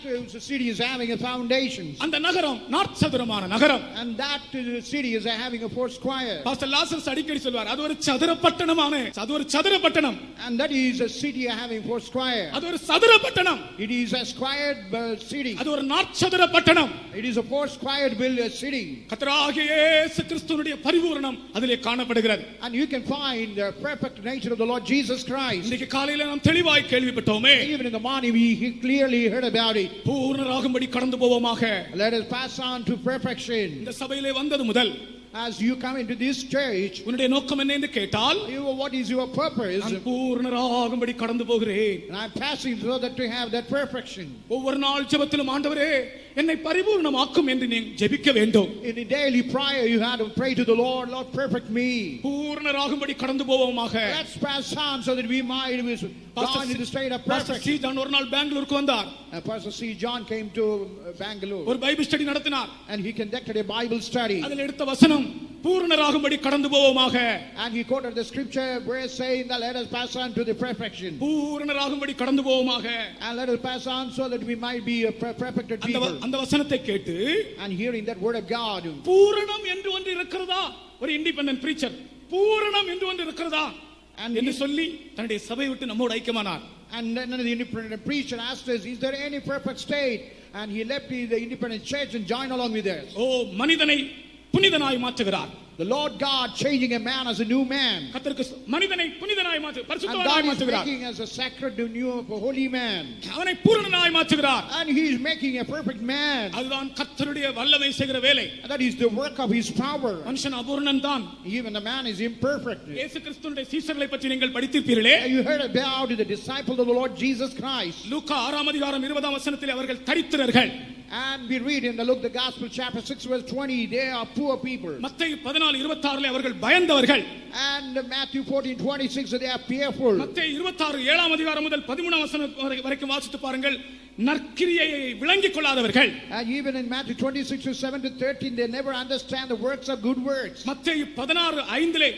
city is having a foundation. அந்த நகரம் நாற்சதுரமான நகரம். And that city is having a four square. Pastor Lazarus அடிக்கடி சொல்வார், அது ஒரு சதுர பட்டணமான, அது ஒரு சதுர பட்டணம். And that is a city having four square. அது ஒரு சதுர பட்டணம். It is a squared city. அது ஒரு நாற்சதுர பட்டணம். It is a four squared built city. கர்த்தராகிய இயேசு கிறிஸ்துவினுடைய பரிபூரணம் அதிலே காணப்படுகிறது. And you can find the perfect nature of the Lord Jesus Christ. இன்னைக்கு காலையில நாம் தெளிவாய் கேள்விப்பட்டோமே. Even in the morning we clearly heard about it. பூரணராகும்படி கடந்து போவோமாக. Let us pass on to perfection. இந்த சபையிலே வந்தது முதல் As you come into this church, உன்னுடைய நோக்கம் என்ன என்று கேட்டால், what is your purpose? நான் பூரணராகும்படி கடந்து போகிறேன். And I'm passing so that to have that perfection. ஒவ்வொரு நாள் ஜெபத்திலும் ஆண்டவரே என்னை பரிபூரணமாக்கும் என்று நீ ஜெபிக்க வேண்டும். In the daily prayer you have to pray to the Lord, Lord perfect me. பூரணராகும்படி கடந்து போவோமாக. Let's pass on so that we might be gone in the state of Pastor perfection. C. John ஒரு நாள் பெங்களூருக்கு வந்தார். Pastor C. John came to Bangalore. ஒரு Bible study நடத்தினார். And he conducted a Bible study. அதில் எடுத்த வசனம் பூரணராகும்படி கடந்து போவோமாக. And he quoted the scripture verse saying that let us pass on to the perfection. பூரணராகும்படி கடந்து போவோமாக. And let us pass on so that we might be a perfected people. அந்த வசனத்தை கேட்டு And hearing that word of God. பூரணம் என்று ஒன்று இருக்கிறதா? ஒரு independent preacher பூரணம் என்று ஒன்று இருக்கிறதா என்று சொல்லி தன்னுடைய சபையை விட்டு நம்மோடு ஐக்கியமானார். And then the independent preacher asked us, is there any perfect state? And he left the independent church and joined along with us. ஓ மனிதனை புனிதனாய் மாற்றுகிறார். The Lord God changing a man as a new man. கர்த்தருக்கு மனிதனை புனிதனாய் மாற்று பரிசுத்தவானாய் மாற்றுகிறார். And God is மாற்றுகிறார். making as a sacred new holy man. அவனை பூரணனாய் மாற்றுகிறார். And he is making a perfect man. அதுதான் கர்த்தருடைய வல்லமை செய்கிற வேலை. And that is the work of his power. மனுஷன் அபூரணன் தான். Even the man is imperfect. இயேசு கிறிஸ்துவினுடைய சீஷர்களை பற்றி நீங்கள் படித்திருப்பீர்களே. You heard about the disciples of the Lord Jesus Christ. லூக்கா 6ஆம் அதிகாரம் 20ஆம் வசனத்திலே அவர்கள் தரித்திரர்கள். And we read in the Luke the Gospel chapter 6 verse 20 they are poor people. மத்தேயு 14:26 அவர்கள் பயந்தவர்கள். And Matthew 14:26 they are fearful. மத்தேயு 26 7ஆம் அதிகாரம் முதல் 13ஆம் வசனம் வரைக்கும் வாசித்து பாருங்கள். நற்கிரியையை விளங்கிக் கொள்ளாதவர்கள். And even in Matthew 26 to 7 to 13 they never understand the works of good works. மத்தேயு 16:5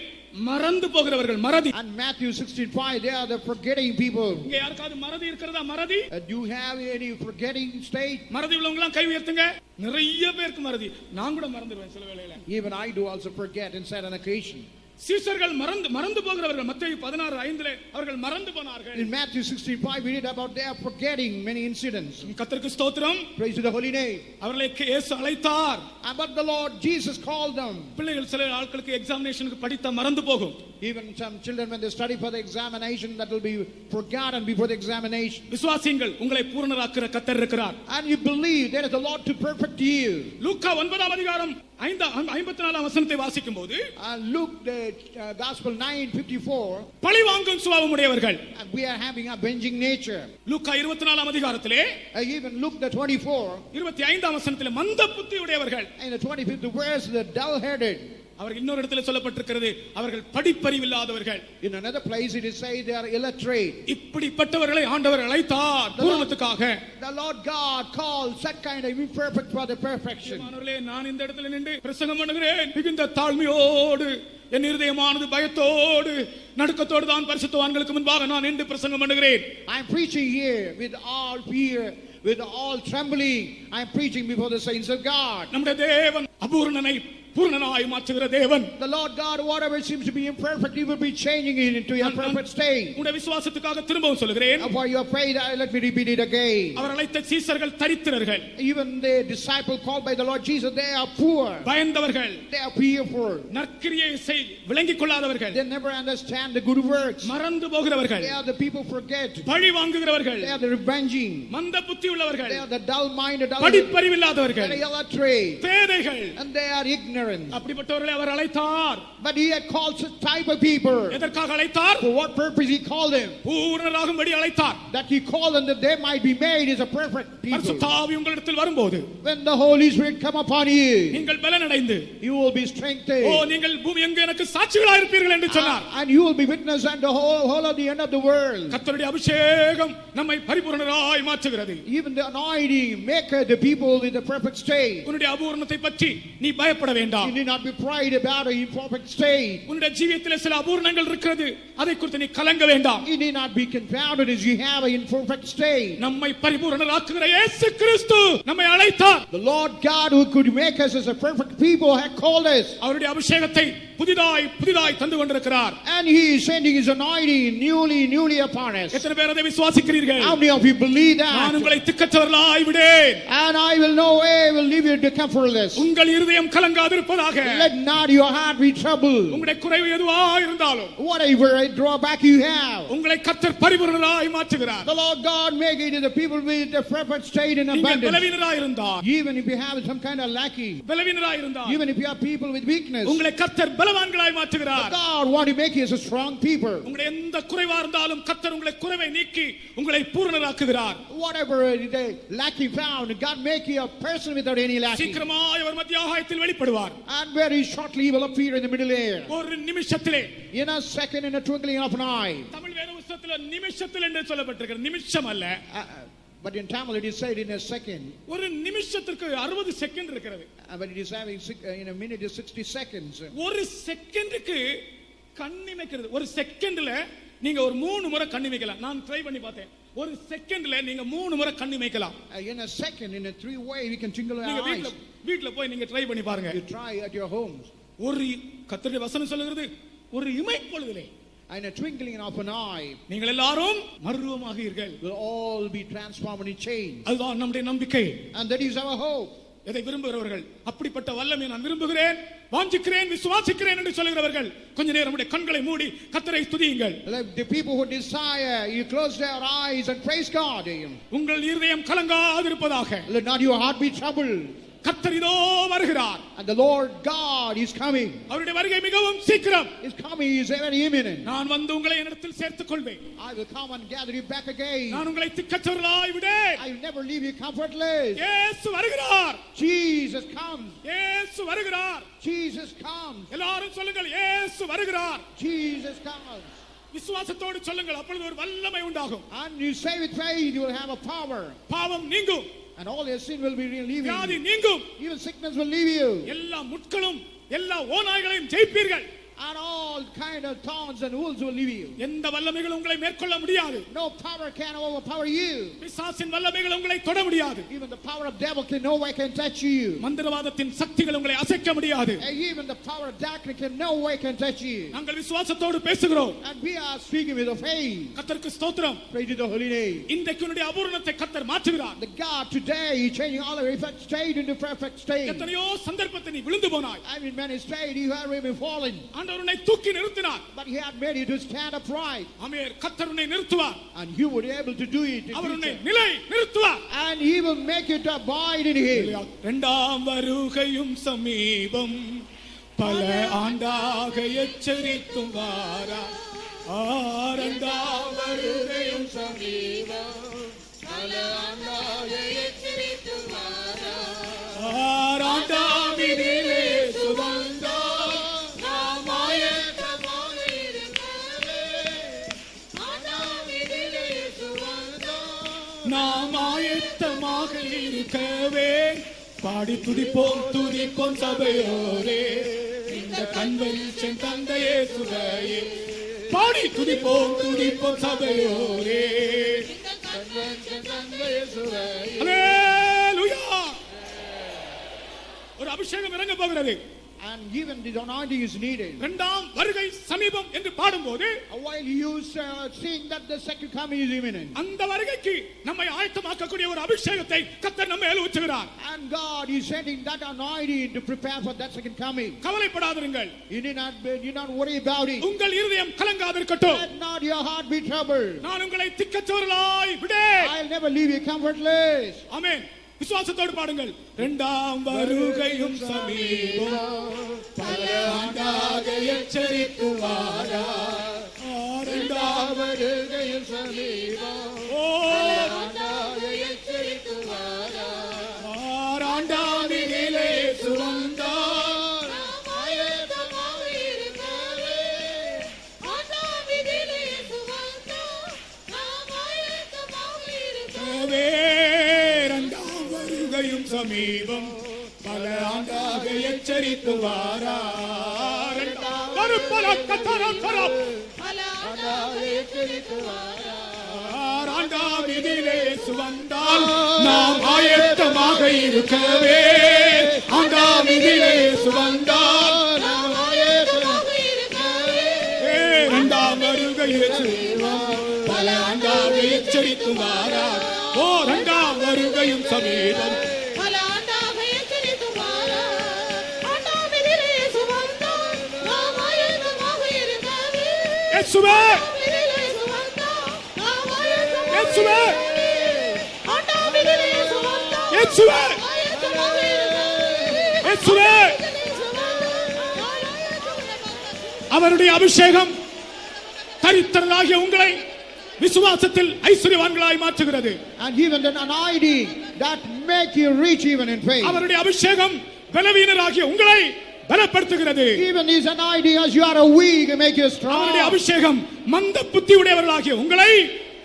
மறந்து போகிறவர்கள், மறதி. And Matthew 16:5, they are the forgetting people. இங்க யாருக்காவது மறதி இருக்கிறதா? மறதி. Do you have any forgetting state? மறதி உள்ளவங்க எல்லாம் கை உயர்த்துங்க. நிறைய பேருக்கு மறதி. நான் கூட மறந்துடுவேன் சில வேளையில. Even I do also forget in certain occasion. சீஷர்கள் மறந்து போகிறவர்கள். மத்தேயு 16:5 அவர்கள் மறந்து போனார்கள். In Matthew 16:5 we read about they are forgetting many incidents. கர்த்தருக்கு ஸ்தோத்திரம். Praise to the holy name. அவர்களை இயேசு அழைத்தார். But the Lord Jesus called them. பிள்ளைகள் சில ஆட்களுக்கு எக்ஸாமினேஷனுக்கு படித்தா மறந்து போகும். Even some children when they study for the examination, that will be forgotten before the examination. விசுவாசியுங்கள், உங்களை பூரணராக்குற கர்த்தர் இருக்கிறார். And you believe there is the Lord to perfect you. லூக்கா 9:54 வசனத்தை வாசிக்கும்போது, Luke the Gospel 9:54, பழி வாங்கும் சுபாவம் உடையவர்கள். we are having a avenging nature. Luca 24 Even Luke the 24, 25 வசனத்திலே மந்த புத்தி உடையவர்கள். in the 25th verse, the dull-headed. அவர்கள் இன்னொரு இடத்துல சொல்லப்பட்டிருக்கிறது, அவர்கள் படிப்பறிவில்லாதவர்கள். In another place it is said they are illiterate. இப்படிப்பட்டவர்களை ஆண்டவர் அழைத்தார் பூரணத்துக்காக. The Lord God called such kind of imperfect for the perfection. மானவர்களே, நான் இந்த இடத்துல நின்று பிரசங்கம் பண்ணுகிறேன். மிகுந்த தாழ்மையோடு, என் இருதயமானது பயத்தோடு நடுக்கத்தோடு தான் பரிசுத்தவான்களுக்கு முன்பாக நான் நின்று பிரசங்கம் பண்ணுகிறேன். I am preaching here with all fear, with all trembling. I am preaching before the saints of God. நம்முடைய தேவன் அபூரணனை பூரணனாய் மாற்றுகிற தேவன். The Lord God, whatever seems to be imperfect, He will be changing it into a perfect state. உங்களுடைய விசுவாசத்துக்காக திரும்பவும் சொல்கிறேன். For your faith, let me repeat it again. அவர் அழைத்த சீஷர்கள் தரித்திரர்கள். Even the disciple called by the Lord Jesus, they are poor. பயந்தவர்கள். They are fearful. நற்கிரியை விளங்கிக் கொள்ளாதவர்கள். They never understand the good works. மறந்து போகிறவர்கள். They are the people forget. பழி வாங்குகிறவர்கள். They are the revenging. மந்த புத்தி உள்ளவர்கள். They are the dull-minded. படிப்பறிவில்லாதவர்கள். They are illiterate. பேதைகள். And they are ignorant. அப்படிப்பட்டவர்களை அவர் அழைத்தார். But He had called such type of people. எதற்காக அழைத்தார்? For what purpose He called them? பூரணராகும்படி அழைத்தார். That He called them that they might be made as a perfect people. பரிசுத்த ஆவி உங்களிடத்தில் வரும்போது, when the Holy Spirit come upon you, நீங்கள் பலனடைந்து, you will be strengthened. நீங்கள் பூமி எங்கு எனக்கு சாட்சிகளாய் இருப்பீர்கள் என்று சொன்னார். And you will be witness unto the whole of the end of the world. கர்த்தருடைய அபிஷேகம் நம்மை பரிபூரணராய் மாற்றுகிறது. Even the anointing maketh the people with the perfect state. உன்னுடைய அபூரணத்தை பற்றி நீ பயப்பட வேண்டாம். You need not be pride about an imperfect state. உன்னுடைய ஜீவியத்திலே சில அபூரணங்கள் இருக்கிறது, அதை குறித்து நீ கலங்க வேண்டாம். You need not be confounded as you have an imperfect state. நம்மை பரிபூரணராக்குகிற இயேசு கிறிஸ்து நம்மை அழைத்தார். The Lord God who could make us as a perfect people had called us. அவருடைய அபிஷேகத்தை புதிதாய் தந்து கொண்டிருக்கிறார். And He is sending His anointing newly upon us. எத்தனை பேர் அதை விசுவாசிக்கிறீர்கள்? How many of you believe that? நான் உங்களை திக்கற்றவர்களாய் விடேன். And I will no way will leave you comfortless. உங்கள் இருதயம் கலங்காதிருப்பதாக. Let not your heart be troubled. உங்களுடைய குறைவு எதுவா இருந்தாலும், whatever drawback you have, உங்களை கர்த்தர் பரிபூரணராய் மாற்றுகிறார். the Lord God make it the people with the perfect state in நீங்கள் abundance. பலவீனராய் இருந்தால், Even if you have some kind of lacking, பலவீனராய் இருந்தால், even if you have people with weakness, உங்களை கர்த்தர் பலவான்களாய் மாற்றுகிறார். God want to make you as a strong people. உங்களுடைய எந்த குறைவா இருந்தாலும் கர்த்தர் உங்களை குறைவை நீக்கி உங்களை பூரணராக்குகிறார். Whatever the lacking found, God make you a person without any lacking. சீக்கிரமாய் அவர் மத்தியாகாயத்தில் வெளிப்படுவார். And very shortly He will appear in the middle air. ஒரு நிமிஷத்திலே, In a second, in a twinkling of an eye. Tamil வேத புத்தகத்தில் நிமிஷத்தில் என்று சொல்லப்பட்டிருக்கிறது, நிமிஷம் அல்ல. But in Tamil it is said in a second. ஒரு நிமிஷத்திற்கு 60 செகண்ட் இருக்கிறது. But it is having in a minute is 60 seconds. ஒரு செகண்டுக்கு கண்ணிமைக்கிறது. ஒரு செகண்ட்ல நீங்க ஒரு 3 முறை கண்ணிமைக்கலாம். நான் ட்ரை பண்ணி பார்த்தேன். ஒரு செகண்ட்ல நீங்க 3 முறை கண்ணிமைக்கலாம். In a second, in a 3 way we can twinkle our நீங்க eyes. வீட்ல போய் நீங்க ட்ரை பண்ணி பாருங்க. You try at your homes. ஒரு கர்த்தருடைய வசனம் சொல்லுகிறது, ஒரு இமை பொழுதிலே, in a twinkling of an eye, நீங்கள் எல்லாரும் மறுரூபமாகீர்கள். will all be transformed and changed. அதுதான் நம்முடைய நம்பிக்கை. And that is our hope. எதை விரும்புகிறவர்கள், அப்படிப்பட்ட வல்லமை நான் விரும்புகிறேன், வாஞ்சிக்கிறேன், விசுவாசிக்கிறேன் என்று சொல்லுகிறவர்கள் கொஞ்ச நேரம் நம்முடைய கண்களை மூடி கர்த்தரை துதியுங்கள். The people who desire, you close their eyes and praise God. உங்கள் இருதயம் கலங்காதிருப்பதாக. Let not your heart be troubled. கர்த்தர் இதோ வருகிறார். And the Lord God is coming. அவருடைய வருகை மிகவும் சீக்கிரம். His coming is very imminent. நான் வந்து உங்களை என்னிடத்தில் சேர்த்துக் கொள்வேன். I will come and gather you back again. நான் உங்களை திக்கற்றவர்களாய் விடேன். I will never leave you comfortless. இயேசு வருகிறார். Jesus comes. இயேசு வருகிறார். Jesus comes. எல்லாரும் சொல்லுங்கள், இயேசு வருகிறார். Jesus comes. விசுவாசத்தோடு சொல்லுங்கள், அப்பொழுது ஒரு வல்லமை உண்டாகும். And you say with faith, you will have a power. பாவம் நீங்கும். And all your sin will be relieved. வியாதி நீங்கும். Even sickness will leave you. எல்லா முட்களும் எல்லா ஓநாய்களையும் ஜெயிப்பீர்கள். And all all kind of thorns and wolves will leave you. எந்த வல்லமைகளும் உங்களை மேற்கொள்ள முடியாது. No power can overpower you. பிசாசின் வல்லமைகள் உங்களை தொட முடியாது. Even the power of devil can no way can touch you. மந்திரவாதத்தின் சக்திகள் உங்களை அசைக்க முடியாது. And even the power of darkness can no way can touch you. நாங்கள் விசுவாசத்தோடு பேசுகிறோம். And we are speaking with a faith. கர்த்தருக்கு ஸ்தோத்திரம். Praise to the holy name. இன்றைக்கு உன்னுடைய அபூரணத்தை கர்த்தர் மாற்றுகிறார். The God today is changing all of perfect state into perfect state. எத்தனையோ சந்தர்ப்பத்தை நீ விழுந்து போனாய். I mean, many state you have been fallen. ஆண்டவர் உன்னை தூக்கி நிறுத்தினார். But he had made you to stand upright. ஆமென். கர்த்தர் உன்னை நிறுத்துவார். And you were able to do it. அவர் உன்னை நிலை நிறுத்துவார். And he will make you to abide in him. இரண்டாம் வருகையும் சமீபம் பல ஆண்டாக எச்சரித்தும் வாரார். இரண்டாம் வருகையும் சமீபம் பல ஆண்டாக எச்சரித்தும் வாரார். ஆறாண்டாம் இதிலே சுவந்தார் நாம் ஆயத்தமாக இருக்கவே. ஆறாம் இதிலே சுவந்தார் நாம் ஆயத்தமாக இருக்கவே. பாடி துதிப்போம் சபையோரே இந்த கன்வென்ஷன் தந்தையே சுவையே. பாடி துதிப்போம் சபையோரே இந்த கன்வென்ஷன் தந்தையே சுவையே. ஹல்லேலூயா. ஒரு அபிஷேகம் இறங்க போகிறது. And even the anointing is needed. இரண்டாம் வருகை சமீபம் என்று பாடும்போது While you sing that the second coming is imminent. அந்த வருகைக்கு நம்மை ஆயத்தமாக்கக்கூடிய ஒரு அபிஷேகத்தை கர்த்தர் நம்ம மேல் ஊற்றுகிறார். And God is sending that anointing to prepare for that second coming. கவலைப்படாதீர்கள். You need not worry about it. உங்கள் இருதயம் கலங்காதிருக்கட்டும். Let not your heart be troubled. நான் உங்களை திக்கற்றவர்களாய் விடேன். I'll never leave you comfortless. ஆமென். விசுவாசத்தோடு பாடுங்கள். இரண்டாம் வருகையும் சமீபம் பல ஆண்டாக எச்சரித்து வாரார். இரண்டாம் வருகையும் சமீபம் பல ஆண்டாக எச்சரித்து வாரார். ஆறாண்டாம் இதிலே சுவந்தார் நாம் ஆயத்தமாக இருக்கவே. ஆறாம் இதிலே சுவந்தார் நாம் ஆயத்தமாக இருக்கவே. சமீபம் பல ஆண்டாக எச்சரித்து வாரார். ஆறாண்டாம் இதிலே சுவந்தால் நாம் ஆயத்தமாக இருக்கவே. ஆண்டாம் இதிலே சுவந்தால் நாம் ஆயத்தமாக இருக்கவே. இரண்டாம் வருகையிலே பல ஆண்டாக எச்சரித்து வாரார். இரண்டாம் வருகையும் சமீபம் பல ஆண்டாக எச்சரித்து வாரார். ஆண்டாம் இதிலே சுவந்தார் நாம் ஆயத்தமாக இருக்கவே. இயேசுவே இதிலே சுவந்தார் நாம் ஆயத்தமாக இயேசுவே ஆண்டாம் இதிலே சுவந்தார் இயேசுவே ஆயத்தமாக இருக்கவே. இயேசுவே. இதிலே சுவந்தார் நாம் ஆயத்தமாக. அவருடைய அபிஷேகம் தரித்திரராகிய உங்களை விசுவாசத்தில் ஐஸ்வரியவான்களாய் மாற்றுகிறது. And even the anointing that make you rich even in faith. அவருடைய அபிஷேகம் பலவீனராகிய உங்களை பலப்படுத்துகிறது. Even his anointing as you are a weak make you strong. அவருடைய அபிஷேகம் மந்த புத்தி உடையவர்களாகிய உங்களை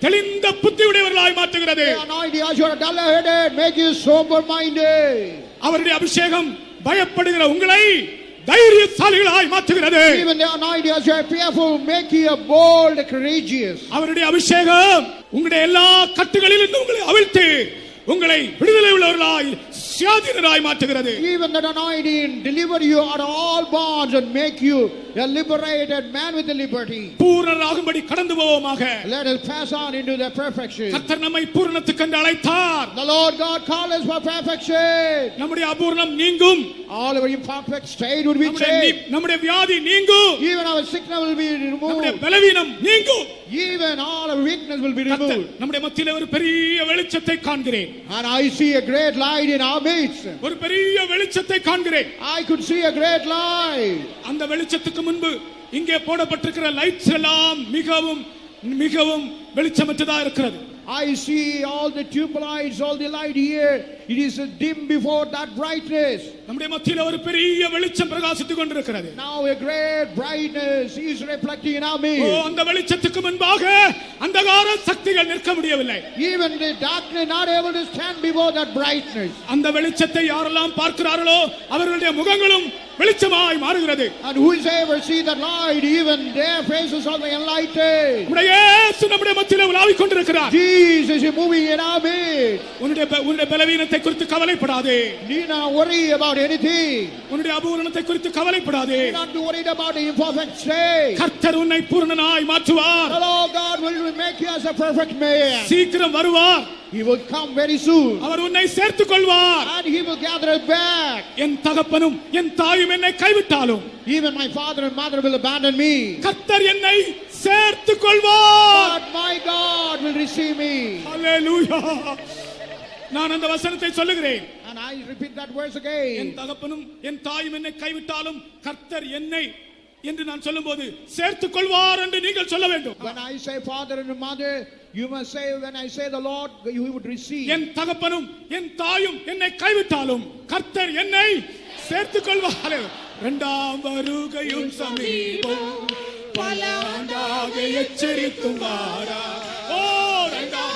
தெளிந்த புத்தி உடையவர்களாய் மாற்றுகிறது. The anointing as you are dull-headed make you sober minded. அவருடைய அபிஷேகம் பயப்படுகிற உங்களை தைரியசாலிகளாய் மாற்றுகிறது. Even the anointing as you are fearful make you bold, courageous. அவருடைய அபிஷேகம் உங்களுடைய எல்லா கட்டுகளிலிருந்து உங்களை அவிழ்த்து உங்களை விடுதலை உள்ளவர்களாய் சுயாதீனராய் மாற்றுகிறது. Even that anointing deliver you out of all bonds and make you a liberated man with the liberty. பூரணராகும்படி கடந்து போவோமாக. Let us pass on into the perfection. கர்த்தர் நம்மை பூரணத்துக்கு என்று அழைத்தார். The Lord God called us for perfection. நம்முடைய அபூரணம் நீங்கும். All our imperfect state would be changed. நம்முடைய வியாதி நீங்கும். Even our sickness will be நம்முடைய removed. பலவீனம் நீங்கும். Even all our weakness will be removed. நம்முடைய மத்தியிலே ஒரு பெரிய வெளிச்சத்தை காண்கிறேன். And I see a great light in our midst. ஒரு பெரிய வெளிச்சத்தை காண்கிறேன். I could see a great light. அந்த வெளிச்சத்துக்கு முன்பு இங்கே போடப்பட்டிருக்கிற லைட்ஸ் எல்லாம் மிகவும் மிகவும் வெளிச்சமற்றதா இருக்கிறது. I see all the tube lights, all the light here. It is dim before that brightness. நம்முடைய மத்தியிலே ஒரு பெரிய வெளிச்சம் பிரகாசித்துக் கொண்டிருக்கிறது. Now a great brightness is reflecting in our midst. அந்த வெளிச்சத்துக்கு முன்பாக அந்தகார சக்திகள் நிற்க முடியவில்லை. Even the darkness not able to stand before that brightness. அந்த வெளிச்சத்தை யாரெல்லாம் பார்க்கிறார்களோ அவர்களுடைய முகங்களும் வெளிச்சமாய் மாறுகிறது. And whosoever see that light, even their faces are enlightened. நம்முடைய இயேசு நம்முடைய மத்தியிலே உலாவிக் கொண்டிருக்கிறார். Jesus is moving in our midst. உன்னுடைய பலவீனத்தை குறித்து கவலைப்படாதே. Need not worry about anything. உன்னுடைய அபூரணத்தை குறித்து கவலைப்படாதே. Need not be worried about the imperfect state. கர்த்தர் உன்னை பூரணனாய் மாற்றுவார். The Lord God will make you as a perfect man. சீக்கிரம் வருவார். He will come very soon. அவர் உன்னை சேர்த்துக் கொள்வார். And he will gather it back. என் தகப்பனும் என் தாயும் என்னை கைவிட்டாலும் Even my father and mother will abandon me. கர்த்தர் என்னை சேர்த்துக் கொள்வார். But my God will receive me. ஹalleluya. நான் அந்த வசனத்தை சொல்லுகிறேன். And I repeat that verse again. என் தகப்பனும் என் தாயும் என்னை கைவிட்டாலும் கர்த்தர் என்னை என்று நான் சொல்லும்போது சேர்த்துக் கொள்வார் என்று நீங்கள் சொல்ல வேண்டும். When I say father and mother, you must say, when I say the Lord, you would receive. என் தகப்பனும் என் தாயும் என்னை கைவிட்டாலும் கர்த்தர் என்னை சேர்த்துக் கொள்வார். இரண்டாம் வருகையும் சமீபம் பல ஆண்டாக எச்சரித்தும் வாரா. ஓ இரண்டாம்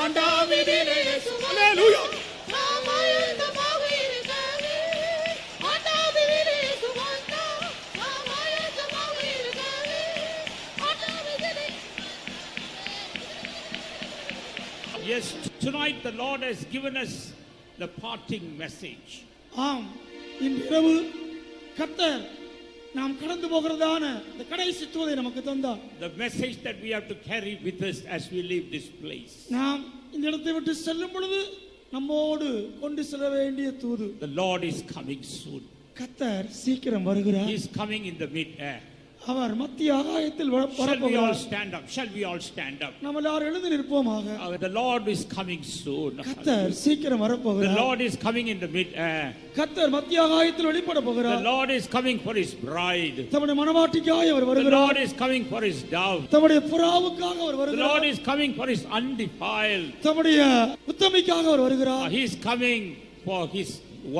ஆண்டாவினிலே ஹalleluya. Yes, tonight the Lord has given us the parting message. ஆம், இன்றிரவு கர்த்தர் நாம் கடந்து போகிறதான இந்த கடைசி தூதை நமக்கு தந்தார். The message that we have to carry with us as we leave this place. நாம் இந்த இடத்தை விட்டு செல்லும் பொழுது நம்மோடு கொண்டு செல்ல வேண்டிய தூது. The Lord is coming soon. கர்த்தர் சீக்கிரம் வருகிறார். He is coming in the mid-air. அவர் மத்திய ஆகாயத்தில் Shall we all வரப்போகிறார். stand up? Shall we all stand up? நாம் எல்லாரும் எழுந்து நிற்போமாக. The Lord is coming soon. கர்த்தர் சீக்கிரம் The வரப்போகிறார். Lord is coming in the mid-air. கர்த்தர் மத்திய ஆகாயத்தில் வெளிப்பட The போகிறார். Lord is coming for his bride. தம்முடைய மணவாட்டிக்காய் அவர் The வருகிறார். Lord is coming for his dove. தம்முடைய புறாவுக்காக அவர் The Lord வருகிறார். is coming for his undefiled. தம்முடைய உத்தமிக்காக அவர் வருகிறார். He is coming for his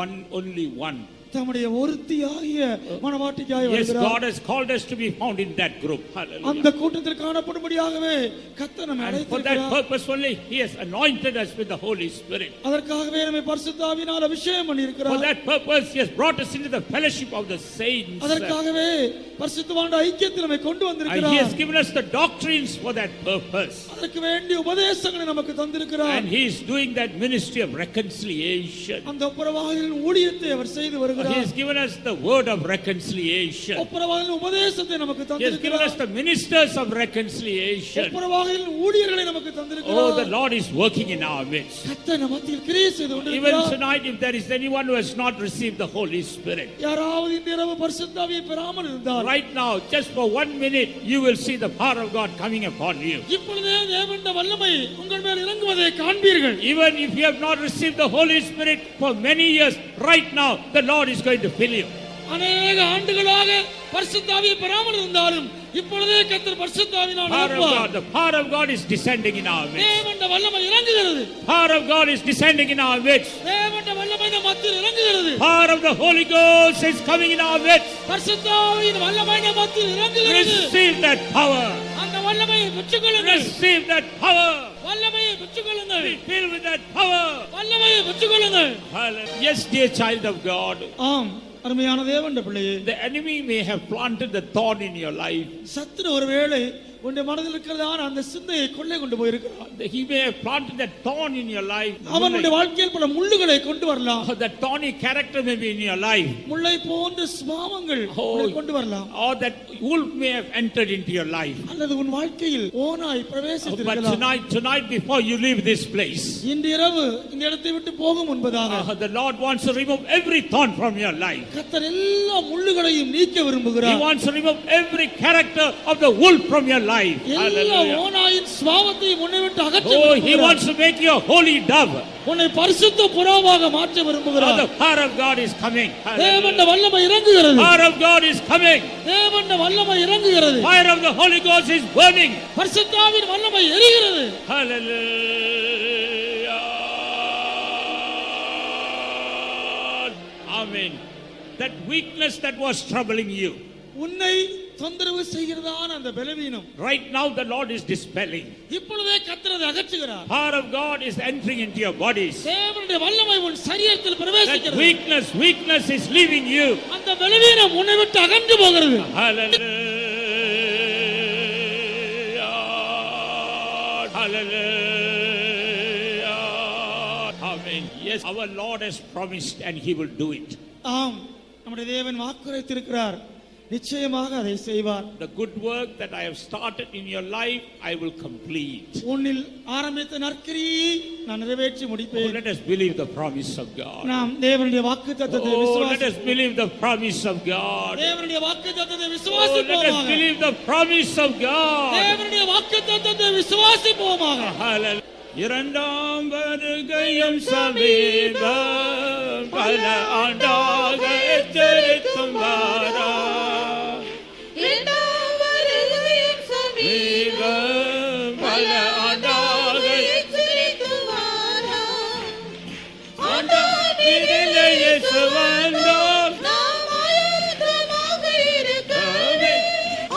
one only one. தம்முடைய ஒருத்தியாகிய மணவாட்டிக்காய் Yes, வருகிறார். God has called us to be found in that group. அந்த Hallelujah. கூட்டத்தில் காணப்படும்படியாகவே கர்த்தர் நம்மை And for that அழைத்திருக்கிறார். purpose only, He has anointed us with the Holy Spirit. அதற்காகவே நம்மை பரிசுத்த ஆவியினால் அபிஷேகம் For பண்ணியிருக்கிறார். that purpose, He has brought us into the fellowship of the saints. அதற்காகவே பரிசுத்தவான்கள் ஐக்கியத்தில் நம்மை கொண்டு And He has வந்திருக்கிறார். given us the doctrines for that purpose. அதற்கு வேண்டிய உபதேசங்களை நமக்கு தந்திருக்கிறார். And He is doing that ministry of reconciliation. அந்த ஒப்புரவாளிகளின் ஊழியத்தை அவர் செய்து He வருகிறார். has given us the word of reconciliation. ஒப்புரவாளிகளின் உபதேசத்தை நமக்கு He has given us தந்திருக்கிறார். the ministers of reconciliation. ஒப்புரவாளிகளின் ஊழியர்களை நமக்கு Oh, the தந்திருக்கிறார். Lord is working in our midst. கர்த்தர் நம் மத்தியில் கிரியை செய்து Even கொண்டிருக்கிறார். tonight, if there is anyone who has not received the Holy Spirit, யாராவது இந்த இரவு பரிசுத்த ஆவியை பெறாமல் இருந்தால் right now, just for 1 minute, you will see the power of God coming upon you. இப்பொழுதே தேவனுடைய வல்லமை உங்கள் மேல் இறங்குவதை காண்பீர்கள். Even if you have not received the Holy Spirit for many years, right now, the Lord is going to fill you. அநேக ஆண்டுகளாக பரிசுத்த ஆவியை பெறாமல் இருந்தாலும் இப்பொழுதே கர்த்தர் பரிசுத்த ஆவியினால் Power of நிரப்புவார். God, the power of God is descending in our midst. தேவனுடைய வல்லமை இறங்குகிறது. Power of God is descending in our midst. தேவனுடைய வல்லமை நம் மத்தியில் இறங்குகிறது. Power of the Holy Ghost is coming in our midst. பரிசுத்த ஆவியின் வல்லமை நம் மத்தியில் இறங்குகிறது. Receive that power. அந்த வல்லமையை பெற்றுக்கொள்ளுங்கள். Receive that power. வல்லமையை பெற்றுக்கொள்ளுங்கள். Be filled with that power. வல்லமையை பெற்றுக்கொள்ளுங்கள். Hallelujah. Yes, dear child of God. ஆம், அருமையான தேவனுடைய பிள்ளையே, The enemy may have planted the thorn in your life. சத்துரு ஒருவேளை உன்னுடைய மனதில் இருக்கிறதான அந்த சிந்தையை கொள்ளை கொண்டு போயிருக்கிறான். He may have planted that thorn in your life. அவனுடைய வாழ்க்கையில் பல முள்ளுகளை கொண்டு வரலாம். That thorny character may be in your life. முல்லை போன்ற சுபாவங்கள் உன்னை கொண்டு வரலாம். Or that wolf may have entered into your life. அல்லது உன் வாழ்க்கையில் ஓநாய் But பிரவேசித்திருக்கலாம். tonight before you leave this place, இன்று இரவு இந்த இடத்தை விட்டு போகும் முன்பதாக the Lord wants to remove every thorn from your life. கர்த்தர் எல்லா முள்ளுகளையும் நீக்க He விரும்புகிறார். wants to remove every character of the wolf from your life. எல்லா Hallelujah. ஓநாயின் சுபாவத்தையும் உன்னை விட்டு அகற்ற Oh, He விரும்புகிறார். wants to make you a holy dove. உன்னை பரிசுத்த புறாவாக மாற்ற Oh, விரும்புகிறார். the power of God is coming. தேவனுடைய வல்லமை இறங்குகிறது. Power of God is coming. தேவனுடைய வல்லமை இறங்குகிறது. Fire of the Holy Ghost is burning. பரிசுத்தாவின் வல்லமை எரிகிறது. Hallelujah. Amen. That weakness that was troubling you, உன்னை தொந்தரவு செய்கிறதான அந்த பலவீனம் right now the Lord is dispelling. இப்பொழுதே கர்த்தர் அதை அகற்றுகிறார். Power of God is entering into your bodies. தேவனுடைய வல்லமை உன் சரீரத்தில் That பிரவேசிக்கிறது. weakness is leaving you. அந்த பலவீனம் உன்னை விட்டு அகன்று போகிறது. Hallelujah. Hallelujah. Amen. Yes, our Lord has promised and he will do it. ஆம், நம்முடைய தேவன் வாக்குரைத்திருக்கிறார், நிச்சயமாக அதை செய்வார். The good work that I have started in your life, I will complete. உன்னில் ஆரம்பித்த நற்கிரியை நான் நிறைவேற்றி Oh, முடிப்பேன். let us believe the promise of God. நாம் தேவனுடைய வாக்குத்தத்தத்தை Oh, let us விசுவாசிப்போம். believe the promise of God. தேவனுடைய வாக்குத்தத்தத்தை Oh, let us விசுவாசிப்போமாக. believe the promise of God. தேவனுடைய வாக்குத்தத்தத்தை விசுவாசிப்போமாக. Hallelujah. இரண்டாம் வருகையும் சமீபம், பல ஆண்டாக எச்சரித்தும் வாரா. இரண்டாம் வருகையும் சமீபம், பல ஆண்டாக எச்சரித்து வாராம். ஆண்டவரிலே இயேசு வந்தார். நாம் ஆயத்தமாக இருக்கவே.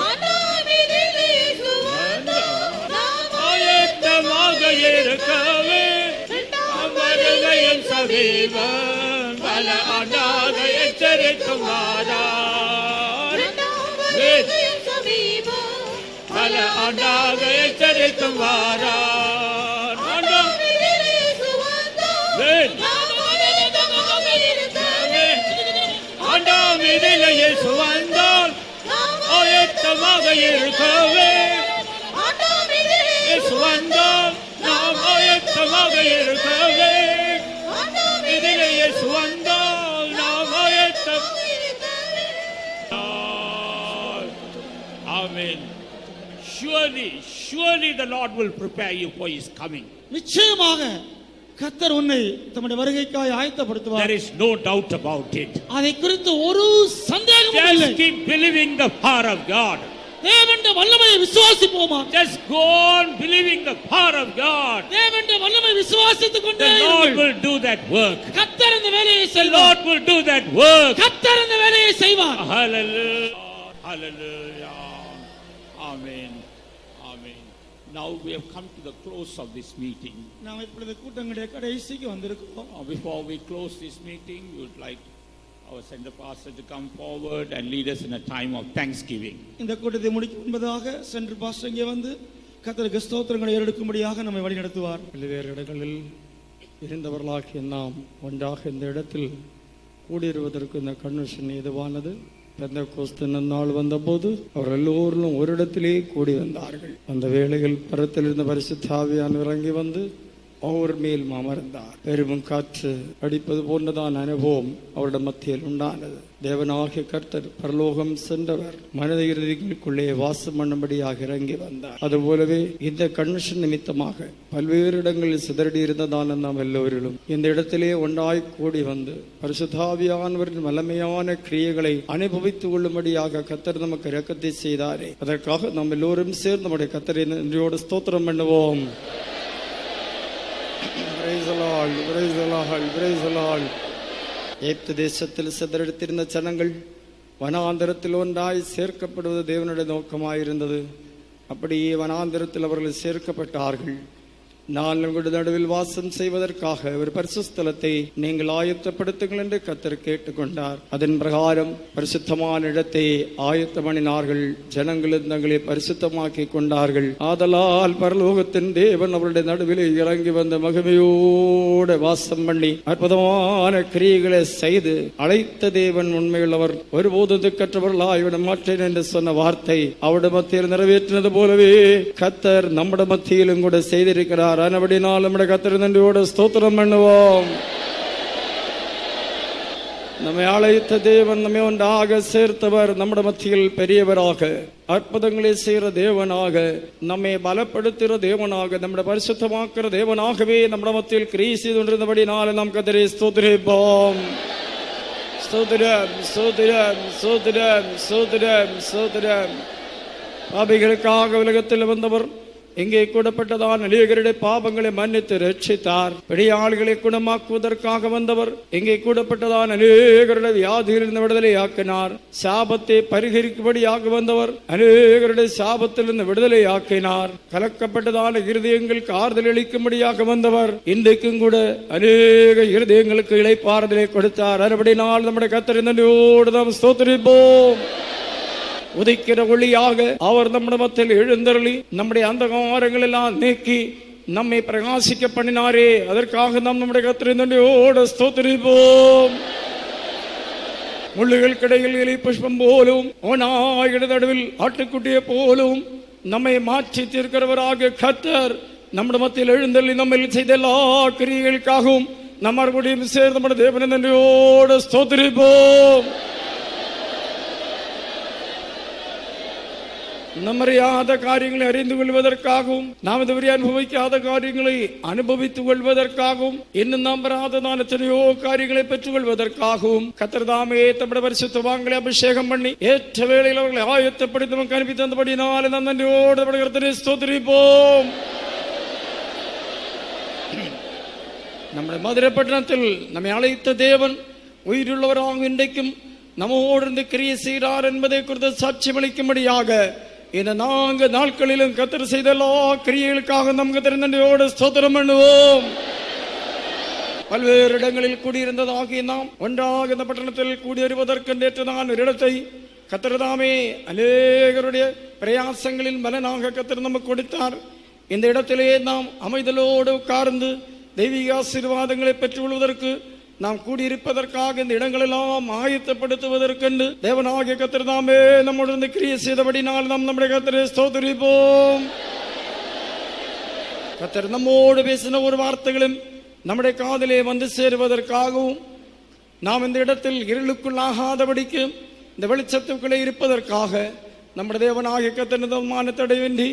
ஆண்டவரிலே இயேசு வந்தார். நாம் ஆயத்தமாக இருக்கவே. இரண்டாம் வருகையும் சமீபம், பல ஆண்டாக எச்சரித்தும் வாரார். இரண்டாம் வருகையும் சமீபம். பல ஆண்டாக எச்சரித்தும் வாரார். ஆண்டவரிலே இயேசு வந்தார். வேன். நாம் ஆயத்தமாக இருக்கவே. ஆண்டவரிலே இயேசு வந்தார். நாம் ஆயத்தமாக இருக்கவே. ஆண்டவரிலே இயேசு வந்தார். நாம் ஆயத்தமாக இருக்கவே. இதிலே இயேசு வந்தார். நாம் ஆயத்தம். Amen. Surely the Lord will prepare you for his coming. நிச்சயமாக கர்த்தர் உன்னை தம்முடைய வருகைக்காய் ஆயத்தப்படுத்துவார். There is no doubt about it. அதை குறித்து ஒரு சந்தேகமும் இல்லை. Just keep believing the power of God. தேவனுடைய வல்லமையை விசுவாசிப்போமா. Just go on believing the power of God. தேவனுடைய வல்லமை விசுவாசித்துக் கொண்டே The Lord இருங்கள். will do that work. கர்த்தர் இந்த வேலையை The செய்வார். Lord will do that work. கர்த்தர் இந்த வேலையை செய்வார். Hallelujah. Hallelujah. Amen. Amen. Now we have come to the close of this meeting. நாம் இப்பொழுது கூட்டங்களுடைய கடைசிக்கு வந்திருக்கிறோம். Before we close this meeting, we would like our center pastor to come forward and lead us in a time of thanksgiving. இந்த கூட்டத்தை முடிக்கும் முன்பதாக சென்று pastor இங்கே வந்து கர்த்தருக்கு ஸ்தோத்திரங்களை ஏறெடுக்கும்படியாக நம்மை வழி நடத்துவார். பல்வேறு இடங்களில் இருந்தவர்களாகிய நாம் ஒன்றாக இந்த இடத்தில் கூடியிருவதற்கு இந்த கன்வென்ஷன் ஏதுவானது. பெந்தெகோஸ்து நாள் வந்தபோது அவர் எல்லோரும் ஒரு இடத்திலே கூடி வந்தார்கள். அந்த வேளையில் பரத்திலிருந்த பரிசுத்த ஆவியானவர் இறங்கி வந்து அவர் மேல் அமர்ந்தார். பெரும் காற்று அடிப்பது போன்றதான் அனுபவம் அவருடைய மத்தியில் உண்டானது. தேவனாகிய கர்த்தர் பரலோகம் சென்றவர் மனித இறுதிக்குள்ளே வாசம் பண்ணும்படியாக இறங்கி வந்தார். அதுபோலவே இந்த கன்வென்ஷன் நிமித்தமாக பல்வேறு இடங்களில் சிதறடி இருந்ததான நாம் எல்லோரிலும் இந்த இடத்திலே ஒன்றாய் கூடி வந்து பரிசுத்தாவியானவரின் வல்லமையான கிரியைகளை அனுபவித்துக் கொள்ளும்படியாக கர்த்தர் நமக்கு இரக்கத்தை செய்தாரே. அதற்காக நாம் எல்லோரும் சேர்ந்து நம்முடைய கர்த்தரை நன்றியோடு ஸ்தோத்திரம் பண்ணுவோம். Praise the Lord, praise the Lord, praise the Lord. எகிப்து தேசத்தில் சிதறடித்திருந்த ஜனங்கள் வனாந்தரத்தில் ஒன்றாய் சேர்க்கப்படுவது தேவனுடைய நோக்கமாயிருந்தது. அப்படியே வனாந்தரத்தில் அவர்கள் சேர்க்கப்பட்டார்கள். நான் உங்களுடைய நடுவில் வாசம் செய்வதற்காக ஒரு பரிசுத்தலத்தை நீங்கள் ஆயத்தப்படுத்துங்கள் என்று கர்த்தர் கேட்டுக்கொண்டார். அதன் பிரகாரம் பரிசுத்தமான இடத்தை ஆயத்தம் பண்ணினார்கள். ஜனங்களும் தங்களை பரிசுத்தமாக்கி கொண்டார்கள். ஆதலால் பரலோகத்தின் தேவன் அவருடைய நடுவில் இறங்கி வந்த மகிமையோடு வாசம் பண்ணி அற்புதமான கிரியைகளை செய்து அழைத்த தேவன் உண்மையுள்ளவர். ஒருபோதும் திக்கற்றவர்களாய் விட மாட்டேன் என்று சொன்ன வார்த்தை அவருடைய மத்தியில் நிறைவேற்றினது போலவே கர்த்தர் நம்முடைய மத்தியிலும் கூட செய்திருக்கிறார். ஆனபடினால் நம்முடைய கர்த்தரை நன்றியோடு ஸ்தோத்திரம் பண்ணுவோம். நம்மை அழைத்த தேவன், நம்மை ஒன்றாக சேர்த்தவர், நம்முடைய மத்தியில் பெரியவராக அற்புதங்களை செய்கிற தேவனாக, நம்மை பலப்படுத்துகிற தேவனாக, நம்முடைய பரிசுத்தமாக்குற தேவனாகவே நம்முடைய மத்தியில் கிரியை செய்து கொண்டிருந்தபடினால் நாம் கர்த்தரை ஸ்தோத்திரிப்போம். ஸ்தோத்திரம், ஸ்தோத்திரம், ஸ்தோத்திரம், ஸ்தோத்திரம், ஸ்தோத்திரம். பாவிகளுக்காக உலகத்தில் வந்தவர், இங்கே கூடப்பட்டதான் அநேகருடைய பாவங்களை மன்னித்து ரட்சித்தார். பிடியாளிகளை குணமாக்குவதற்காக வந்தவர். இங்கே கூடப்பட்டதான் அநேகருடைய வியாதியிலிருந்து விடுதலையாக்கினார். சாபத்தை பரிகரிக்கும்படியாக வந்தவர். அநேகருடைய சாபத்திலிருந்து விடுதலையாக்கினார். கலக்கப்பட்டதான இருதயங்களுக்கு ஆறுதல் அளிக்கும்படியாக வந்தவர். இன்றைக்கும் கூட அநேக இருதயங்களுக்கு இளைப்பாறுதலை கொடுத்தார். அதுபடினால் நம்முடைய கர்த்தரை நன்றியோடு நாம் ஸ்தோத்திரிப்போம். உதிக்கிற ஒளியாக அவர் நம்முடைய மத்தியில் எழுந்தருளி நம்முடைய அந்தகாரங்கள் எல்லாம் நீக்கி நம்மை பிரகாசிக்க பண்ணினாரே, அதற்காக நாம் நம்முடைய கர்த்தரை நன்றியோடு ஸ்தோத்திரிப்போம். முள்ளுகள் கிடையில் இலை புஷ்பம் போலும் ஓநாய்கள் நடுவில் ஆட்டுக்குட்டியை போலும் நம்மை மாற்றி தீர்க்கிறவராக கர்த்தர் நம்முடைய மத்தியில் எழுந்தருளி நம்ம செய்த எல்லா கிரியைகளுக்காகவும் நம்ம மறுபடியும் சேர்ந்து நம்முடைய தேவனை நன்றியோடு ஸ்தோத்திரிப்போம். நம்மறியாத காரியங்களை அறிந்து கொள்வதற்காகவும் நாம் இதுவரை அனுபவிக்காத காரியங்களை அனுபவித்துக் கொள்வதற்காகவும் இன்னும் நாம் பெறாததான எத்தனையோ காரியங்களை பெற்றுக் கொள்வதற்காகவும் கர்த்தர் தாமே தம்முடைய பரிசுத்தவான்களை அபிஷேகம் பண்ணி ஏற்ற வேளையில் அவர்களை ஆயத்தப்படுத்தி நமக்கு அனுப்பி தந்தபடினாலே நாம் நன்றியோடு கர்த்தரை ஸ்தோத்திரிப்போம். நம்முடைய மதுரை பட்டணத்தில் நம்மை அழைத்த தேவன் உயிருள்ளவராக இன்றைக்கும் நம்மோடு இருந்து கிரியை செய்கிறார் என்பதை குறித்து சாட்சியம் அளிக்கும்படியாக இந்த 4 நாட்களிலும் கர்த்தர் செய்த எல்லா கிரியைகளுக்காக நம் கர்த்தரை நன்றியோடு ஸ்தோத்திரம் பண்ணுவோம். பல்வேறு இடங்களில் கூடியிருந்ததாகிய நாம் ஒன்றாக இந்த பட்டணத்தில் கூடியிருப்பதற்கு நேற்றதான் ஒரு இடத்தை கர்த்தர் தாமே அநேகருடைய பிரயாசங்களின் பலனாக கர்த்தர் நமக்கு கொடுத்தார். இந்த இடத்திலே நாம் அமைதலோடு உட்கார்ந்து தெய்வீக ஆசீர்வாதங்களை பெற்றுக்கொள்வதற்கு நாம் கூடியிருப்பதற்காக இந்த இடங்களெல்லாம் ஆயத்தப்படுத்துவதற்கென்று தேவனாகிய கர்த்தர் தாமே நம்முடன் கிரியை செய்தபடினால் நாம் நம்முடைய கர்த்தரை ஸ்தோத்திரிப்போம். கர்த்தர் நம்மோடு பேசின ஒரு வார்த்தைகளும் நம்முடைய காதிலே வந்து சேருவதற்காகவும் நாம் இந்த இடத்தில் இருளுக்குள்ளாகாதபடிக்கு இந்த வெளிச்சத்துக்குள்ளே இருப்பதற்காக நம்முடைய தேவனாகிய கர்த்தர் தடையின்றி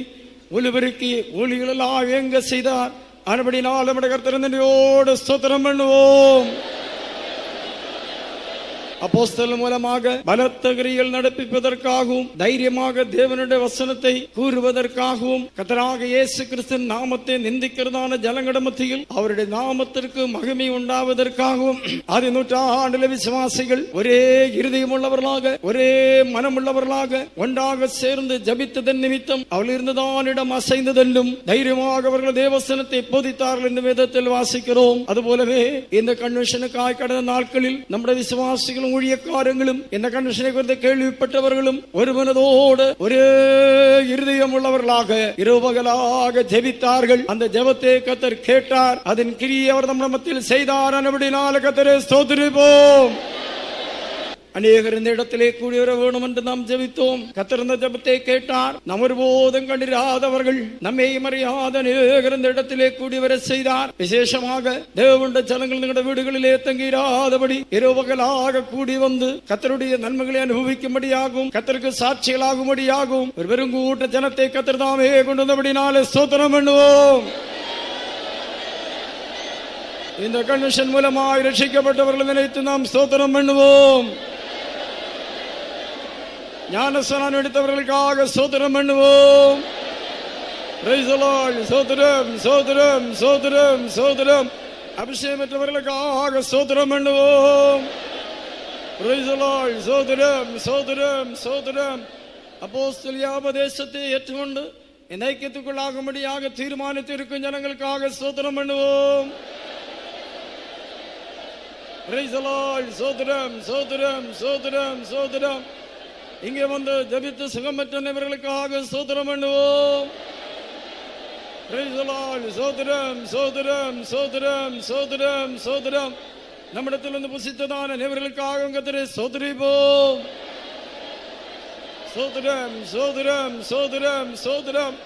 ஒலிபெருக்கி ஒலிகளெல்லாம் இயங்க செய்தார். அதுபடினால் நம்முடைய கர்த்தர் நன்றியோடு ஸ்தோத்திரம் பண்ணுவோம். அப்போஸ்தலர் மூலமாக பலத்த கிரியைகள் நடப்பிப்பதற்காகவும் தைரியமாக தேவனுடைய வசனத்தை கூறுவதற்காகவும் கர்த்தராகிய இயேசு கிறிஸ்துவின் நாமத்தை நிந்திக்கிறதான ஜனங்கள் மத்தியில் அவருடைய நாமத்திற்கு மகிமை உண்டாவதற்காகவும் ஆதி நூற்றாண்டுல விசுவாசிகள் ஒரே இருதயம் உள்ளவர்களாக ஒரே மனம் உள்ளவர்களாக ஒன்றாக சேர்ந்து ஜபித்ததன் நிமித்தம் அவள் இருந்ததான் இடம் அசைந்ததென்றும் தைரியமாக அவர்கள் தேவசனத்தை போதித்தார்கள் என்று வேதத்தில் வாசிக்கிறோம். அதுபோலவே இந்த கன்வென்ஷனுக்காய் கடந்த நாட்களில் நம்முடைய விசுவாசிகள் ஊழியக்காரங்களும் இந்த கன்வென்ஷனை குறித்து கேள்விப்பட்டவர்களும் ஒரு மனதோடு ஒரே இருதயம் உள்ளவர்களாக இரவுபகலாக ஜெபித்தார்கள். அந்த ஜெபத்தை கர்த்தர் கேட்டார். அதன் கிரியை அவர் நம் மத்தியில் செய்தார். அப்படினால கர்த்தரை ஸ்தோத்திரிப்போம். அநேகர் இந்த இடத்திலே கூடி வர வேணும் என்று நாம் ஜெபித்தோம். கர்த்தர் இந்த ஜெபத்தை கேட்டார். நாம் ஒருபோதும் கண்டிராதவர்கள் நம்மை மறியாத அநேகர் இந்த இடத்திலே கூடி வர செய்தார். விசேஷமாக தேவனுடைய ஜனங்கள் எங்களுடைய வீடுகளிலே தங்கிராதபடி இரவுபகலாக கூடி வந்து கர்த்தருடைய நன்மைகளை அனுபவிக்கும்படியாகவும் கர்த்தருக்கு சாட்சிகளாகும்படியாகவும் ஒரு பெருங்கூட்ட ஜனத்தை கர்த்தர் தாமே கொண்டு வந்தபடினாலே ஸ்தோத்திரம் பண்ணுவோம். இந்த கன்வென்ஷன் மூலமாய் ரட்சிக்கப்பட்டவர்கள் நினைத்து நாம் ஸ்தோத்திரம் பண்ணுவோம். ஞானஸ்நானம் எடுத்தவர்களுக்காக ஸ்தோத்திரம் பண்ணுவோம். Praise the Lord. ஸ்தோத்திரம் ஸ்தோத்திரம் ஸ்தோத்திரம் ஸ்தோத்திரம். அபிஷேகம் பெற்றவர்களுக்காக ஸ்தோத்திரம் பண்ணுவோம். Praise the Lord. ஸ்தோத்திரம் ஸ்தோத்திரம் ஸ்தோத்திரம். அப்போஸ்தலர் உபதேசத்தை ஏற்றுக்கொண்டு இந்த ஐக்கியத்துக்குள்ளாகும்படியாக தீர்மானித்திருக்கும் ஜனங்களுக்காக ஸ்தோத்திரம் பண்ணுவோம். Praise the Lord. சோதரம் சோதரம் சோதரம் சோதரம். இங்கே வந்து ஜபித்து சுகமற்றவர்களுக்காக சோதரம் பண்ணுவோம். Praise the Lord. சோதரம் சோதரம் சோதரம் சோதரம் சோதரம். நம்மிடத்திலிருந்து புசித்ததான அனைவர்களுக்காக கர்த்தரை ஸ்தோத்திரிப்போம். சோதரம் சோதரம் சோதரம் சோதரம்.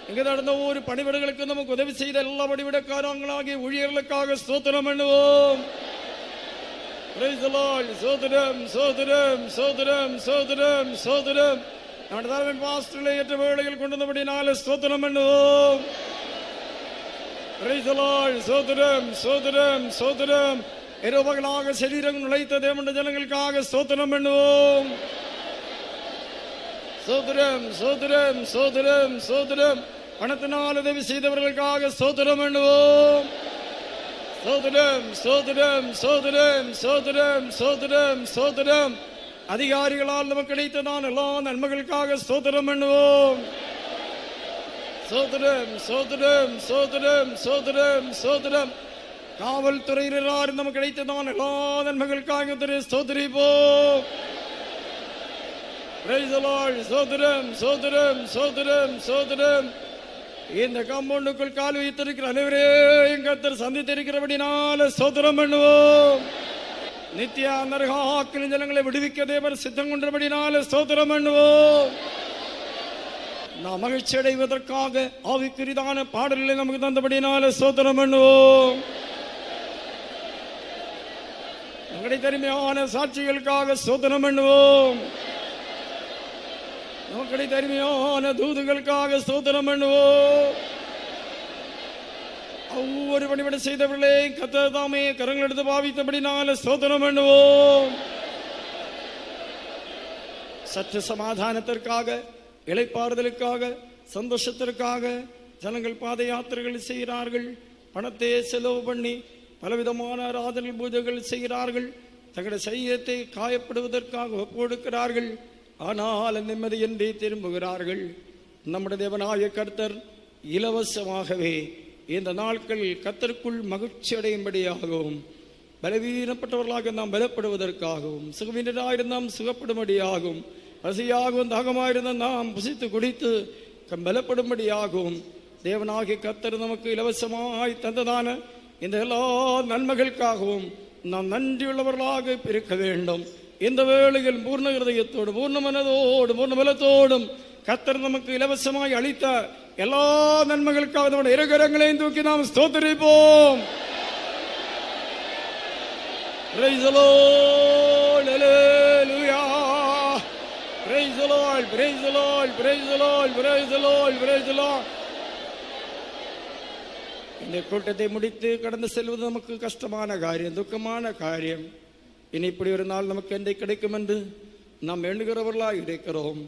இங்கே நடந்த ஒவ்வொரு பணிவிடைகளுக்கு நமக்கு உதவி செய்த எல்லா பணிவிடைக்காரங்களாகிய ஊழியர்களுக்காக ஸ்தோத்திரம் பண்ணுவோம். Praise the Lord. சோதரம் சோதரம் சோதரம் சோதரம் சோதரம். நம்முடைய பாஸ்டர்களை ஏற்ற வேளையில் கொண்டு வந்தபடினாலே ஸ்தோத்திரம் பண்ணுவோம். Praise the Lord. சோதரம் சோதரம் சோதரம். இரவுபகலாக சரீரம் நுழைத்த தேவனுடைய ஜனங்களுக்காக ஸ்தோத்திரம் பண்ணுவோம். சோதரம் சோதரம் சோதரம் சோதரம். பணத்தினால் உதவி செய்தவர்களுக்காக ஸ்தோத்திரம் பண்ணுவோம். சோதரம் சோதரம் சோதரம் சோதரம் சோதரம் சோதரம். அதிகாரிகளால் நமக்கு கிடைத்ததான் எல்லா நன்மைகளுக்காக ஸ்தோத்திரம் பண்ணுவோம். சோதரம் சோதரம் சோதரம் சோதரம் சோதரம். காவல்துறையினரால் நமக்கு கிடைத்ததான் எல்லா நன்மைகளுக்காக ஸ்தோத்திரிப்போம். Praise the Lord. சோதரம் சோதரம் சோதரம் சோதரம். இந்த காம்பவுண்டுக்குள் கால் வைத்திருக்கிற அனைவரையும் கர்த்தர் சந்தித்திருக்கிறபடினால ஸ்தோத்திரம் பண்ணுவோம். நித்திய நரகாக்கினி ஜனங்களை விடுவிக்க தேவர் சித்தம் கொண்டபடினால ஸ்தோத்திரம் பண்ணுவோம். நாம் மகிழ்ச்சி அடைவதற்காக ஆவிக்குரிதான பாடல்களை நமக்கு தந்தபடினால ஸ்தோத்திரம் பண்ணுவோம். நம்முடைய தனிமையான சாட்சிகளுக்காக ஸ்தோத்திரம் பண்ணுவோம். நமக்கு தனிமையான தூதுகளுக்காக ஸ்தோத்திரம் பண்ணுவோம். ஒவ்வொரு பணிபட செய்தவர்களே கர்த்தர் தாமே கரங்கள் எடுத்து பாவித்தபடினால ஸ்தோத்திரம் பண்ணுவோம். சற்று சமாதானத்திற்காக, இளைப்பாறுதலுக்காக, சந்தோஷத்திற்காக ஜனங்கள் பாத யாத்திரைகள் செய்கிறார்கள். பணத்தை செலவு பண்ணி பலவிதமான ஆராதனை பூஜைகள் செய்கிறார்கள். தங்களுடைய சரீரத்தை காயப்படுவதற்காக ஒப்பு கொடுக்கிறார்கள். ஆனால் நிம்மதியின்றி திரும்புகிறார்கள். நம்முடைய தேவனாய கர்த்தர் இலவசமாகவே இந்த நாட்கள் கர்த்தருக்குள் மகிழ்ச்சி அடையும்படியாகவும், பலவீனப்பட்டவர்களாக நாம் பலப்படுவதற்காகவும், சுகவீனராயிருந்த நாம் சுகப்படும்படியாகவும், பசியாகவும் தாகமாயிருந்த நாம் புசித்து குடித்து பலப்படும்படியாகவும் தேவனாகிய கர்த்தர் நமக்கு இலவசமாய் தந்ததான இந்த எல்லா நன்மைகளுக்காகவும் நாம் நன்றியுள்ளவர்களாக இருக்க வேண்டும். இந்த வேளையில் பூர்ண இருதயத்தோடு, பூர்ண மனதோடு, பூர்ண பலத்தோடும் கர்த்தர் நமக்கு இலவசமாய் அளித்த எல்லா நன்மைகளுக்காக நம்முடைய இருகரங்களையும் தூக்கி நாம் ஸ்தோத்திரிப்போம். Praise the Lord, hallelujah. Praise the Lord, praise the Lord, praise the Lord, praise the Lord, praise the Lord. இந்த கூட்டத்தை முடித்து கடந்து செல்வது நமக்கு கஷ்டமான காரியம், துக்கமான காரியம். இனி இப்படி ஒரு நாள் நமக்கு எந்த கிடைக்கும் என்று நாம் எண்ணுகிறவர்களாக இருக்கிறோம்.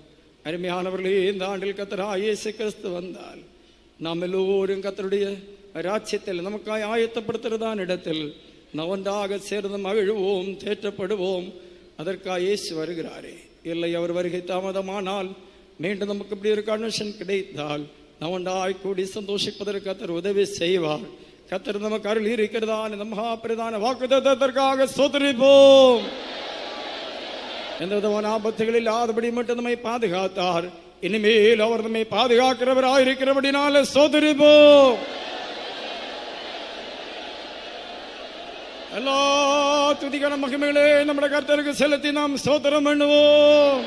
அருமையானவர்களே, இந்த ஆண்டில் கர்த்தராகிய இயேசு கிறிஸ்து வந்தால் நாம் எல்லோரும் கர்த்தருடைய ராஜ்யத்தில் நமக்காய் ஆயத்தப்படுத்துகிறதான இடத்தில் நாம் ஒன்றாக சேர்ந்து மகிழ்வோம், தேற்றப்படுவோம். அதற்காக இயேசு வருகிறாரே. இல்லை, அவர் வருகை தாமதமானால், மீண்டும் நமக்கு இப்படி ஒரு கன்வென்ஷன் கிடைத்தால் நாம் ஒன்றாய் கூடி சந்தோஷிப்பதற்கு கர்த்தர் உதவி செய்வார். கர்த்தர் நமக்கு அருள் இருக்கிறதான இந்த மகாபிரதான வாக்குத்தத்தத்திற்காக ஸ்தோத்திரிப்போம். எந்த விதமான ஆபத்துகள் இல்லாதபடி மட்டும் நம்மை பாதுகாத்தார். இனிமேல் அவர் நம்மை பாதுகாக்கிறவராக இருக்கிறபடினால ஸ்தோத்திரிப்போம். எல்லா துதிக்கான மகிமைகளே நம்முடைய கர்த்தருக்கு செலுத்தி நாம் ஸ்தோத்திரம் பண்ணுவோம்.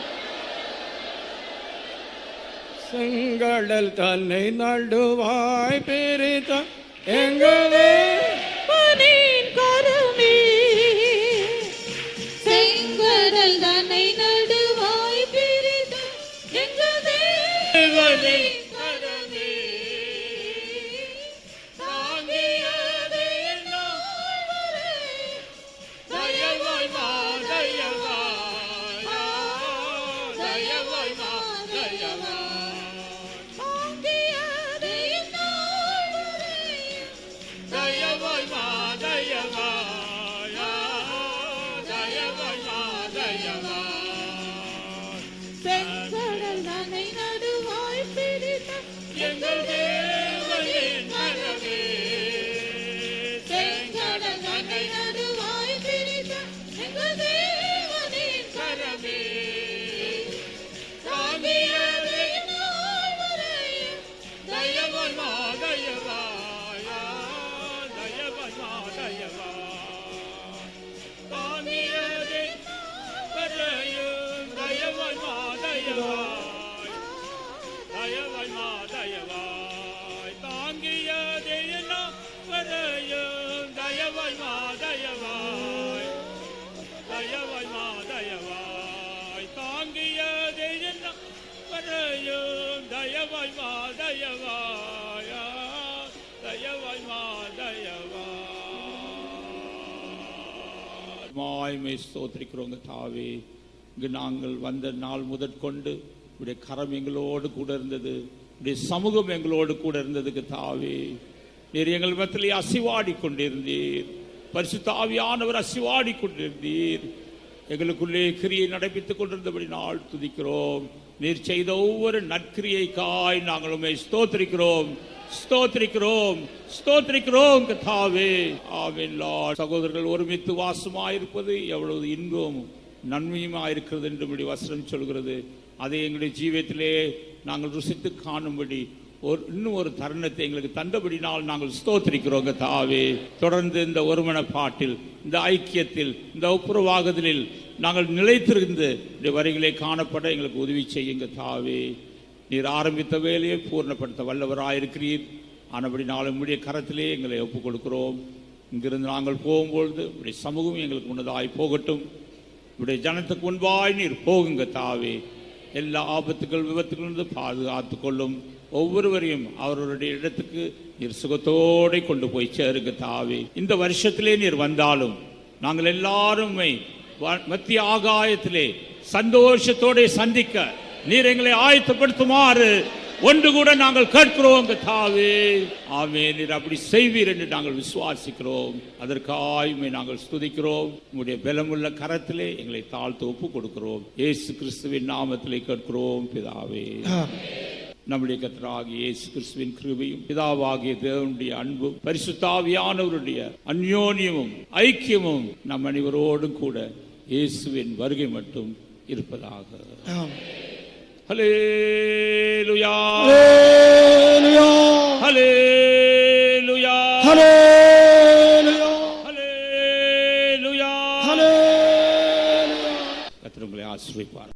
செங்கடல் தன்னை நடுவாய் பிரித்த எங்களே கரமே, செங்கடல் தன்னை நடுவாய் பிரித்த எங்கள் தேவனின் கரமே, தாங்கியதே நாள் வரை, தயவாய் மா தயவாய், தயவாய் மா தயவாய், தாங்கியதே நாள் வரை, தயவாய் மா தயவாய், தயவாய் மா தயவாய். செங்கடல் தன்னை நடுவாய் பிரித்த எங்கள் தேவனின் கரமே, செங்கடல் தன்னை நடுவாய் பிரித்த எங்கள் தேவனின் கரமே, தாங்கியதே நாள் வரை, தயவாய் மா தயவாய், தயவாய் மா தயவாய், தாங்கியதே வரையும், தயவாய் மா தயவாய், தயவாய் மா தயவாய், தாங்கியதே வரையும், தயவாய் மா தயவாய், தயவாய் மா தயவாய், தாங்கியதே வரையும், தயவாய் மா தயவாய், தயவாய் மா தயவாய். மாய்மை ஸ்தோத்திரிக்கிறோங்க தாவே. இங்கு நாங்கள் வந்த நாள் முதற்கொண்டு உடைய கரம் எங்களோடு கூட இருந்தது. உடைய சமூகம் எங்களோடு கூட இருந்ததுக்கு தாவே. நீர் எங்கள் மத்தியிலே அசிவாடி கொண்டிருந்தீர். பரிசுத்த ஆவியானவர் அசிவாடி கொண்டிருந்தீர். எங்களுக்குள்ளே கிரியை நடைபெற்றுக் கொண்டிருந்தபடி நாள் துதிக்கிறோம். நீர் செய்த ஒவ்வொரு நற்கிரியைக்காய் நாங்கள் உம்மை ஸ்தோத்திரிக்கிறோம், ஸ்தோத்திரிக்கிறோம், ஸ்தோத்திரிக்கிறோம் கர்த்தாவே. ஆமென் லார்ட். சகோதரர்கள் ஒருமித்து வாசமாயிருப்பது எவ்வளவு இன்பம் நன்மையுமாயிருக்கிறது என்று நம்முடைய வசனம் சொல்கிறது. அதை எங்களுடைய ஜீவியத்திலே நாங்கள் ருசித்து காணும்படி இன்னும் ஒரு தருணத்தை எங்களுக்கு தந்தபடினால் நாங்கள் ஸ்தோத்திரிக்கிறோம் கர்த்தாவே. தொடர்ந்து இந்த ஒருமன பாட்டில், இந்த ஐக்கியத்தில், இந்த ஒப்புரவாகுதலில் நாங்கள் நிலைத்திருந்து இந்த வரிகளை காணப்பட எங்களுக்கு உதவி செய்யுங்க கர்த்தாவே. நீர் ஆரம்பித்த வேலையை பூர்ணப்படுத்த வல்லவராயிருக்கிறீர். ஆனபடி நாள் உம்முடைய கரத்திலே எங்களை ஒப்புக் கொடுக்கிறோம். இங்கிருந்து நாங்கள் போகும்பொழுது உடைய சமூகம் எங்களுக்கு முன்னதாய் போகட்டும். உடைய ஜனத்துக்கு முன்பாய் நீர் போகுங்க தாவே. எல்லா ஆபத்துக்கள் விபத்துகளிலிருந்து பாதுகாத்து கொள்ளும். ஒவ்வொருவரையும் அவர்களுடைய இடத்துக்கு நீர் சுகத்தோடு கொண்டு போய் சேருங்க தாவே. இந்த வருஷத்திலே நீர் வந்தாலும் நாங்கள் எல்லாருமே மத்திய ஆகாயத்திலே சந்தோஷத்தோடு சந்திக்க நீர் எங்களை ஆயத்தப்படுத்துமாறு ஒன்று கூட நாங்கள் கேட்கிறோம் கர்த்தாவே. ஆமென். நீர் அப்படி செய்வீர் என்று நாங்கள் விசுவாசிக்கிறோம். அதற்காக நாங்கள் ஸ்துதிக்கிறோம். உம்முடைய பலமுள்ள கரத்திலே எங்களை தாழ்த்து ஒப்பு கொடுக்கிறோம். இயேசு கிறிஸ்துவின் நாமத்திலே கேட்கிறோம் பிதாவே. நம்முடைய கர்த்தராகிய இயேசு கிறிஸ்துவின் கிருபையும் பிதாவாகிய தேவனுடைய அன்பும் பரிசுத்த ஆவியானவருடைய அந்யோன்யமும் ஐக்கியமும் நம் அனைவரோடும் கூட இயேசுவின் வருகை மட்டும் இருப்பதாக. ஹல்லேலூயா, ஹல்லேலூயா, ஹல்லேலூயா, ஹல்லேலூயா, ஹல்லேலூயா, ஹல்லேலூயா. கர்த்தர் உங்களை ஆசீர்வதிப்பார்.